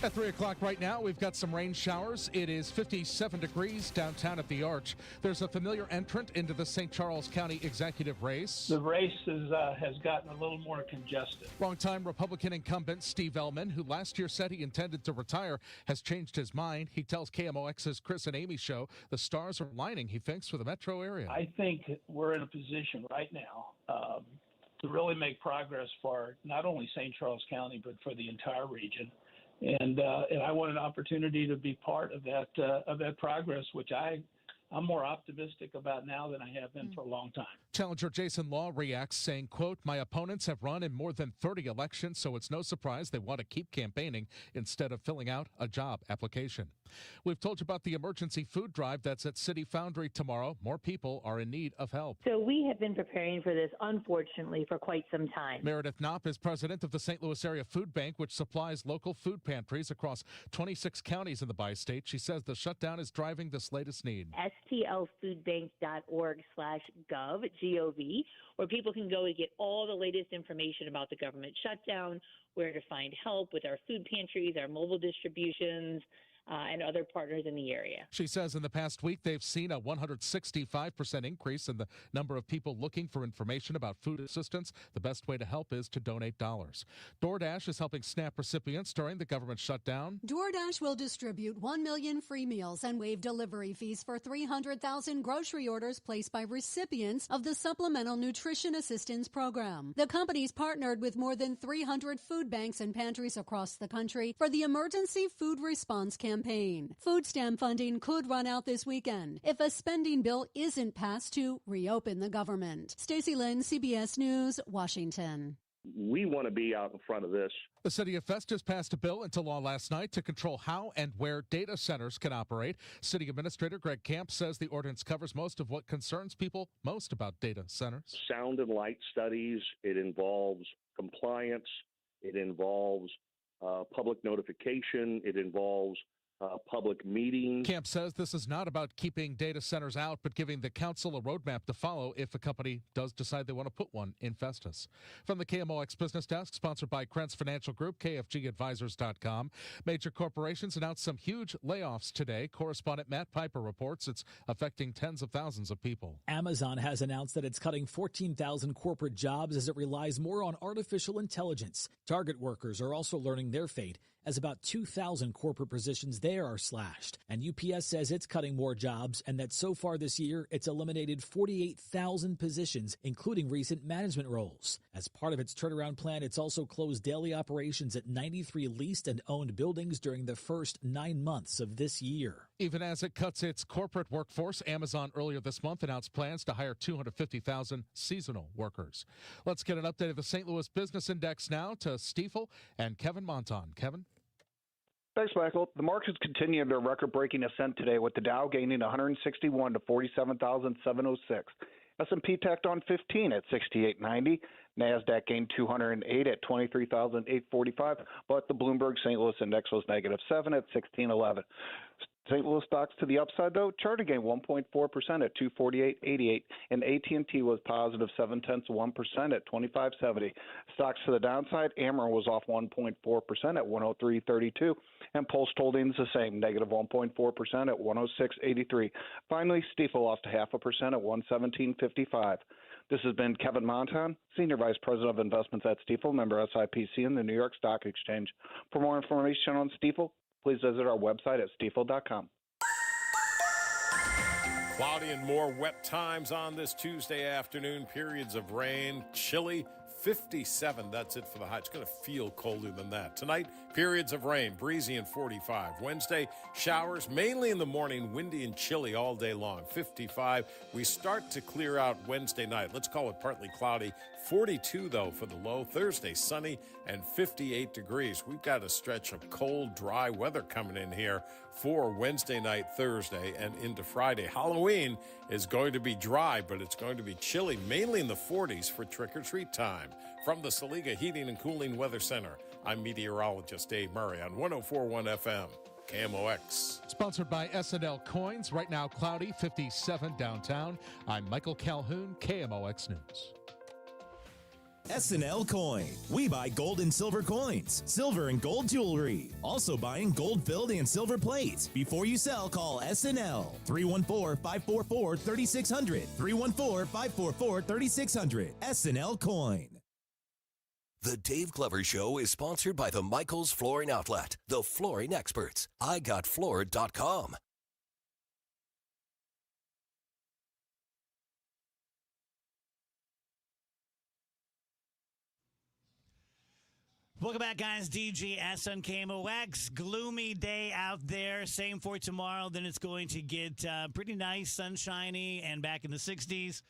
At 3 o'clock right now, we've got some rain showers. It is 57 degrees downtown at the Arch. There's a familiar entrant into the St. Charles County executive race. The race has gotten a little more congested. Longtime Republican incumbent Steve Ellman, who last year said he intended to retire, has changed his mind. He tells KMOX's Chris and Amy show the stars are lining, he thinks, for the metro area. I think we're in a position right now to really make progress for not only St. Charles County, but for the entire region. And I want an opportunity to be part of that progress, which I'm more optimistic about now than I have been for a long time. Challenger Jason Law reacts saying, quote, "My opponents have run in more than 30 elections, so it's no surprise they want to keep campaigning instead of filling out a job application." We've told you about the emergency food drive that's at City Foundry tomorrow. More people are in need of help. So we have been preparing for this, unfortunately, for quite some time. Meredith Knopp is president of the St. Louis Area Food Bank, which supplies local food pantries across 26 counties in the bi-state. She says the shutdown is driving this latest need. stlfoodbank.org/gov, .gov, where people can go to get all the latest information about the government shutdown, where to find help with our food pantries, our mobile distributions, and other partners in the area. She says in the past week, they've seen a 165% increase in the number of people looking for information about food assistance. The best way to help is to donate dollars. DoorDash is helping SNAP recipients during the government shutdown. DoorDash will distribute 1 million free meals and waive delivery fees for 300,000 grocery orders placed by recipients of the Supplemental Nutrition Assistance Program. The company's partnered with more than 300 food banks and pantries across the country for the Emergency Food Response Campaign. Food stamp funding could run out this weekend if a spending bill isn't passed to reopen the government. Stacey Lynn, CBS News, Washington. We want to be out in front of this. The city of Festus passed a bill into law last night to control how and where data centers can operate. City Administrator Greg Camp says the ordinance covers most of what concerns people most about data centers. Sound and light studies. It involves compliance. It involves public notification. It involves public meetings. Camp says this is not about keeping data centers out, but giving the council a roadmap to follow if a company does decide they want to put one in Festus. From the KMOX Business Desk, sponsored by Krentz Financial Group, KFGadvisors.com. Major corporations announced some huge layoffs today. Correspondent Matt Piper reports it's affecting tens of thousands of people. Amazon has announced that it's cutting 14,000 corporate jobs as it relies more on artificial intelligence. Target workers are also learning their fate as about 2,000 corporate positions there are slashed. And UPS says it's cutting more jobs and that so far this year, it's eliminated 48,000 positions, including recent management roles. As part of its turnaround plan, it's also closed daily operations at 93 leased and owned buildings during the first 9 months of this year. Even as it cuts its corporate workforce, Amazon earlier this month announced plans to hire 250,000 seasonal workers. Let's get an update of the St. Louis Business Index now to Stifel and Kevin Monton. Kevin? Thanks, Michael. The markets continued their record-breaking ascent today, with the Dow gaining 161 to 47,706. S&P tacked on 15 at 6890. NASDAQ gained 208 at 23,845, but the Bloomberg St. Louis Index was negative 7 at 1611. St. Louis stocks to the upside, though. Charter gained 1.4% at 248.88, and AT&T was positive 0.7% at 25.70. Stocks to the downside, Ameren was off 1.4% at 103.32, and Post Holdings the same, negative 1.4% at 106.83. Finally, Stifel lost 0.5% at 117.55. This has been Kevin Monton, Senior Vice President of Investments at Stifel, member SIPC and the New York Stock Exchange. For more information on Stifel, please visit our website at stifel.com. Cloudy and more wet times on this Tuesday afternoon. Periods of rain, chilly, 57. That's it for the high. It's going to feel colder than that. Tonight, periods of rain, breezy and 45. Wednesday, showers, mainly in the morning, windy and chilly all day long, 55. We start to clear out Wednesday night. Let's call it partly cloudy. 42, though, for the low. Thursday, sunny and 58 degrees. We've got a stretch of cold, dry weather coming in here for Wednesday night, Thursday, and into Friday. Halloween is going to be dry, but it's going to be chilly, mainly in the 40s for trick-or-treat time. From the Saliga Heating and Cooling Weather Center, I'm meteorologist Dave Murray on 104.1 FM, KMOX. Sponsored by SNL Coins. Right now, cloudy, 57 downtown. I'm Michael Calhoun, KMOX News. SNL Coin. We buy gold and silver coins, silver and gold jewelry. Also buying gold-filled and silver plates. Before you sell, call SNL. 314-544-3600. 314-544-3600. SNL Coin. The Dave Glover Show is sponsored by the Michaels Flooring Outlet, the flooring experts. IGotFloored.com. Welcome back, guys. DGS on KMOX. Gloomy day out there. Same for tomorrow. Then it's going to get pretty nice, sunshiny, and back in the 60s.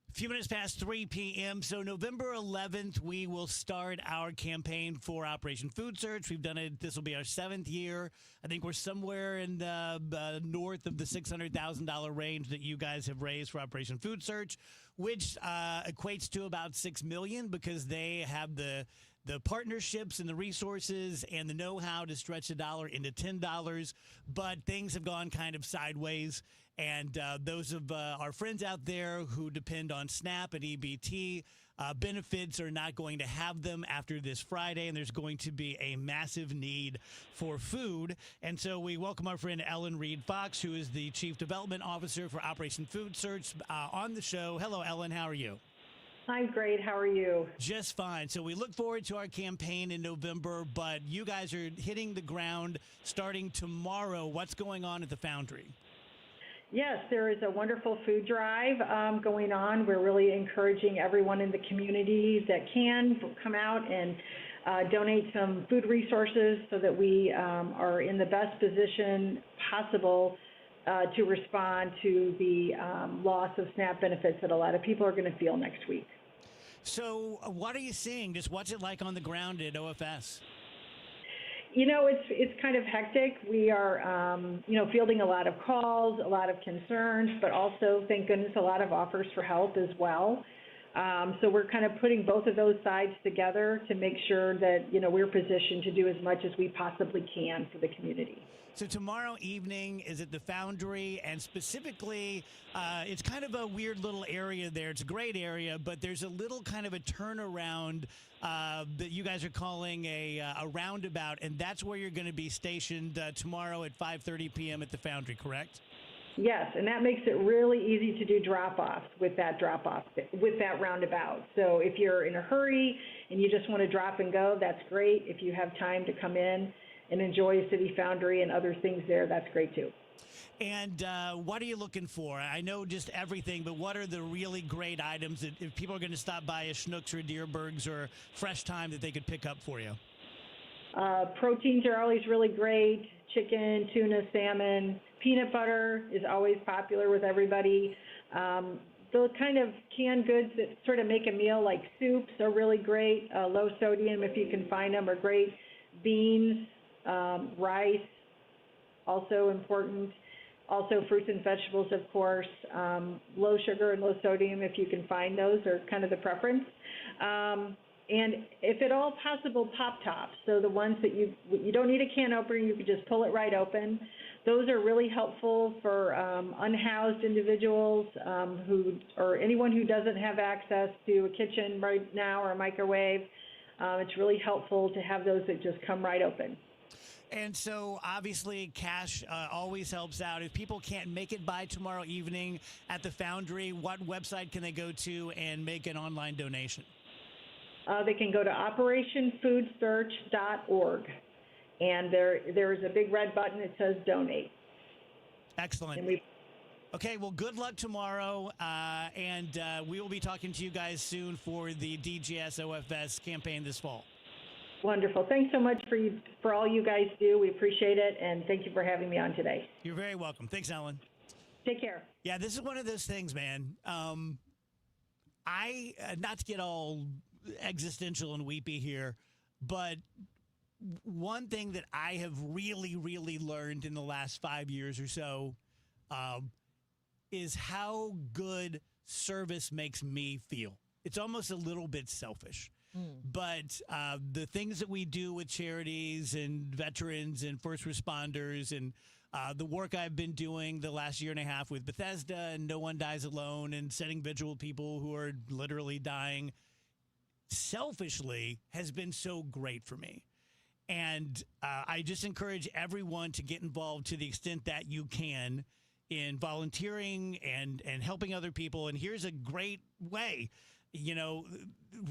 A few minutes past 3 p.m. So November 11th, we will start our campaign for Operation Food Search. We've done it. This will be our 7th year. I think we're somewhere in the north of the $600,000 range that you guys have raised for Operation Food Search, which equates to about $6 million because they have the partnerships and the resources and the know-how to stretch the dollar into $10, but things have gone kind of sideways. And those of our friends out there who depend on SNAP and EBT benefits are not going to have them after this Friday, and there's going to be a massive need for food. And so we welcome our friend Ellen Reed Fox, who is the Chief Development Officer for Operation Food Search, on the show. Hello, Ellen. How are you? I'm great. How are you? Just fine. So we look forward to our campaign in November, but you guys are hitting the ground starting tomorrow. What's going on at the Foundry? Yes, there is a wonderful food drive going on. We're really encouraging everyone in the community that can come out and donate some food resources so that we are in the best position possible to respond to the loss of SNAP benefits that a lot of people are going to feel next week. So what are you seeing? Just what's it like on the ground at OFS? You know, it's kind of hectic. We are, fielding a lot of calls, a lot of concerns, but also, thank goodness, a lot of offers for help as well. So we're kind of putting both of those sides together to make sure that, we're positioned to do as much as we possibly can for the community. So tomorrow evening is at the Foundry, and specifically, it's kind of a weird little area there. It's a great area, but there's a little kind of a turnaround that you guys are calling a roundabout, and that's where you're going to be stationed tomorrow at 5:30 p.m. at the Foundry, correct? Yes, and that makes it really easy to do drop-offs with that roundabout. So if you're in a hurry and you just want to drop and go, that's great. If you have time to come in and enjoy City Foundry and other things there, that's great too. And what are you looking for? I know just everything, but what are the really great items that if people are going to stop by a Schnucks or Deerbergs or Fresh Time that they could pick up for you? Proteins are always really great. Chicken, tuna, salmon. Peanut butter is always popular with everybody. Those kind of canned goods that sort of make a meal, like soups, are really great. Low sodium, if you can find them, are great. Beans, rice, also important. Also fruits and vegetables, of course. Low sugar and low sodium, if you can find those, are kind of the preference. And if at all possible, pop tops. So the ones that you don't need a can opener, you can just pull it right open. Those are really helpful for unhoused individuals or anyone who doesn't have access to a kitchen right now or a microwave. It's really helpful to have those that just come right open. And so, obviously, cash always helps out. If people can't make it by tomorrow evening at the Foundry, what website can they go to and make an online donation? They can go to operationfoodsearch.org, and there is a big red button that says donate. Excellent. Okay, well, good luck tomorrow, and we will be talking to you guys soon for the DGS OFS campaign this fall. Wonderful. Thanks so much for all you guys do. We appreciate it, and thank you for having me on today. You're very welcome. Thanks, Ellen. Take care. Yeah, this is one of those things, man. Not to get all existential and weepy here, but one thing that I have really, really learned in the last 5 years or so is how good service makes me feel. It's almost a little bit selfish. But the things that we do with charities and veterans and first responders and the work I've been doing the last year and a half with Bethesda and No One Dies Alone and setting vigil with people who are literally dying selfishly has been so great for me. And I just encourage everyone to get involved to the extent that you can in volunteering and helping other people. And here's a great way.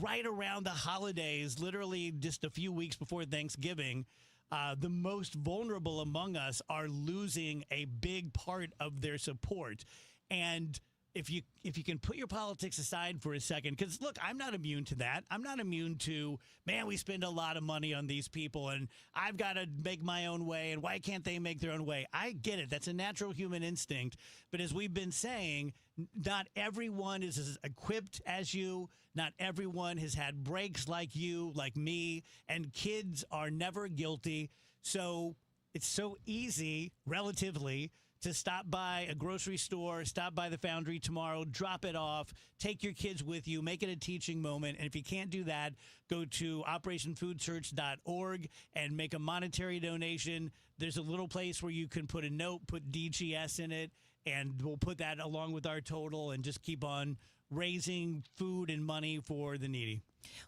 Right around the holidays, literally just a few weeks before Thanksgiving, the most vulnerable among us are losing a big part of their support. And if you can put your politics aside for a second, because look, I'm not immune to that. I'm not immune to, man, we spend a lot of money on these people and I've got to make my own way and why can't they make their own way? I get it. That's a natural human instinct. But as we've been saying, not everyone is as equipped as you. Not everyone has had breaks like you, like me, and kids are never guilty. So it's so easy, relatively, to stop by a grocery store, stop by the Foundry tomorrow, drop it off, take your kids with you, make it a teaching moment. And if you can't do that, go to operationfoodsearch.org and make a monetary donation. There's a little place where you can put a note, put DGS in it, and we'll put that along with our total and just keep on raising food and money for the needy.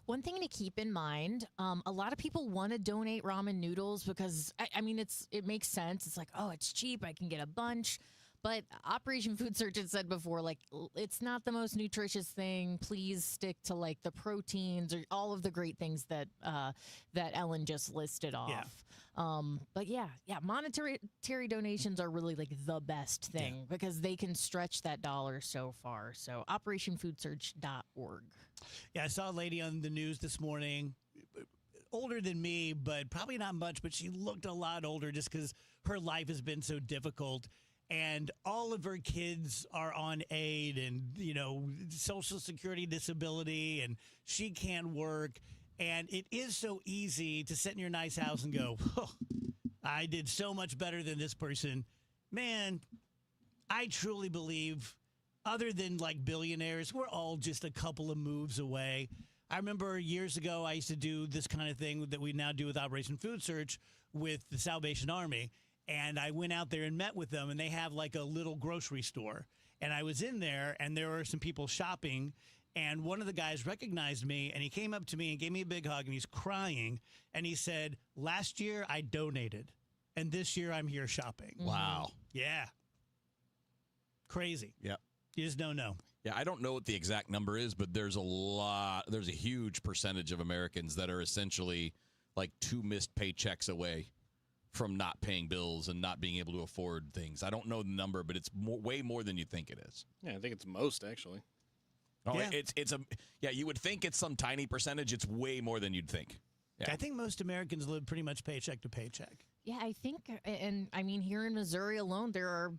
One thing to keep in mind, a lot of people want to donate ramen noodles because, I mean, it makes sense. It's like, oh, it's cheap. I can get a bunch. But Operation Food Search had said before, like, it's not the most nutritious thing. Please stick to, like, the proteins or all of the great things that that Ellen just listed off. Yeah. But yeah, monetary donations are really, like, the best thing because they can stretch that dollar so far. So operationfoodsearch.org. Yeah, I saw a lady on the news this morning, older than me, but probably not much, but she looked a lot older just because her life has been so difficult. And all of her kids are on aid and, you know, Social Security disability, and she can't work. And it is so easy to sit in your nice house and go, oh, I did so much better than this person. Man, I truly believe, other than like billionaires, we're all just a couple of moves away. I remember years ago, I used to do this kind of thing that we now do with Operation Food Search with the Salvation Army. And I went out there and met with them, and they have like a little grocery store. And I was in there, and there were some people shopping, and one of the guys recognized me, and he came up to me and gave me a big hug, and he's crying. And he said, last year I donated, and this year I'm here shopping. Wow. Yeah. Crazy. Yeah. You just don't know. Yeah, I don't know what the exact number is, but there's a huge percentage of Americans that are essentially like 2 missed paychecks away from not paying bills and not being able to afford things. I don't know the number, but it's way more than you think it is. Yeah, I think it's most, actually. Oh, yeah. You would think it's some tiny percentage. It's way more than you'd think. Yeah. I think most Americans live pretty much paycheck to paycheck. Yeah, I think, and I mean, here in Missouri alone, there are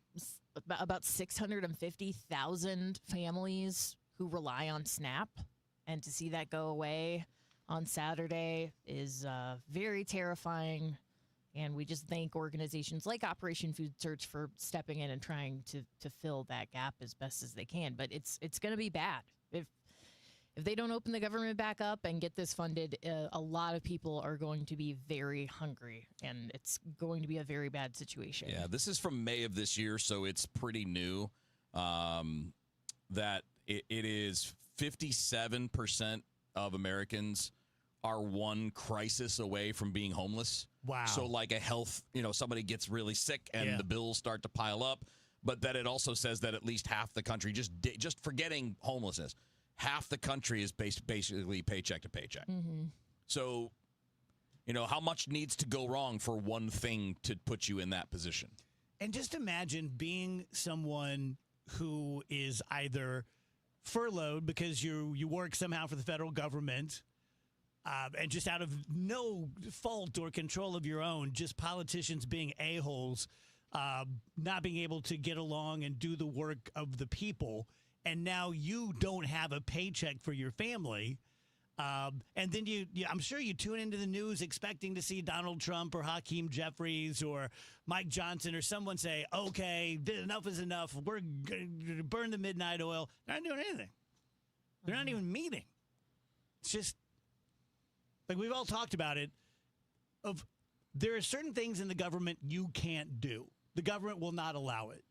about 650,000 families who rely on SNAP. And to see that go away on Saturday is very terrifying. And we just thank organizations like Operation Food Search for stepping in and trying to fill that gap as best as they can. But it's going to be bad. If they don't open the government back up and get this funded, a lot of people are going to be very hungry, and it's going to be a very bad situation. Yeah, this is from May of this year, so it's pretty new. That it is 57% of Americans are one crisis away from being homeless. Wow. So like a health, somebody gets really sick and the bills start to pile up. But that it also says that at least half the country, just forgetting homelessness, half the country is basically paycheck to paycheck. Mm-hmm. So, how much needs to go wrong for one thing to put you in that position? And just imagine being someone who is either furloughed because you work somehow for the federal government, and just out of no fault or control of your own, just politicians being a-holes, not being able to get along and do the work of the people, and now you don't have a paycheck for your family. And then I'm sure you tune into the news expecting to see Donald Trump or Hakeem Jeffries or Mike Johnson or someone say, okay, enough is enough. We're going to burn the midnight oil. They're not doing anything. They're not even meeting. It's just, like we've all talked about it, there are certain things in the government you can't do. The government will not allow it.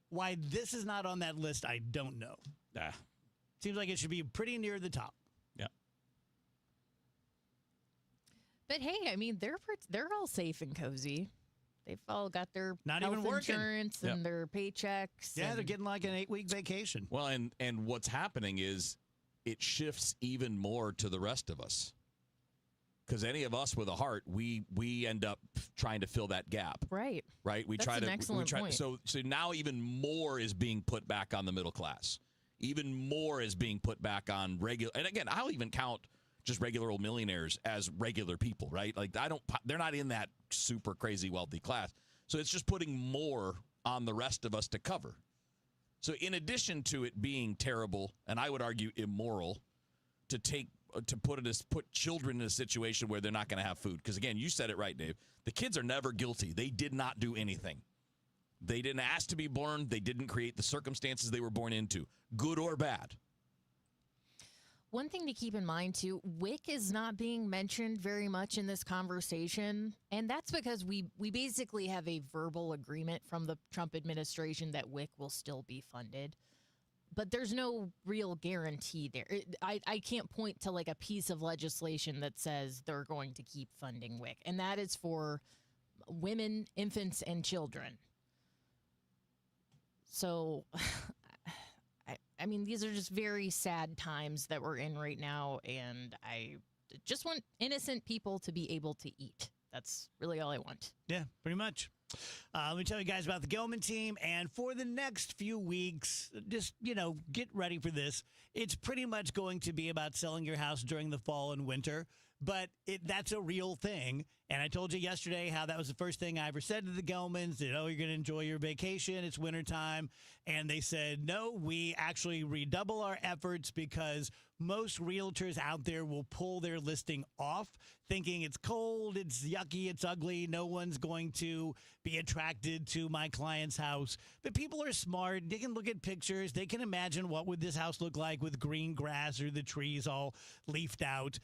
Why this is not on that list, I don't know. Seems like it should be pretty near the top. Yeah. But hey, I mean, they're all safe and cozy. They've all got their not health even working. Insurance and their paychecks. Yeah, and they're getting like an 8-week vacation. Well, and what's happening is it shifts even more to the rest of us. Because any of us with a heart, we end up trying to fill that gap. Right. Right. That's an excellent point. So now even more is being put back on the middle class. Even more is being put back on regular. And again, I'll even count just regular old millionaires as regular people. Right. Like they're not in that super crazy wealthy class. So it's just putting more on the rest of us to cover. So in addition to it being terrible, and I would argue immoral, to put children in a situation where they're not going to have food. Because, again, you said it right, Dave. The kids are never guilty. They did not do anything. They didn't ask to be born. They didn't create the circumstances they were born into, good or bad. One thing to keep in mind, too, WIC is not being mentioned very much in this conversation. And that's because we basically have a verbal agreement from the Trump administration that WIC will still be funded. But there's no real guarantee there. I can't point to like a piece of legislation that says they're going to keep funding WIC. And that is for women, infants, and children. So, I mean, these are just very sad times that we're in right now, and I just want innocent people to be able to eat. That's really all I want. Yeah, pretty much. Let me tell you guys about the Gelman team, and for the next few weeks, just, get ready for this. It's pretty much going to be about selling your house during the fall and winter, but that's a real thing. And I told you yesterday how that was the first thing I ever said to the Gelmans, you're going to enjoy your vacation. It's wintertime. And they said, no, we actually redouble our efforts because most realtors out there will pull their listing off thinking it's cold, it's yucky, it's ugly. No one's going to be attracted to my client's house. But people are smart. They can look at pictures. They can imagine what would this house look like with green grass or the trees all leafed out.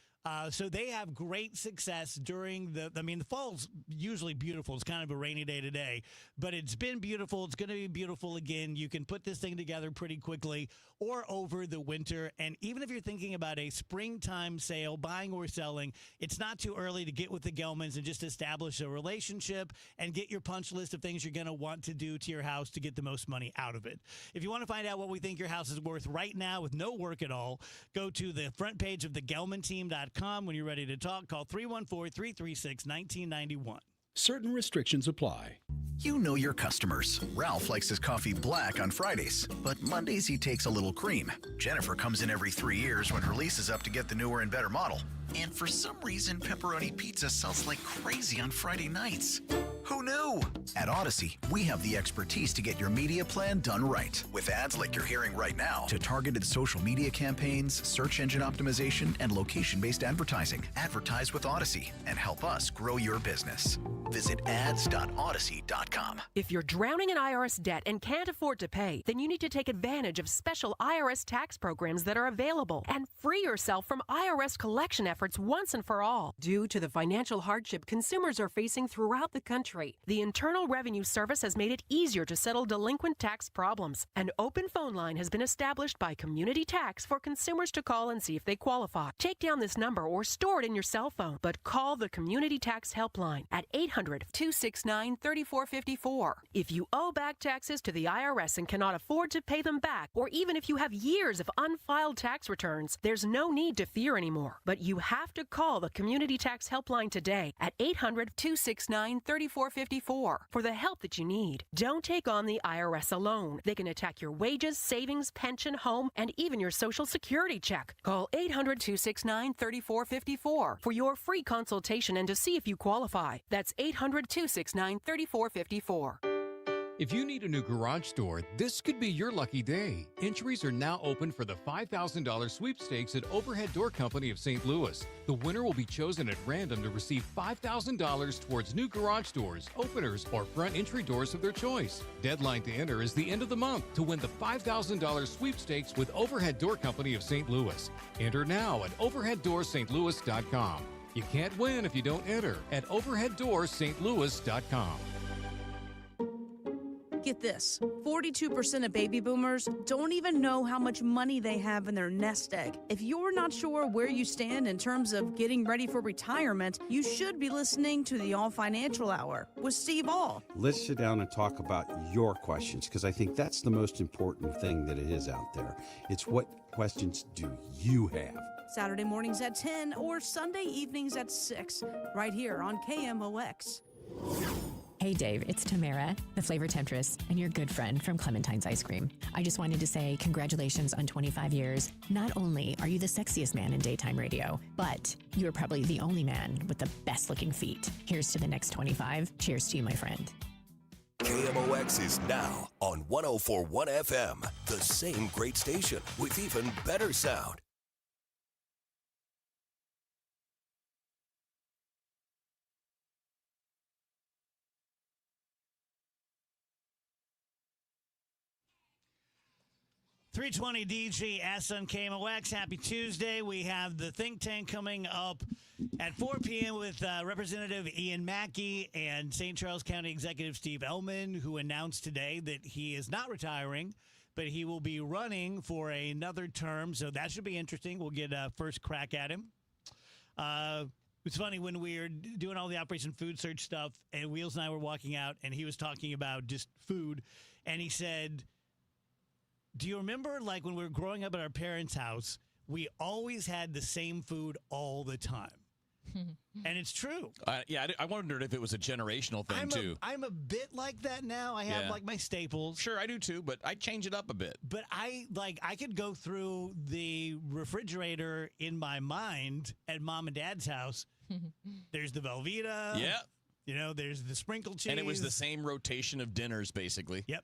So they have great success during the fall's usually beautiful. It's kind of a rainy day today, but it's been beautiful. It's going to be beautiful again. You can put this thing together pretty quickly or over the winter. And even if you're thinking about a springtime sale, buying or selling, it's not too early to get with the Gelmans and just establish a relationship and get your punch list of things you're going to want to do to your house to get the most money out of it. If you want to find out what we think your house is worth right now with no work at all, go to the front page of thegelmanteam.com. When you're ready to talk, call 314-336-1991. Certain restrictions apply. You know your customers. Ralph likes his coffee black on Fridays, but Mondays he takes a little cream. Jennifer comes in every 3 years when her lease is up to get the newer and better model. And for some reason, pepperoni pizza sells like crazy on Friday nights. Who knew? At Odyssey, we have the expertise to get your media plan done right. With ads like you're hearing right now, to targeted social media campaigns, search engine optimization, and location-based advertising. Advertise with Odyssey and help us grow your business. Visit ads.odyssey.com. If you're drowning in IRS debt and can't afford to pay, then you need to take advantage of special IRS tax programs that are available and free yourself from IRS collection efforts once and for all. Due to the financial hardship consumers are facing throughout the country, the Internal Revenue Service has made it easier to settle delinquent tax problems. An open phone line has been established by Community Tax for consumers to call and see if they qualify. Take down this number or store it in your cell phone, but call the Community Tax Helpline at 800-269-3454. If you owe back taxes to the IRS and cannot afford to pay them back, or even if you have years of unfiled tax returns, there's no need to fear anymore. But you have to call the Community Tax Helpline today at 800-269-3454 for the help that you need. Don't take on the IRS alone. They can attack your wages, savings, pension, home, and even your Social Security check. Call 800-269-3454 for your free consultation and to see if you qualify. That's 800-269-3454. If you need a new garage door, this could be your lucky day. Entries are now open for the $5,000 sweepstakes at Overhead Door Company of St. Louis. The winner will be chosen at random to receive $5,000 towards new garage doors, openers, or front entry doors of their choice. Deadline to enter is the end of the month to win the $5,000 sweepstakes with Overhead Door Company of St. Louis. Enter now at overheaddoorsstlouis.com. You can't win if you don't enter at overheaddoorsstlouis.com. Get this, 42% of baby boomers don't even know how much money they have in their nest egg. If you're not sure where you stand in terms of getting ready for retirement, you should be listening to the All Financial Hour with Steve All. Let's sit down and talk about your questions, because I think that's the most important thing that it is out there. It's what questions do you have? Saturday mornings at 10 or Sunday evenings at 6, right here on KMOX. Hey Dave, it's Tamara, the flavor temptress, and your good friend from Clementine's Ice Cream. I just wanted to say congratulations on 25 years. Not only are you the sexiest man in daytime radio, but you are probably the only man with the best looking feet. Here's to the next 25. Cheers to you, my friend. KMOX is now on 104.1 FM, the same great station with even better sound. 320 DGS on KMOX. Happy Tuesday. We have the think tank coming up at 4 p.m. with Representative Ian Mackey and St. Charles County Executive Steve Ellman, who announced today that he is not retiring, but he will be running for another term. So that should be interesting. We'll get a first crack at him. It's funny when we were doing all the Operation Food Search stuff, and Wheels and I were walking out, and he was talking about just food, and he said, do you remember, like, when we were growing up at our parents' house, we always had the same food all the time? And it's true. Yeah, I wondered if it was a generational thing, too. I'm a bit like that now. I have, like, my staples. Sure, I do, too, but I change it up a bit. But I could go through the refrigerator in my mind at Mom and Dad's house. There's the Velveeta. Yeah. You know, there's the sprinkle cheese. And it was the same rotation of dinners, basically. Yep.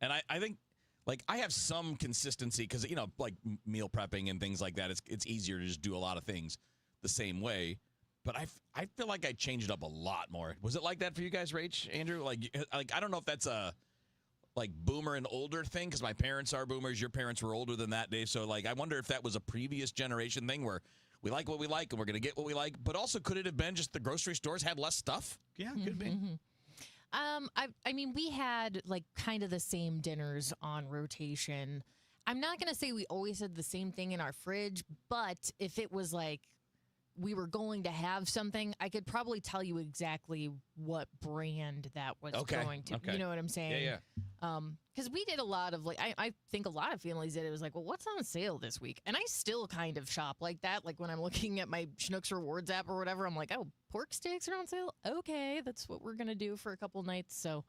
And I think, like, I have some consistency because, you know, like meal prepping and things like that, it's easier to just do a lot of things the same way. But I feel like I changed it up a lot more. Was it like that for you guys, Rach, Andrew? Like I don't know if that's a, like, boomer and older thing because my parents are boomers. Your parents were older than that, Dave. So, like, I wonder if that was a previous generation thing where we like what we like and we're going to get what we like. But also, could it have been just the grocery stores had less stuff? Yeah, could be. I mean, we had like kind of the same dinners on rotation. I'm not going to say we always had the same thing in our fridge, but if it was like we were going to have something, I could probably tell you exactly what brand that was going to. Okay. You know what I'm saying? Yeah. Because we did a lot of like, I think a lot of families did. It was like, well, what's on sale this week? And I still kind of shop like that. Like when I'm looking at my Schnucks Rewards app or whatever, I'm like, oh, pork steaks are on sale. Okay, that's what we're gonna do for a couple nights. So,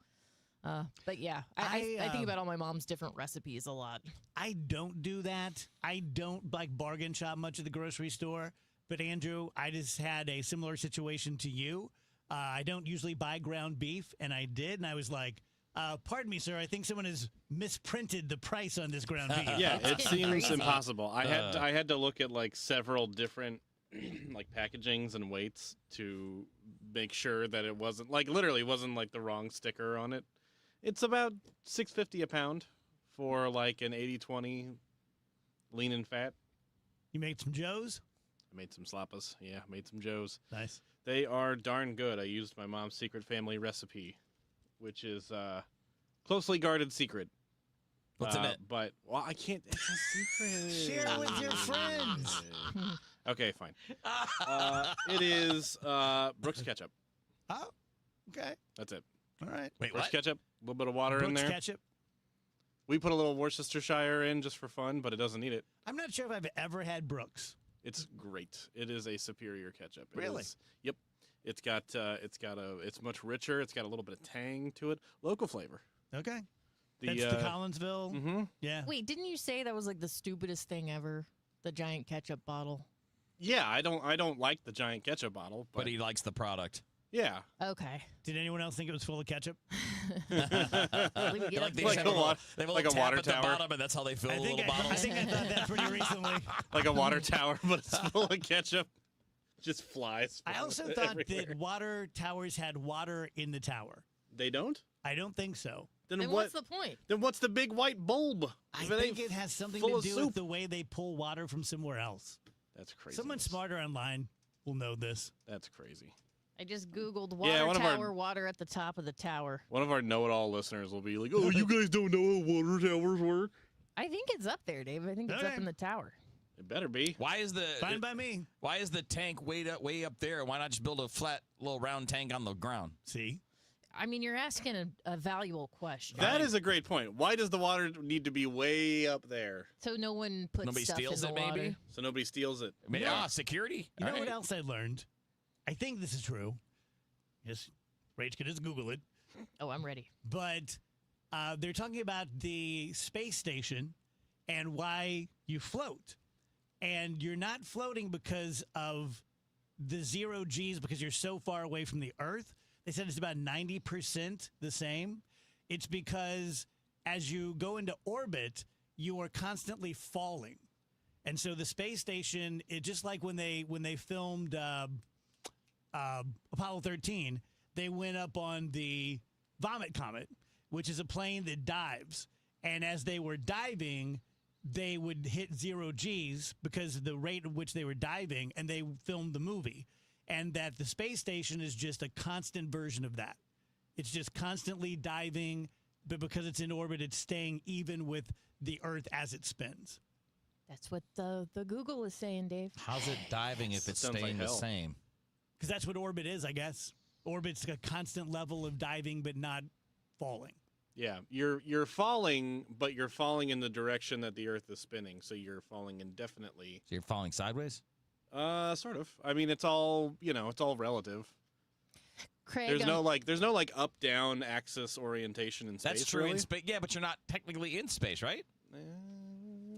but yeah, I think about all my mom's different recipes a lot. I don't do that. I don't like bargain shop much at the grocery store. But Andrew, I just had a similar situation to you. I don't usually buy ground beef, and I did, and I was like, pardon me, sir, I think someone has misprinted the price on this ground beef. Yeah, it seems impossible. I had to look at like several different like packagings and weights to make sure that it wasn't like literally wasn't like the wrong sticker on it. It's about $6.50 a pound for like an 80-20 lean and fat. You made some Joes? I made some slappas. Yeah, made some Joes. Nice. They are darn good. I used my mom's secret family recipe, which is closely guarded secret. What's in it? But, well, I can't. It's a secret. Share it with your friends. Okay, fine. It is Brooks ketchup. Oh, okay. That's it. All right. Wait, Brooks what? ketchup, a little bit of water in Brooks there. ketchup. We put a little Worcestershire in just for fun, but it doesn't need it. I'm not sure if I've ever had Brooks. It's great. It is a superior ketchup. It Really? is- yep. It's much richer. It's got a little bit of tang to it. Local flavor. Okay. That's the Collinsville. Mm-hmm. Yeah. Wait, didn't you say that was like the stupidest thing ever? The giant ketchup bottle. Yeah, I don't like the giant ketchup bottle, But he likes the product. yeah. Okay. Did anyone else think it was full of ketchup? Get Like up they there. just have a little like a tap water at the tower. bottom, and that's how they fill I the think little I bottles. think I thought that pretty recently. Like a water tower, but it's full of ketchup. Just flies. I also from thought everywhere. that water towers had water in the tower. They don't? I don't think so. Then Then what? what's the point? Then what's the big white bulb? I If it think ain't it has something full to of do soup. with the way they pull water from somewhere else. That's crazy. Someone smarter online will know this. That's crazy. I just Googled Yeah, water one of our- tower, water at the top of the tower. One of our know-it-all listeners will be like, "Oh, you guys don't know how water towers work." I think it's up there, Dave. I think it's up Okay. in the tower. It better be. Why is the Fine by me. Why is the tank way up there? Why not just build a flat little round tank on the ground? See? I mean, you're asking a valuable question. That is a great point. Why does the water need to be way up there? So no one puts Nobody stuff steals in the it, water. maybe? So nobody steals it. Security. You know All what right. else I learned? I think this is true. Yes, Rach can just Google it. Oh, I'm ready. But they're talking about the space station and why you float. And you're not floating because of the 0 Gs because you're so far away from the Earth. They said it's about 90% the same. It's because as you go into orbit, you are constantly falling. And so the space station, it just like when they filmed Apollo 13, they went up on the Vomit Comet, which is a plane that dives. And as they were diving, they would hit 0 Gs because of the rate at which they were diving, and they filmed the movie. And that the space station is just a constant version of that. It's just constantly diving, but because it's in orbit, it's staying even with the Earth as it spins. That's what the Google is saying, Dave. How's it diving if it's Sounds staying like the hell. same? Because that's what orbit is, I guess. Orbit's a constant level of diving, but not falling. Yeah, you're falling, but you're falling in the direction that the Earth is spinning, so you're falling indefinitely. So you're falling sideways? Sort of. I mean, it's all it's all relative. Craig, There's no like up down axis orientation in space. That's true really? in space. Yeah, but you're not technically in space, right?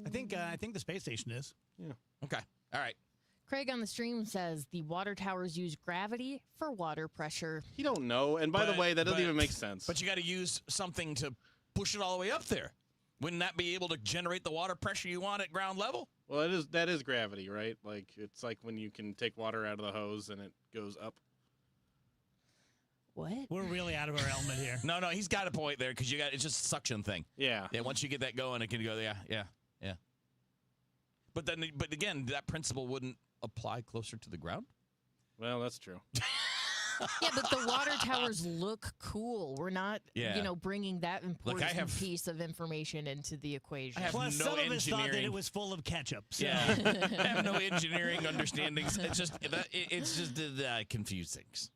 I think the space station is. Yeah. Okay. All right. Craig on the stream says the water towers use gravity for water pressure. You don't know. And by the way, that doesn't even make sense. But you got to use something to push it all the way up there. Wouldn't that be able to generate the water pressure you want at ground level? Well, that is gravity, right? Like it's like when you can take water out of the hose and it goes up. What? We're really out of our element here. No, he's got a point there because it's just a suction thing. Yeah. Yeah. Once you get that going, it can go. Yeah. But again, that principle wouldn't apply closer to the ground. Well, that's true. Yeah, but the water towers look cool. We're not, bringing that important piece of information into the equation. Plus, some of us thought that it was full of ketchup. So. Yeah, I have no engineering understandings. It's just confuse things.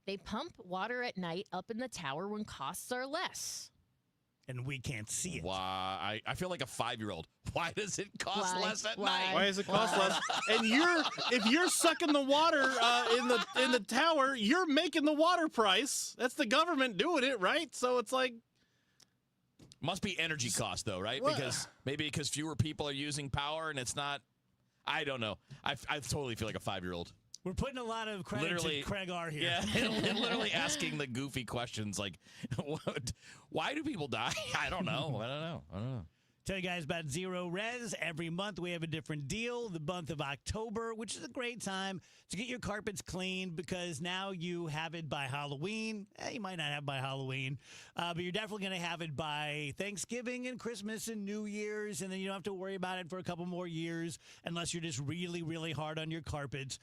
They pump water at night up in the tower when costs are less. And we can't see it. Why? I feel like a 5-year-old. Why does it cost less at night? Why does it cost less? And if you're sucking the water in the tower, you're making the water price. That's the government doing it, right? So it's like must be energy cost though, right? What? Because fewer people are using power, and it's not. I don't know. I totally feel like a 5-year-old. We're putting a lot of credit to Craig R. here. Yeah, literally asking the goofy questions like, why do people die? I don't know. Tell you guys about Zero Res. Every month we have a different deal. The month of October, which is a great time to get your carpets cleaned because now you have it by Halloween. You might not have by Halloween, but you're definitely going to have it by Thanksgiving and Christmas and New Year's, and then you don't have to worry about it for a couple more years unless you're just really, really hard on your carpets.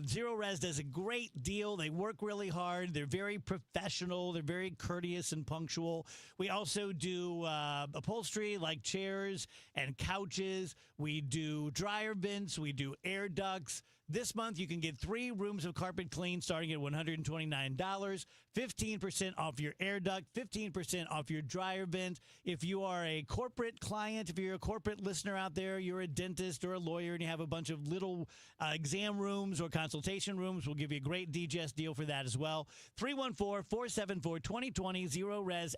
Zero Res does a great deal. They work really hard. They're very professional. They're very courteous and punctual. We also do upholstery like chairs and couches. We do dryer vents. We do air ducts. This month, you can get 3 rooms of carpet clean starting at $129, 15% off your air duct, 15% off your dryer vent. If you are a corporate client, if you're a corporate listener out there, you're a dentist or a lawyer, and you have a bunch of little exam rooms or consultation rooms, we'll give you a great DGS deal for that as well. 314-474-2020,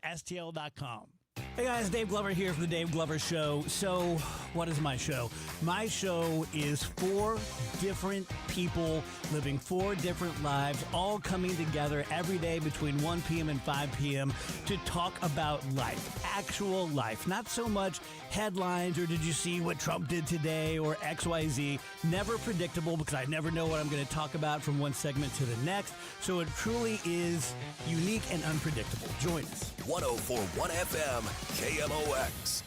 ZeroResSTL.com. Hey guys, Dave Glover here from The Dave Glover Show. So, what is my show? My show is 4 different people living 4 different lives, all coming together every day between 1 p.m. and 5 p.m. to talk about life, actual life. Not so much headlines or did you see what Trump did today or XYZ. Never predictable because I never know what I'm going to talk about from one segment to the next. So it truly is unique and unpredictable. Join us. 104.1 FM, KMOX.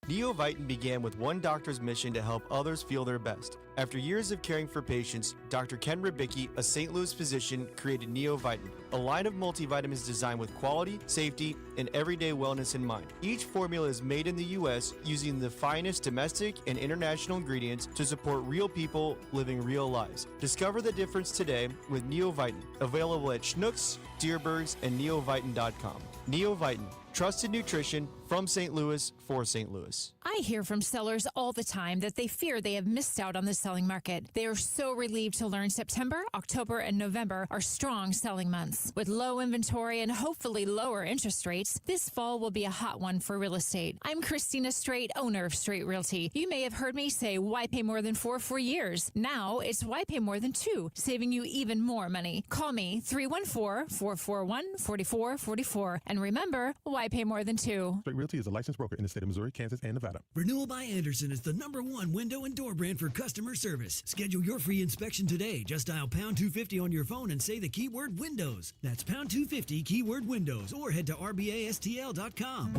Neovitin began with one doctor's mission to help others feel their best. After years of caring for patients, Dr. Ken Ribicki, a St. Louis physician, created Neovitin, a line of multivitamins designed with quality, safety, and everyday wellness in mind. Each formula is made in the U.S. using the finest domestic and international ingredients to support real people living real lives. Discover the difference today with Neovitin, available at Schnucks, Dierbergs, and neovitin.com. Neovitin, trusted nutrition from St. Louis for St. Louis. I hear from sellers all the time that they fear they have missed out on the selling market. They are so relieved to learn September, October, and November are strong selling months. With low inventory and hopefully lower interest rates, this fall will be a hot one for real estate. I'm Christina Straight, owner of Straight Realty. You may have heard me say, why pay more than 4 for years? Now it's why pay more than 2, saving you even more money. Call me 314-441-4444. And remember, why pay more than 2? Straight Realty is a licensed broker in the state of Missouri, Kansas, and Nevada. Renewal by Anderson is the #1 window and door brand for customer service. Schedule your free inspection today. Just dial pound 250 on your phone and say the keyword Windows. That's pound 250 keyword Windows, or head to rbastl.com.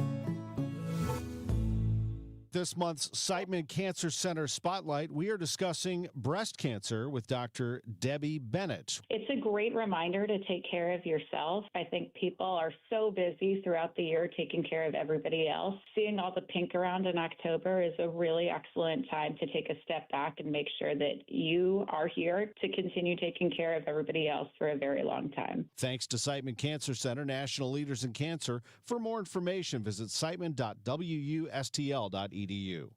this month's Siteman Cancer Center Spotlight, we are discussing breast cancer with Dr. Debbie Bennett. It's a great reminder to take care of yourself. I think people are so busy throughout the year taking care of everybody else. Seeing all the pink around in October is a really excellent time to take a step back and make sure that you are here to continue taking care of everybody else for a very long time. Thanks to Siteman Cancer Center, national leaders in cancer. For more information, visit siteman.wustl.edu.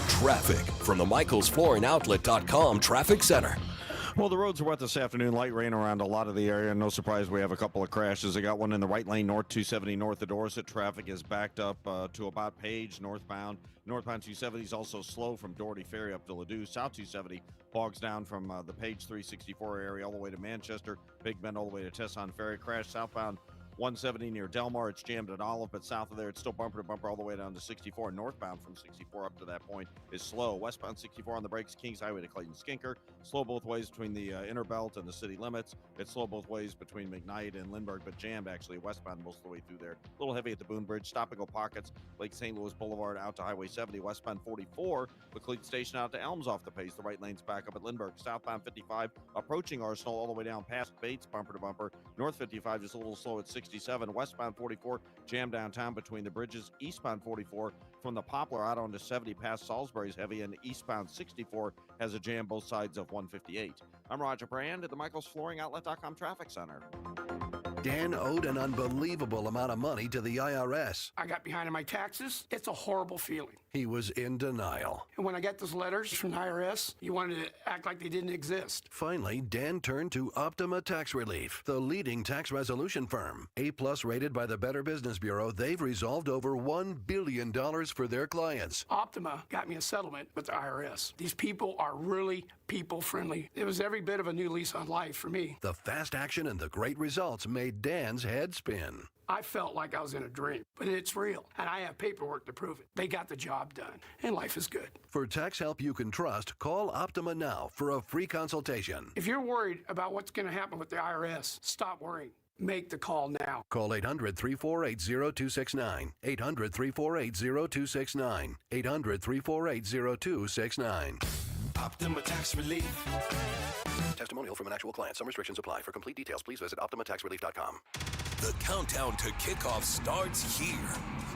Traffic from the MichaelsFlooringOutlet.com Traffic Center. Well, the roads are wet this afternoon. Light rain around a lot of the area. No surprise we have a couple of crashes. I got one in the right lane, north 270 north of Dorset. Traffic is backed up to about Page, northbound. Northbound 270 is also slow from Doherty Ferry up to Ladue. South 270 bogs down from the Page 364 area all the way to Manchester. Big Bend all the way to Tesson Ferry. Crash southbound 170 near Delmar. It's jammed at Olive, but south of there, it's still bumper to bumper all the way down to 64. Northbound from 64 up to that point is slow. Westbound 64 on the brakes, Kings Highway to Clayton Skinker. Slow both ways between the inner belt and the city limits. It's slow both ways between McKnight and Lindbergh, but jammed actually westbound most of the way through there. A little heavy at the Boone Bridge. Stop and go pockets. Lake St. Louis Boulevard out to Highway 70. Westbound 44. McLeod Station out to Elms off the pace. The right lane's back up at Lindbergh. Southbound 55 approaching Arsenal all the way down past Bates, bumper to bumper. North 55 just a little slow at 67. Westbound 44 jam downtown between the bridges. Eastbound 44 from the Poplar out onto 70 past Salisbury's heavy, and eastbound 64 has a jam both sides of 158. I'm Roger Brand at the MichaelsFlooringOutlet.com Traffic Center. Dan owed an unbelievable amount of money to the IRS. I got behind on my taxes. It's a horrible feeling. He was in denial. And when I got those letters from the IRS, you wanted to act like they didn't exist. Finally, Dan turned to Optima Tax Relief, the leading tax resolution firm. A-plus rated by the Better Business Bureau, they've resolved over $1 billion for their clients. Optima got me a settlement with the IRS. These people are really people-friendly. It was every bit of a new lease on life for me. The fast action and the great results made Dan's head spin. I felt like I was in a dream, but it's real, and I have paperwork to prove it. They got the job done, and life is good. For tax help you can trust, call Optima now for a free consultation. If you're worried about what's going to happen with the IRS, stop worrying. Make the call now. Call 800-348-0269. 800-348-0269. 800-348-0269. Optima Tax Relief. Testimonial from an actual client. Some restrictions apply. For complete details, please visit OptimaTaxRelief.com. The countdown to kickoff starts here.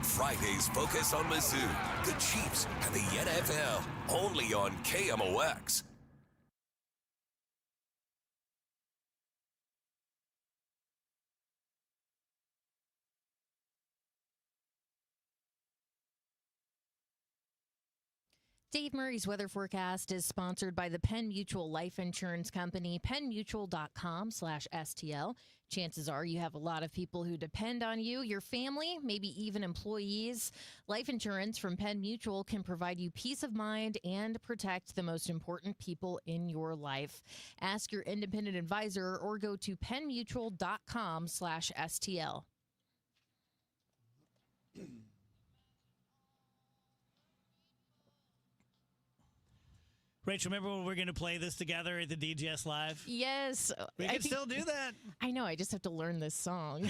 Friday's focus on Mizzou, the Chiefs, and the NFL. Only on KMOX. Dave Murray's weather forecast is sponsored by the Penn Mutual Life Insurance Company, PennMutual.com/STL. Chances are you have a lot of people who depend on you, your family, maybe even employees. Life insurance from Penn Mutual can provide you peace of mind and protect the most important people in your life. Ask your independent advisor or go to PennMutual.com/STL. Rachel, remember when we were going to play this together at the DGS Live? Yes. We can still do that. I know. I just have to learn this song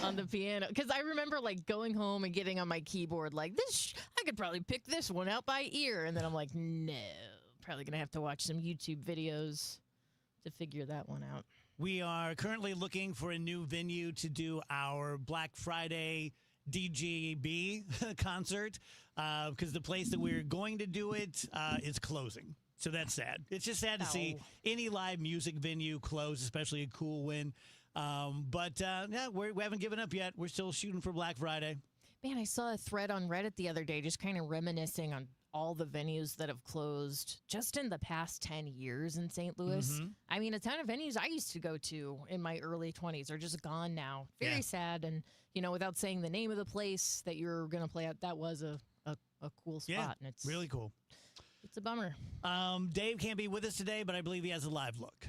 on the piano. Because I remember, like, going home and getting on my keyboard like, this. I could probably pick this one out by ear. And then I'm like, no. Probably going to have to watch some YouTube videos to figure that one out. We are currently looking for a new venue to do our Black Friday DGB concert because the place that we're going to do it is closing. So that's sad. It's just sad to see any live music venue close, especially a cool win. But we haven't given up yet. We're still shooting for Black Friday. Man, I saw a thread on Reddit the other day just kind of reminiscing on all the venues that have closed just in the past 10 years in St. Louis. Mm-hmm. I mean, a ton of venues I used to go to in my early 20s are just gone now. Very sad. And, you know, without saying the name of the place that you're going to play at, that was a cool spot. Yeah, and it's really cool. It's a bummer. Dave can't be with us today, but I believe he has a live look.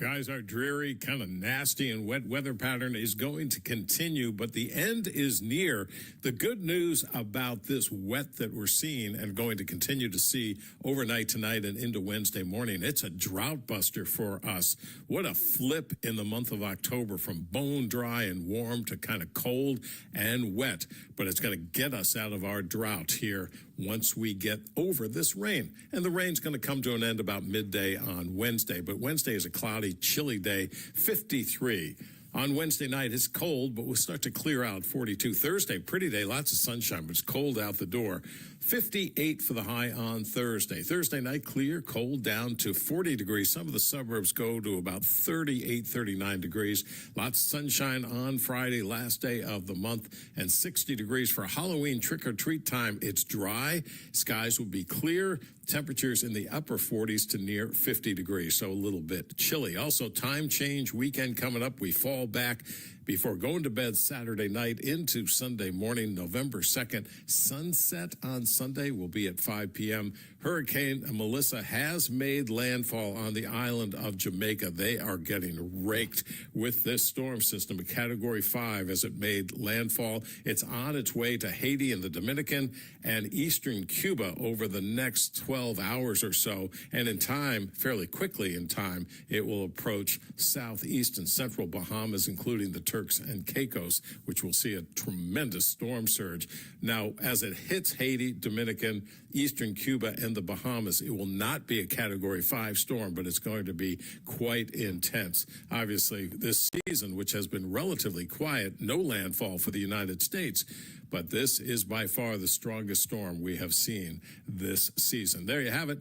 Guys, our dreary, kind of nasty and wet weather pattern is going to continue, but the end is near. The good news about this wet that we're seeing and going to continue to see overnight tonight and into Wednesday morning, it's a drought buster for us. What a flip in the month of October from bone dry and warm to kind of cold and wet. But it's going to get us out of our drought here once we get over this rain. And the rain's going to come to an end about midday on Wednesday. But Wednesday is a cloudy, chilly day, 53. On Wednesday night, it's cold, but we'll start to clear out, 42. Thursday, pretty day, lots of sunshine, but it's cold out the door. 58 for the high on Thursday. Thursday night, clear, cold, down to 40 degrees. Some of the suburbs go to about 38, 39 degrees. Lots of sunshine on Friday, last day of the month, and 60 degrees for Halloween trick-or-treat time. It's dry. Skies will be clear. Temperatures in the upper 40s to near 50 degrees, so a little bit chilly. Also, time change weekend coming up. We fall back before going to bed Saturday night into Sunday morning, November 2nd. Sunset on Sunday will be at 5 p.m. Hurricane Melissa has made landfall on the island of Jamaica. They are getting raked with this storm system, a Category 5, as it made landfall. It's on its way to Haiti and the Dominican and eastern Cuba over the next 12 hours or so. And in time, fairly quickly in time, it will approach southeast and central Bahamas, including the Turks and Caicos, which will see a tremendous storm surge. Now, as it hits Haiti, Dominican, eastern Cuba, and the Bahamas, it will not be a Category 5 storm, but it's going to be quite intense. Obviously, this season, which has been relatively quiet, no landfall for the United States, but this is by far the strongest storm we have seen this season. There you have it.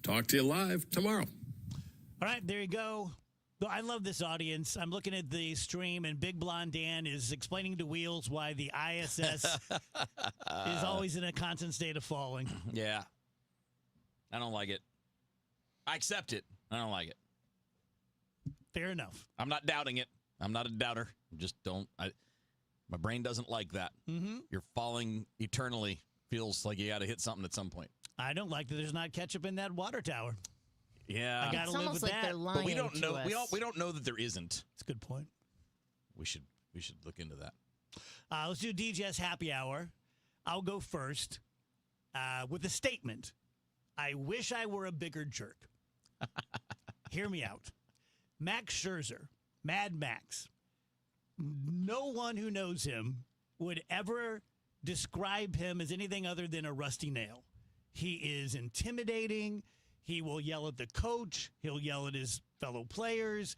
Talk to you live tomorrow. All right, there you go. I love this audience. I'm looking at the stream, and Big Blonde Dan is explaining to Wheels why the ISS is always in a constant state of falling. Yeah. I don't like it. I accept it. I don't like it. Fair enough. I'm not doubting it. I'm not a doubter. Just don't. My brain doesn't like that. Mm-hmm. You're falling eternally. Feels like you got to hit something at some point. I don't like that there's not ketchup in that water tower. Yeah, I gotta live with that. But we don't know. We don't know that there isn't. That's a good point. We should look into that. Let's do DJ's happy hour. I'll go first with a statement. I wish I were a bigger jerk. Hear me out. Max Scherzer, Mad Max. No one who knows him would ever describe him as anything other than a rusty nail. He is intimidating. He will yell at the coach. He'll yell at his fellow players.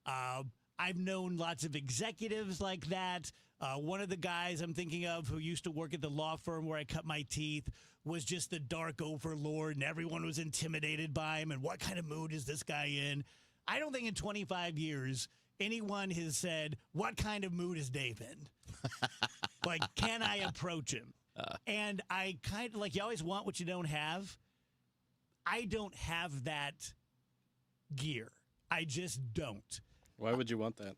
I've known lots of executives like that. One of the guys I'm thinking of who used to work at the law firm where I cut my teeth was just the dark overlord, and everyone was intimidated by him. And what kind of mood is this guy in? I don't think in 25 years anyone has said, what kind of mood is Dave in? Like, can I approach him? And I kind of, like, you always want what you don't have. I don't have that gear. I just don't. Why would you want that?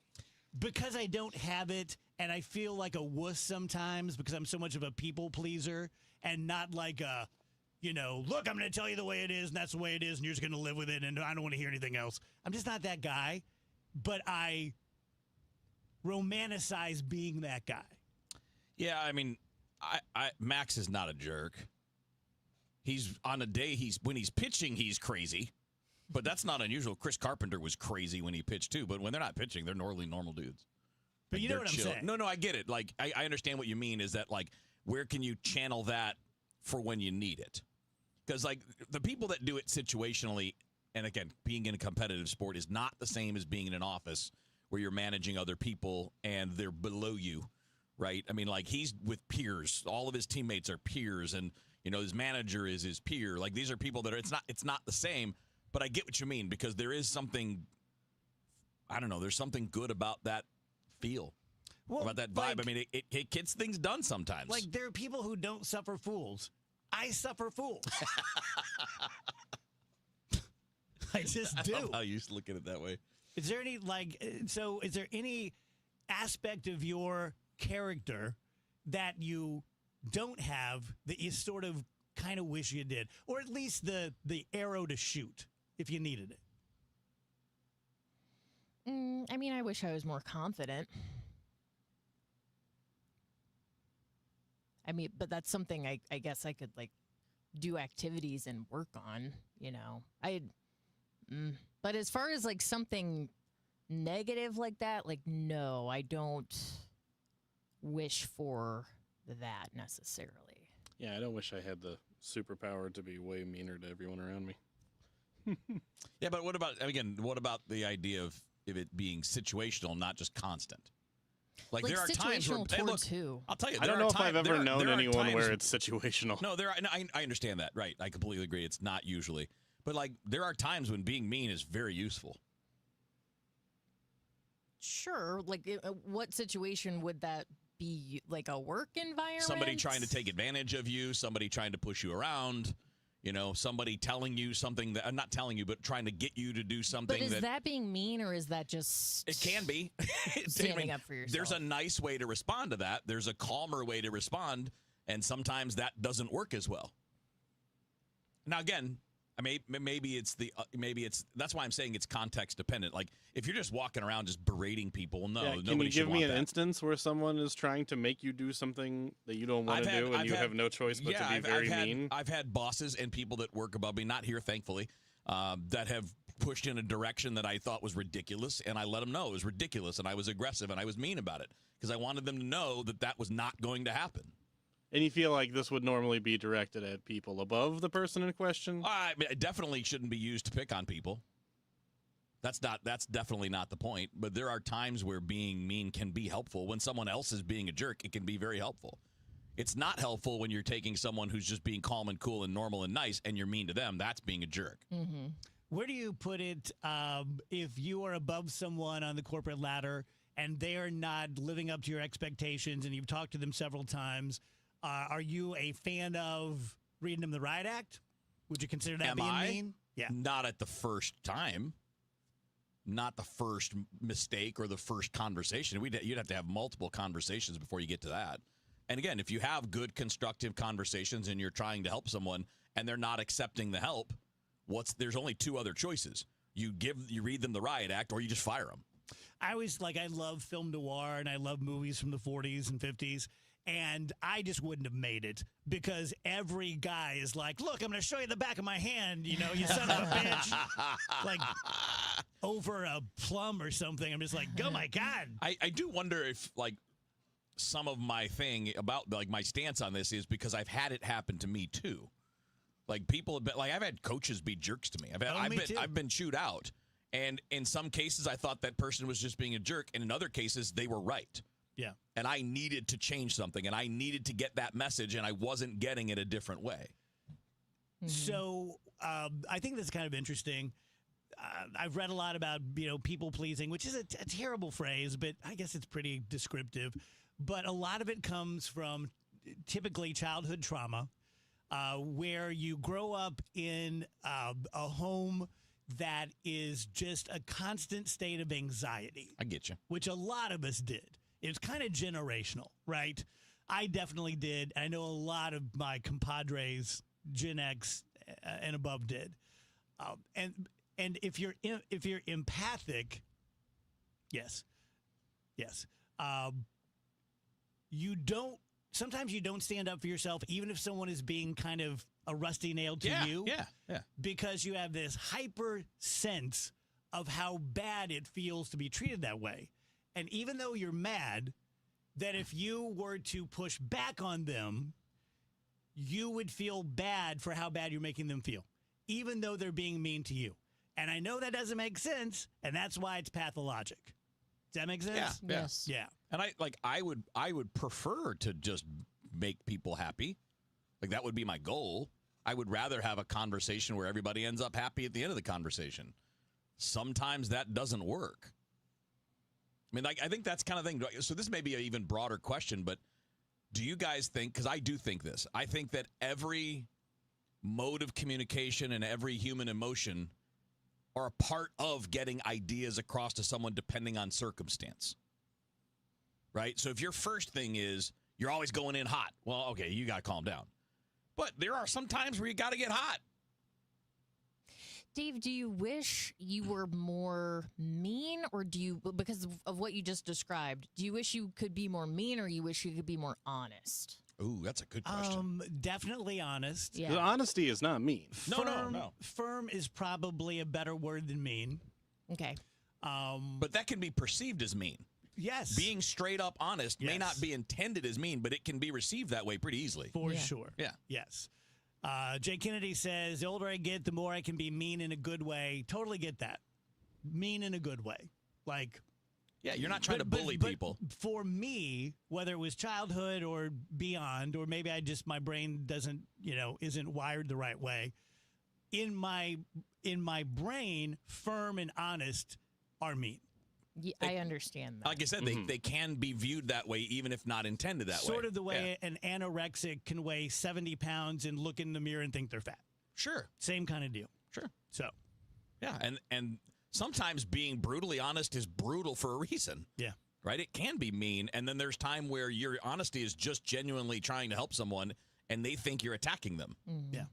Because I don't have it, and I feel like a wuss sometimes because I'm so much of a people pleaser and not like a, look, I'm going to tell you the way it is, and that's the way it is, and you're just going to live with it, and I don't want to hear anything else. I'm just not that guy, but I romanticize being that guy. Yeah, I mean, Max is not a jerk. He's on a day when he's pitching, he's crazy, but that's not unusual. Chris Carpenter was crazy when he pitched too, but when they're not pitching, they're normally normal dudes. But you know what I'm saying? No, I get it. Like, I understand what you mean is that, like, where can you channel that for when you need it? Because, like, the people that do it situationally, and again, being in a competitive sport is not the same as being in an office where you're managing other people and they're below you, right? I mean, like, he's with peers. All of his teammates are peers, and his manager is his peer. Like, these are people that are, it's not the same, but I get what you mean because there is something, I don't know, there's something good about that feel, about that vibe. I mean, it gets things done sometimes. Like, there are people who don't suffer fools. I suffer fools. I just do. I love how you used to look at it that way. Is there any, is there any aspect of your character that you don't have that you sort of kind of wish you did, or at least the arrow to shoot if you needed it? I mean, I wish I was more confident. I mean, but that's something I guess I could like do activities and work on, you know. But as far as like something negative like that, like no, I don't wish for that necessarily. Yeah, I don't wish I had the superpower to be way meaner to everyone around me. Yeah, but what about the idea of it being situational, not just constant? Like there are times where situational towards who? I'll tell you, I don't know if I've ever known anyone where it's situational. No, I understand that. Right, I completely agree. It's not usually, but like there are times when being mean is very useful. Sure. Like, what situation would that be? Like a work environment? Somebody trying to take advantage of you, somebody trying to push you around, you know, somebody telling you something that, not telling you, but trying to get you to do something. But is that being mean, or is that just... It can be. Standing up for yourself. There's a nice way to respond to that. There's a calmer way to respond, and sometimes that doesn't work as well. Now, again... maybe that's why I'm saying it's context dependent. Like if you're just walking around just berating people, Can you give me an instance where someone is trying to make you do something that you don't want to do and you have no choice but to be very mean? I've had bosses and people that work above me, not here thankfully, that have pushed in a direction that I thought was ridiculous, and I let them know it was ridiculous, and I was aggressive and I was mean about it because I wanted them to know that was not going to happen. And you feel like this would normally be directed at people above the person in question? It definitely shouldn't be used to pick on people. That's definitely not the point. But there are times where being mean can be helpful. When someone else is being a jerk, it can be very helpful. It's not helpful when you're taking someone who's just being calm and cool and normal and nice, and you're mean to them. That's being a jerk. Mm-hmm. Where do you put it if you are above someone on the corporate ladder and they are not living up to your expectations and you've talked to them several times? Are you a fan of reading them the riot act? Would you consider that being mean? Yeah. Not at the first time. Not the first mistake or the first conversation. You'd have to have multiple conversations before you get to that. And again, if you have good, constructive conversations and you're trying to help someone and they're not accepting the help, there's only two other choices. You read them the riot act, or you just fire them. I love film noir and I love movies from the 40s and 50s. And I just wouldn't have made it because every guy is like, look, I'm going to show you the back of my hand, you know, you son of a bitch. Like over a plum or something. I'm just like, oh, my God. I do wonder if, like, some of my thing about, like, my stance on this is because I've had it happen to me, too. Like, people have been, like, I've had coaches be jerks to me. I've been chewed out. And in some cases, I thought that person was just being a jerk. And in other cases, they were right. Yeah. And I needed to change something, and I needed to get that message, and I wasn't getting it a different way. Mm-hmm. So I think that's kind of interesting. I've read a lot about, people pleasing, which is a terrible phrase, but I guess it's pretty descriptive. But a lot of it comes from typically childhood trauma, where you grow up in a home that is just a constant state of anxiety. I get you. Which a lot of us did. It's kind of generational, right? I definitely did. I know a lot of my compadres, Gen X and above, did. And if you're empathic, yes, sometimes you don't stand up for yourself, even if someone is being kind of a rusty nail to you. Yeah. Because you have this hyper sense of how bad it feels to be treated that way. And even though you're mad, that if you were to push back on them, you would feel bad for how bad you're making them feel, even though they're being mean to you. And I know that doesn't make sense, and that's why it's pathologic. Does that make sense? Yeah. Yes. Yeah. And I would prefer to just make people happy. Like that would be my goal. I would rather have a conversation where everybody ends up happy at the end of the conversation. Sometimes that doesn't work. I mean, I think that's kind of thing. So this may be an even broader question, but do you guys think, because I do think this, I think that every mode of communication and every human emotion are a part of getting ideas across to someone depending on circumstance. Right? So if your first thing is you're always going in hot, well, okay, you got to calm down. But there are some times where you got to get hot. Dave, do you wish you were more mean, or do you, because of what you just described, do you wish you could be more mean, or you wish you could be more honest? Ooh, that's a good question. Definitely honest. Yeah. The honesty is not mean. No. Firm is probably a better word than mean. Okay. But that can be perceived as mean. Yes. Being straight up honest may Yes. not be intended as mean, but it can be received that way pretty easily. For sure. Yeah. Yes. Jay Kennedy says, the older I get, the more I can be mean in a good way. Totally get that. Mean in a good way. Like, yeah, you're not trying to bully but people. For me, whether it was childhood or beyond, or maybe my brain doesn't, isn't wired the right way. In my brain, firm and honest are mean. Yeah, I understand that. Like I said, they can be viewed that way, even if not intended that way. Sort of the way an anorexic can weigh 70 pounds and look in the mirror and think they're fat. Sure. Same kind of deal. Sure. So. Yeah, and sometimes being brutally honest is brutal for a reason. Yeah. Right? It can be mean, and then there's time where your honesty is just genuinely trying to help someone, and they think you're attacking them. Yeah.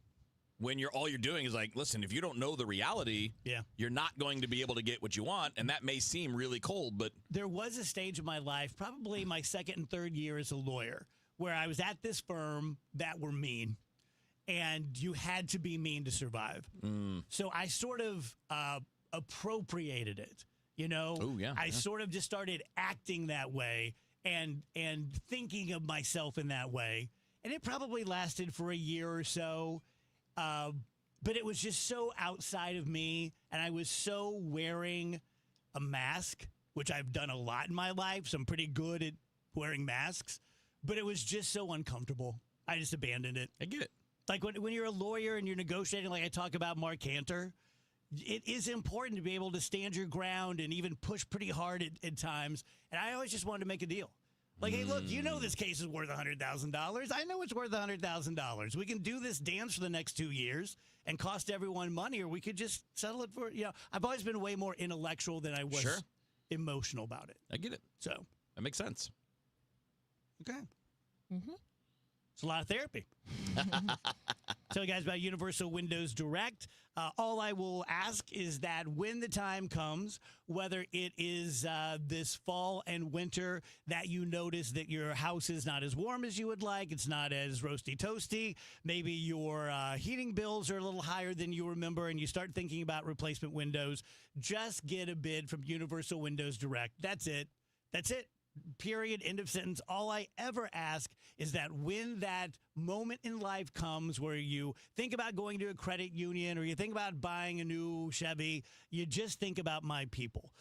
When all you're doing is like, listen, if you don't know the reality, you're not going to be able to get what you want, and that may seem really cold, but there was a stage of my life, probably my second and third year as a lawyer, where I was at this firm that were mean, and you had to be mean to survive. So I sort of appropriated it, Oh, yeah. I sort of just started acting that way and thinking of myself in that way, and it probably lasted for a year or so. But it was just so outside of me, and I was so wearing a mask, which I've done a lot in my life, so I'm pretty good at wearing masks, but it was just so uncomfortable. I just abandoned it. I get it. Like when you're a lawyer and you're negotiating, like I talk about Mark Cantor, it is important to be able to stand your ground and even push pretty hard at times, and I always just wanted to make a deal. Like, hey, look, this case is worth $100,000. I know it's worth $100,000. We can do this dance for the next 2 years and cost everyone money, or we could just settle it for, I've always been way more intellectual than I was emotional about it. I get it. So. That makes sense. Okay. It's a lot of therapy. Tell you guys about Universal Windows Direct. All I will ask is that when the time comes, whether it is this fall and winter, that you notice that your house is not as warm as you would like, it's not as roasty toasty, maybe your heating bills are a little higher than you remember, and you start thinking about replacement windows, just get a bid from Universal Windows Direct. That's it. That's it. Period. End of sentence. All I ever ask is that when that moment in life comes where you think about going to a credit union or you think about buying a new Chevy, you just think about my people.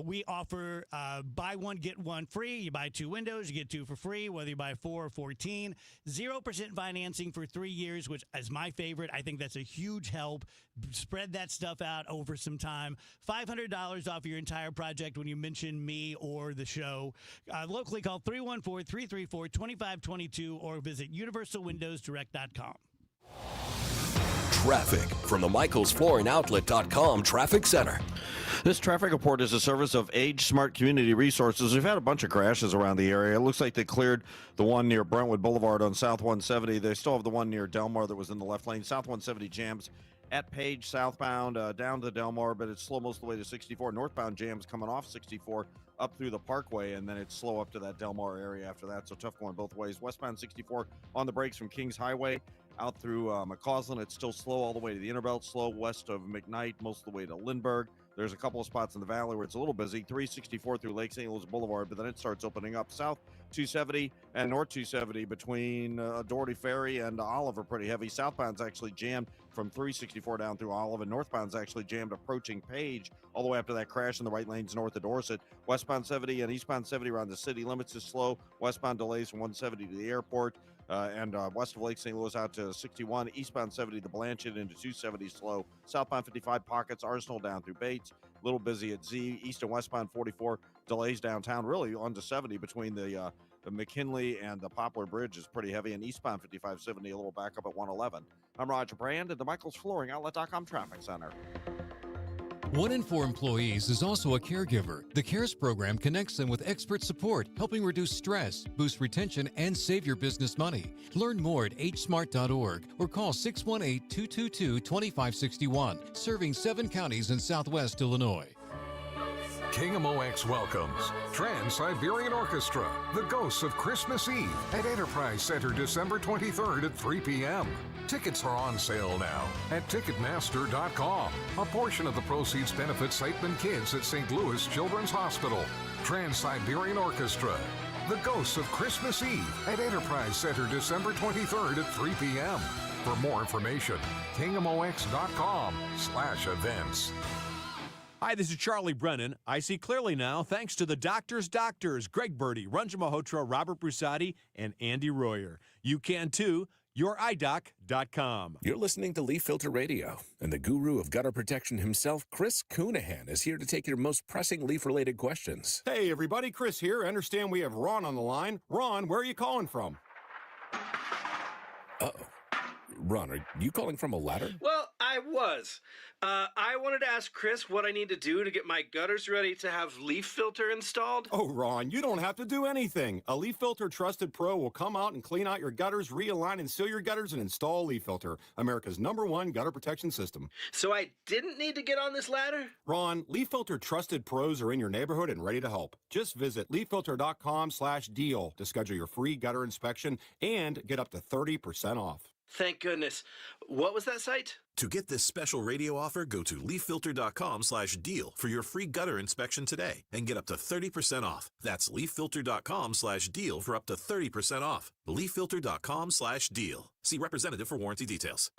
We offer buy one, get one free. You buy 2 windows, you get 2 for free, whether you buy 4 or 14. 0% financing for 3 years, which is my favorite. I think that's a huge help. Spread that stuff out over some time. $500 off your entire project when you mention me or the show. Locally, call 314-334-2522 or visit universalwindowsdirect.com. Traffic from the MichaelsFlooringOutlet.com Traffic Center. This traffic report is a service of Age Smart Community Resources. We've had a bunch of crashes around the area. It looks like they cleared the one near Brentwood Boulevard on South 170. They still have the one near Delmar that was in the left lane. South 170 jams at Page southbound down to Delmar, but it's slow most of the way to 64. Northbound jams coming off 64 up through the Parkway, and then it's slow up to that Delmar area after that, so tough going both ways. Westbound 64 on the brakes from Kings Highway out through McCausland. It's still slow all the way to the Interbelt, slow west of McKnight, most of the way to Lindbergh. There's a couple of spots in the valley where it's a little busy. 364 through Lake St. Louis Boulevard, but then it starts opening up south 270 and north 270 between Doherty Ferry and Olive are pretty heavy. Southbound's actually jammed from 364 down through Olive, and northbound's actually jammed approaching Page all the way up to that crash in the right lanes north of Dorset. Westbound 70 and eastbound 70 around the city limits is slow. Westbound delays from 170 to the airport. And west of Lake St. Louis out to 61, eastbound 70 to Blanchard into 270 slow. Southbound 55 pockets, Arsenal down through Bates, a little busy at Z. East and westbound 44 delays downtown, really on to 70 between the McKinley and the Poplar Bridge is pretty heavy, and eastbound 5570 a little backup at 111. I'm Roger Brand at the Michaels Flooring Outlet.com Traffic Center. 1 in 4 employees is also a caregiver. The CARES program connects them with expert support, helping reduce stress, boost retention, and save your business money. Learn more at hsmart.org or call 618-222-2561, serving 7 counties in Southwest Illinois. KMOX welcomes Trans-Siberian Orchestra, The Ghosts of Christmas Eve at Enterprise Center December 23rd at 3 p.m. Tickets are on sale now at Ticketmaster.com. A portion of the proceeds benefits Siteman Kids at St. Louis Children's Hospital. Trans-Siberian Orchestra, The Ghosts of Christmas Eve at Enterprise Center December 23rd at 3 p.m. For more information, KMOX.com/events. Hi, this is Charlie Brennan. I see clearly now thanks to the doctors, Greg Birdie, Ranjan Malhotra, Robert Brusati, and Andy Royer. You can too. YourEyeDoc.com. You're listening to Leaf Filter Radio, and the guru of gutter protection himself, Chris Coonahan, is here to take your most pressing leaf-related questions. Hey, everybody, Chris here. I understand we have Ron on the line. Ron, where are you calling from? Uh-oh. Ron, are you calling from a ladder? Well, I was. I wanted to ask Chris what I need to do to get my gutters ready to have Leaf Filter installed. Oh, Ron, you don't have to do anything. A Leaf Filter Trusted Pro will come out and clean out your gutters, realign and seal your gutters, and install Leaf Filter, America's #1 gutter protection system. So I didn't need to get on this ladder? Ron, Leaf Filter Trusted Pros are in your neighborhood and ready to help. Just visit leaffilter.com/deal to schedule your free gutter inspection and get up to 30% off. Thank goodness. What was that site? To get this special radio offer, go to leaffilter.com/deal for your free gutter inspection today and get up to 30% off. That's leaffilter.com/deal for up to 30% off. leaffilter.com/deal. See representative for warranty details.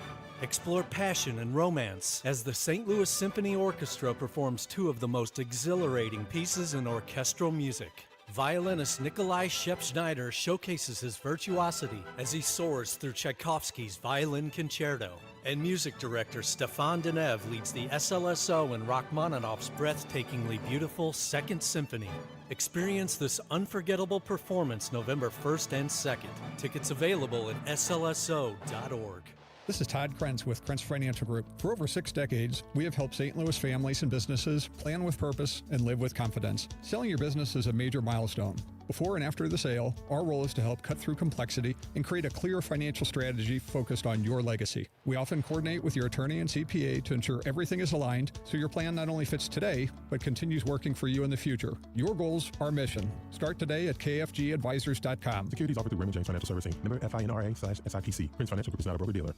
Explore passion and romance as the St. Louis Symphony Orchestra performs 2 of the most exhilarating pieces in orchestral music. Violinist Nikolai Shep-Schneider showcases his virtuosity as he soars through Tchaikovsky's Violin Concerto. And music director Stefan Deneuve leads the SLSO in Rachmaninoff's breathtakingly beautiful Second Symphony. Experience this unforgettable performance November 1st and 2nd. Tickets available at slso.org. This is Todd Krentz with Krentz Financial Group. For over 6 decades, we have helped St. Louis families and businesses plan with purpose and live with confidence. Selling your business is a major milestone. Before and after the sale, our role is to help cut through complexity and create a clear financial strategy focused on your legacy. We often coordinate with your attorney and CPA to ensure everything is aligned so your plan not only fits today, but continues working for you in the future. Your goals, our mission. Start today at kfgadvisors.com. Securities offered through Raymond James Financial Servicing. Member FINRA/SIPC. Krentz Financial Group is not a broker-dealer.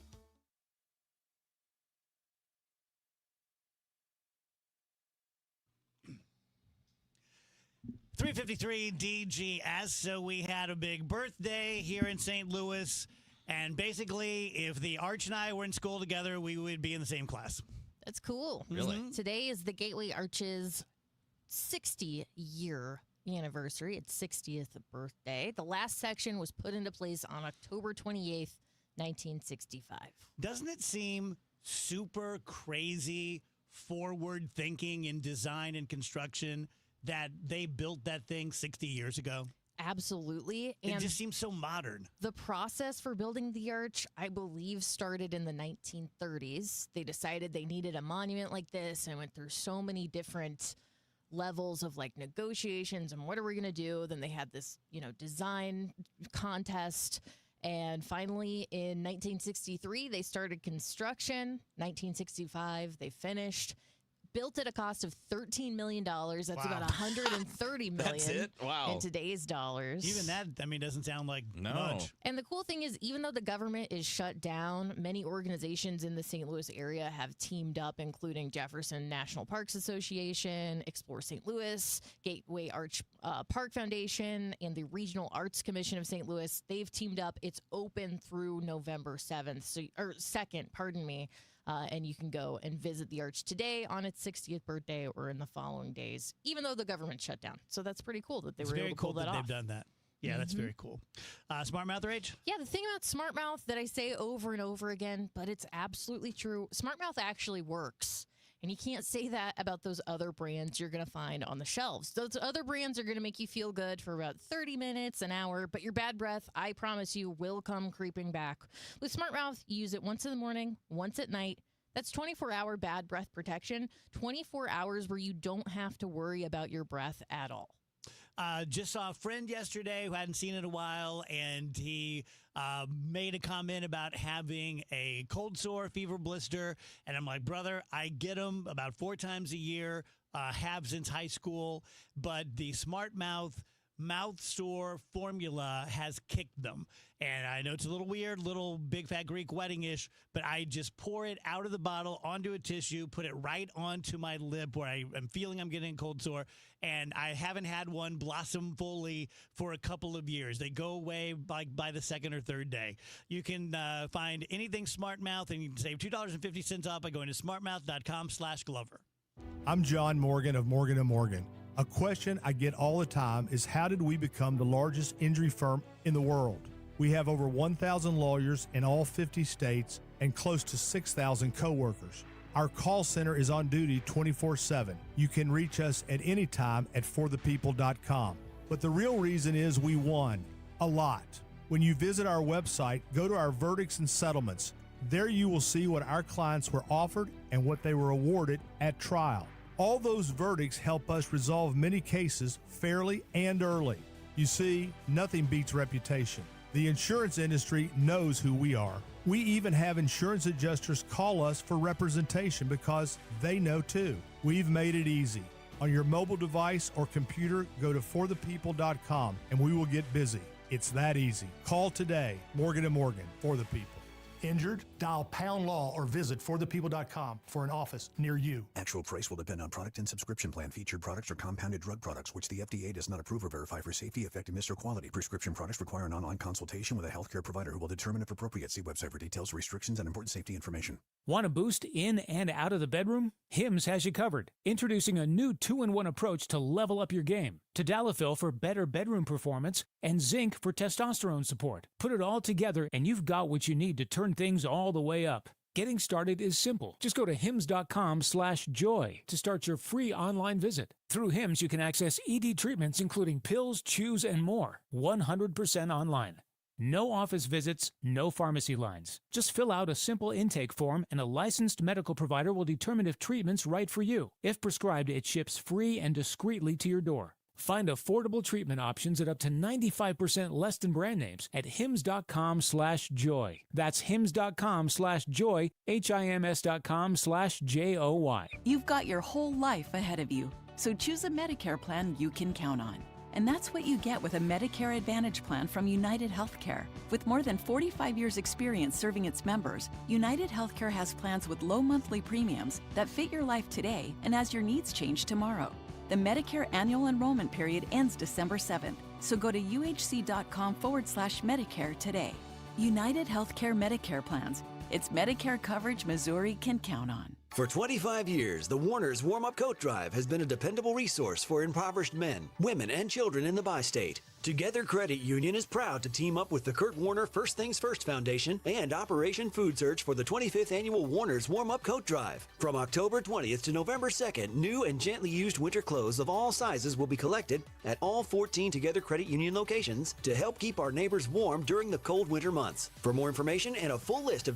.353 DGS. So we had a big birthday here in St. Louis, and basically, if the Arch and I were in school together, we would be in the same class. That's cool. Really? Today is the Gateway Arch's 60-year anniversary. Its 60th birthday. The last section was put into place on October 28th, 1965. Doesn't it seem super crazy, forward-thinking in design and construction that they built that thing 60 years ago? Absolutely. It just seems so modern. The process for building the arch, I believe, started in the 1930s. They decided they needed a monument like this and went through so many different levels of like negotiations and what are we going to do? Then they had this, design contest. And finally, in 1963, they started construction. 1965, they finished. Built at a cost of $13 million. That's about $130 million. That's it? Wow. In today's dollars. Even that, doesn't sound like much. And the cool thing is, even though the government is shut down, many organizations in the St. Louis area have teamed up, including Jefferson National Parks Association, Explore St. Louis, Gateway Arch Park Foundation, and the Regional Arts Commission of St. Louis. They've teamed up. It's open through November 7th, or 2nd, pardon me. And you can go and visit the Arch today on its 60th birthday or in the following days, even though the government shut down. So that's pretty cool that they were able to pull that off. They've done that. Yeah, that's very cool. Smart Mouth Rage? Yeah, the thing about Smart Mouth that I say over and over again, but it's absolutely true, Smart Mouth actually works. And you can't say that about those other brands you're going to find on the shelves. Those other brands are going to make you feel good for about 30 minutes, an hour, but your bad breath, I promise you, will come creeping back. With Smart Mouth, you use it once in the morning, once at night, That's 24-hour bad breath protection, 24 hours where you don't have to worry about your breath at all. Just saw a friend yesterday who hadn't seen in a while, and he made a comment about having a cold sore, fever blister. And I'm like, brother, I get them about 4 times a year, have since high school, but the Smart Mouth mouth sore formula has kicked them. And I know it's a little weird, little big fat Greek wedding-ish, but I just pour it out of the bottle onto a tissue, put it right onto my lip where I am feeling I'm getting a cold sore, and I haven't had one blossom fully for a couple of years. They go away by the second or third day. You can find anything Smart Mouth, and you can save $2.50 off by going to smartmouth.com/Glover. I'm John Morgan of Morgan & Morgan. A question I get all the time is, how did we become the largest injury firm in the world? We have over 1,000 lawyers in all 50 states and close to 6,000 coworkers. Our call center is on duty 24/7. You can reach us at any time at forthepeople.com. But the real reason is we won a lot. When you visit our website, go to our verdicts and settlements. There you will see what our clients were offered and what they were awarded at trial. All those verdicts help us resolve many cases fairly and early. You see, nothing beats reputation. The insurance industry knows who we are. We even have insurance adjusters call us for representation because they know too. We've made it easy. On your mobile device or computer, go to forthepeople.com and we will get busy. It's that easy. Call today. Morgan & Morgan, for the people. Injured? Dial pound law or visit forthepeople.com for an office near you. Actual price will depend on product and subscription plan. Featured products are compounded drug products, which the FDA does not approve or verify for safety, effectiveness, or quality. Prescription products require an online consultation with a healthcare provider who will determine if appropriate. See website for details, restrictions, and important safety information. Want a boost in and out of the bedroom? Hims has you covered. Introducing a new 2-in-1 approach to level up your game. Tadalafil for better bedroom performance and zinc for testosterone support. Put it all together and you've got what you need to turn things all the way up. Getting started is simple. Just go to hims.com/joy to start your free online visit. Through Hims, you can access ED treatments including pills, chews, and more. 100% online. No office visits, no pharmacy lines. Just fill out a simple intake form and a licensed medical provider will determine if treatment's right for you. If prescribed, it ships free and discreetly to your door. Find affordable treatment options at up to 95% less than brand names at hims.com/joy. That's hims.com/joy, HIMS.com/JOY. You've got your whole life ahead of you, so choose a Medicare plan you can count on. And that's what you get with a Medicare Advantage plan from United Healthcare. With more than 45 years' experience serving its members, United Healthcare has plans with low monthly premiums that fit your life today and as your needs change tomorrow. The Medicare annual enrollment period ends December 7th, so go to uhc.com/Medicare today. United Healthcare Medicare plans. It's Medicare coverage Missouri can count on. For 25 years, the Warner's Warm-Up Coat Drive has been a dependable resource for impoverished men, women, and children in the bi-state. Together Credit Union is proud to team up with the Kurt Warner First Things First Foundation and Operation Food Search for the 25th Annual Warner's Warm-Up Coat Drive. From October 20th to November 2nd, new and gently used winter clothes of all sizes will be collected at all 14 Together Credit Union locations to help keep our neighbors warm during the cold winter months. For more information and a full list of